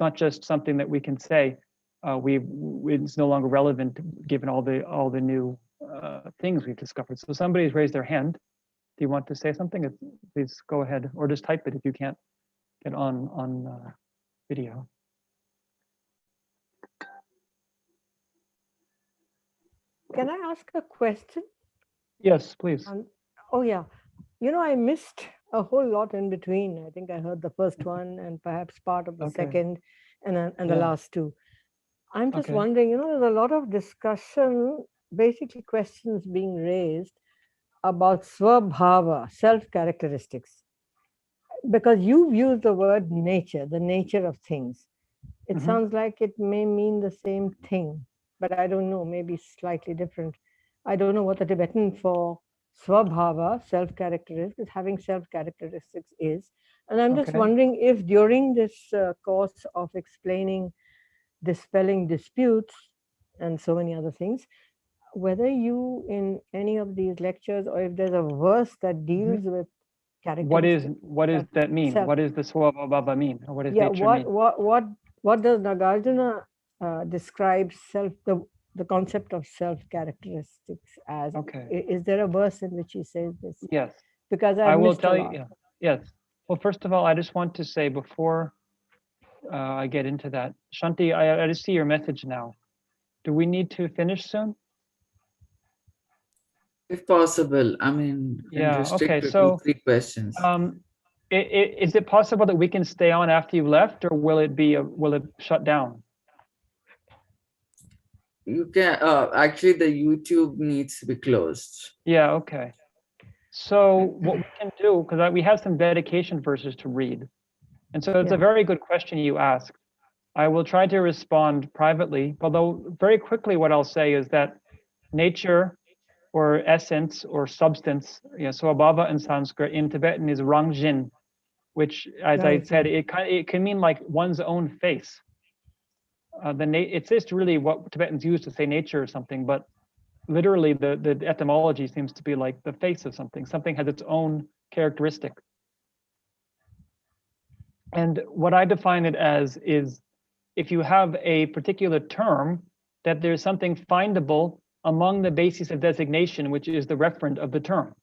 not just something that we can say it's no longer relevant given all the new things we've discovered. So somebody's raised their hand. Do you want to say something? Please go ahead, or just type it if you can't get on video. Can I ask a question? Yes, please. Oh yeah, I missed a whole lot in between. I think I heard the first one and perhaps part of the second and the last two. I'm just wondering, there's a lot of discussion, basically questions being raised about swabhava, self-characteristics. Because you've used the word nature, the nature of things. It sounds like it may mean the same thing, but I don't know, maybe slightly different. I don't know what the Tibetan for swabhava, self-characteristics, having self-characteristics is. And I'm just wondering if during this course of explaining dispelling disputes and so many other things, whether you in any of these lectures or if there's a verse that deals with characteristics. What does that mean? What does the swabhava mean? Or what does nature mean? What does Nagarjuna describe the concept of self-characteristics as? Is there a verse in which he says this? Yes. Because I will tell you. Yes. Well, first of all, I just want to say before I get into that, Shanti, I just see your message now. Do we need to finish soon? If possible, I mean, restrict to 2-3 questions. Is it possible that we can stay on after you've left, or will it shut down? You can actually the YouTube needs to be closed. Yeah. Okay. So what we can do, because we have some dedication verses to read, and so it's a very good question you asked. I will try to respond privately, although very quickly what I'll say is that nature or essence or substance, swabhava in Sanskrit, in Tibetan is rangjin, which, as I said, it can mean like one's own face. It's just really what Tibetans use to say nature or something, but literally the etymology seems to be like the face of something. Something has its own characteristic. And what I define it as is if you have a particular term, that there's something findable among the basis of designation, which is the referent of the term.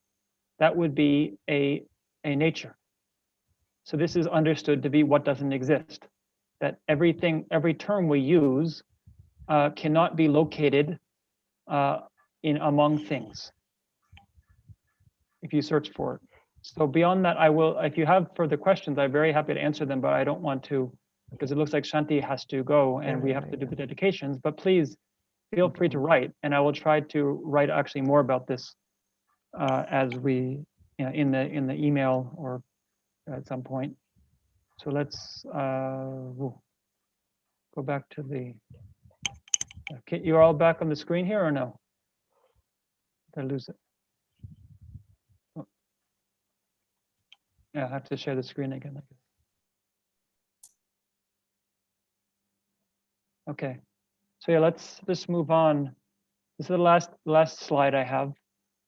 That would be a nature. So this is understood to be what doesn't exist. That every term we use cannot be located among things if you search for it. So beyond that, if you have further questions, I'm very happy to answer them, but I don't want to, because it looks like Shanti has to go and we have to do the dedications, but please feel free to write, and I will try to write actually more about this as we, in the email or at some point. So let's go back to the, okay, you're all back on the screen here or no? Did I lose it? Oh. Yeah, I have to share the screen again, I guess. Okay, so yeah, let's just move on. This is the last slide I have.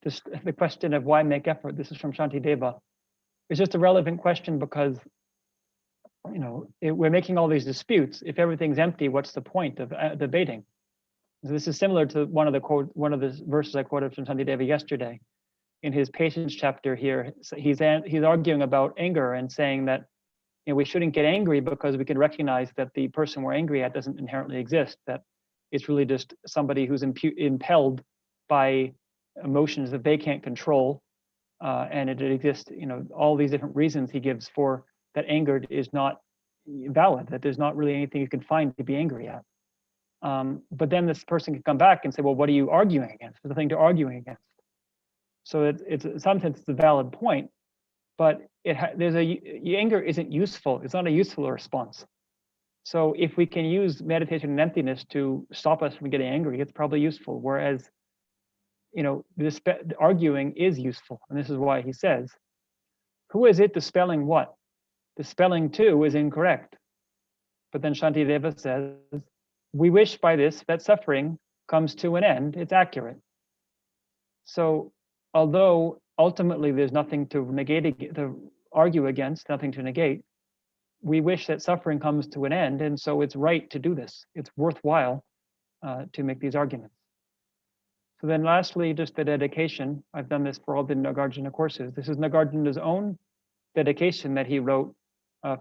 Just the question of why make effort. This is from Shanti Deva. It's just a relevant question because, we're making all these disputes. If everything's empty, what's the point of debating? So this is similar to one of the verses I quoted from Shanti Deva yesterday. In his patience chapter here, he's arguing about anger and saying that we shouldn't get angry because we can recognize that the person we're angry at doesn't inherently exist. That it's really just somebody who's impelled by emotions that they can't control, and it exists. All these different reasons he gives for that anger is not valid. That there's not really anything you can find to be angry at. But then this person can come back and say, well, what are you arguing against? There's nothing to arguing against. So it's in some sense it's a valid point, but anger isn't useful. It's not a useful response. So if we can use meditation and emptiness to stop us from getting angry, it's probably useful. Whereas, this arguing is useful, and this is why he says, "Who is it dispelling what? Dispelling two is incorrect." But then Shantideva says, "We wish by this that suffering comes to an end." It's accurate. So although ultimately there's nothing to negate, to argue against, nothing to negate, we wish that suffering comes to an end, and so it's right to do this. It's worthwhile to make these arguments. So then lastly, just the dedication. I've done this for all the Nagarjuna courses. This is Nagarjuna's own dedication that he wrote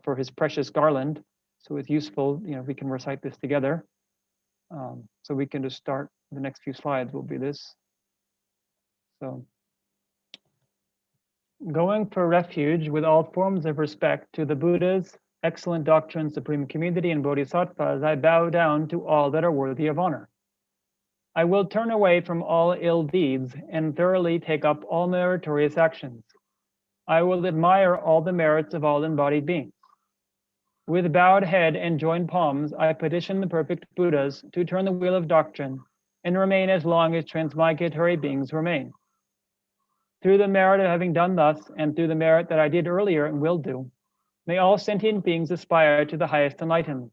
for his precious garland. So it's useful, we can recite this together. So we can just start, the next few slides will be this. So, going for refuge with all forms of respect to the Buddha's excellent doctrine, supreme community, and bodhisattvas, I bow down to all that are worthy of honor. I will turn away from all ill deeds and thoroughly take up all meritorious actions. I will admire all the merits of all embodied beings. With bowed head and joined palms, I petition the perfect Buddhas to turn the wheel of doctrine and remain as long as transmigratory beings remain. Through the merit of having done thus, and through the merit that I did earlier and will do, may all sentient beings aspire to the highest enlightenment.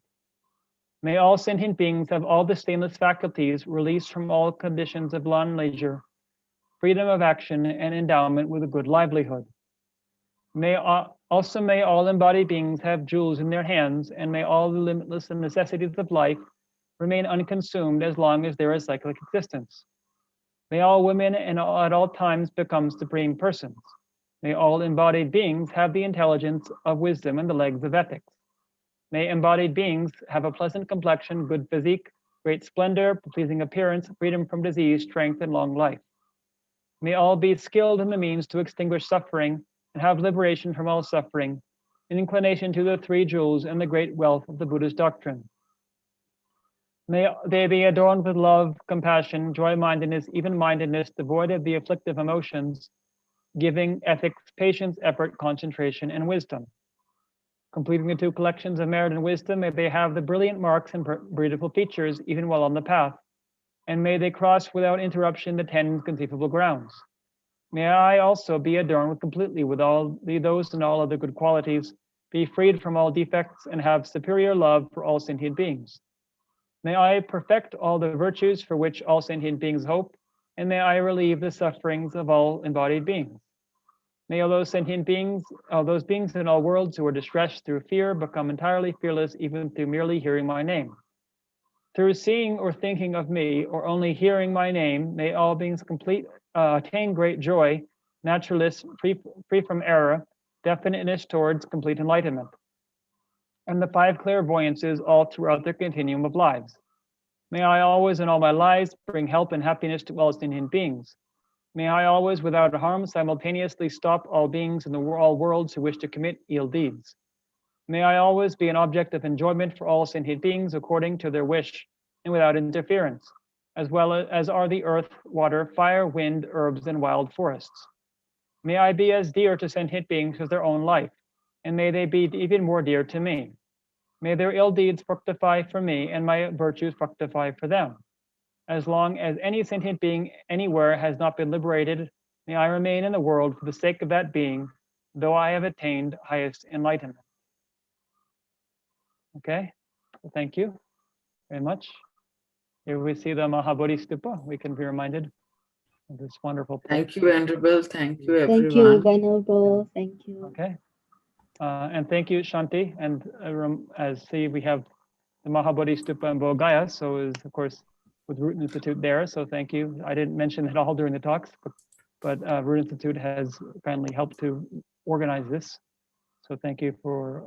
May all sentient beings have all the stainless faculties released from all conditions of non-leisure, freedom of action, and endowment with a good livelihood. May all embodied beings have jewels in their hands, and may all the limitless necessities of life remain unconsumed as long as there is cyclic existence. May all women at all times become supreme persons. May all embodied beings have the intelligence of wisdom and the legs of ethics. May embodied beings have a pleasant complexion, good physique, great splendor, pleasing appearance, freedom from disease, strength, and long life. May all be skilled in the means to extinguish suffering and have liberation from all suffering, in inclination to the three jewels and the great wealth of the Buddha's doctrine. May they be adorned with love, compassion, joy-mindedness, even-mindedness, devoid of the afflictive emotions, giving, ethics, patience, effort, concentration, and wisdom. Completing the two collections of merit and wisdom, may they have the brilliant marks and beautiful features even while on the path, and may they cross without interruption the 10 conceivable grounds. May I also be adorned completely with all those and all other good qualities, be freed from all defects, and have superior love for all sentient beings. May I perfect all the virtues for which all sentient beings hope, and may I relieve the sufferings of all embodied beings. May all those sentient beings, all those beings in all worlds who are distressed through fear, become entirely fearless even through merely hearing my name. Through seeing or thinking of me, or only hearing my name, may all beings attain great joy, naturalness, free from error, definiteness towards complete enlightenment, and the 5 clairvoyances all throughout their continuum of lives. May I always in all my lives bring help and happiness to all sentient beings. May I always without harm simultaneously stop all beings in all worlds who wish to commit ill deeds. May I always be an object of enjoyment for all sentient beings according to their wish and without interference, as well as are the earth, water, fire, wind, herbs, and wild forests. May I be as dear to sentient beings as their own life, and may they be even more dear to me. May their ill deeds fructify for me, and my virtues fructify for them. As long as any sentient being anywhere has not been liberated, may I remain in the world for the sake of that being, though I have attained highest enlightenment. Okay, well, thank you very much. Here we see the Mahabodhi Stupa. We can be reminded of this wonderful place. Thank you, Venerable. Thank you, everyone. Thank you, Venerable. Thank you. Okay. And thank you, Shanti. And as see, we have the Mahabodhi Stupa in Bodh Gaya, so is of course with Root Institute there. So thank you. I didn't mention it all during the talks, but Root Institute has kindly helped to organize this. So thank you for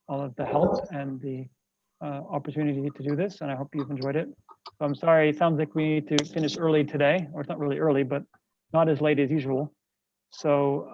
all of the help and the opportunity to do this, and I hope you've enjoyed it. So I'm sorry, it sounds like we need to finish early today, or it's not really early, but not as late as usual. So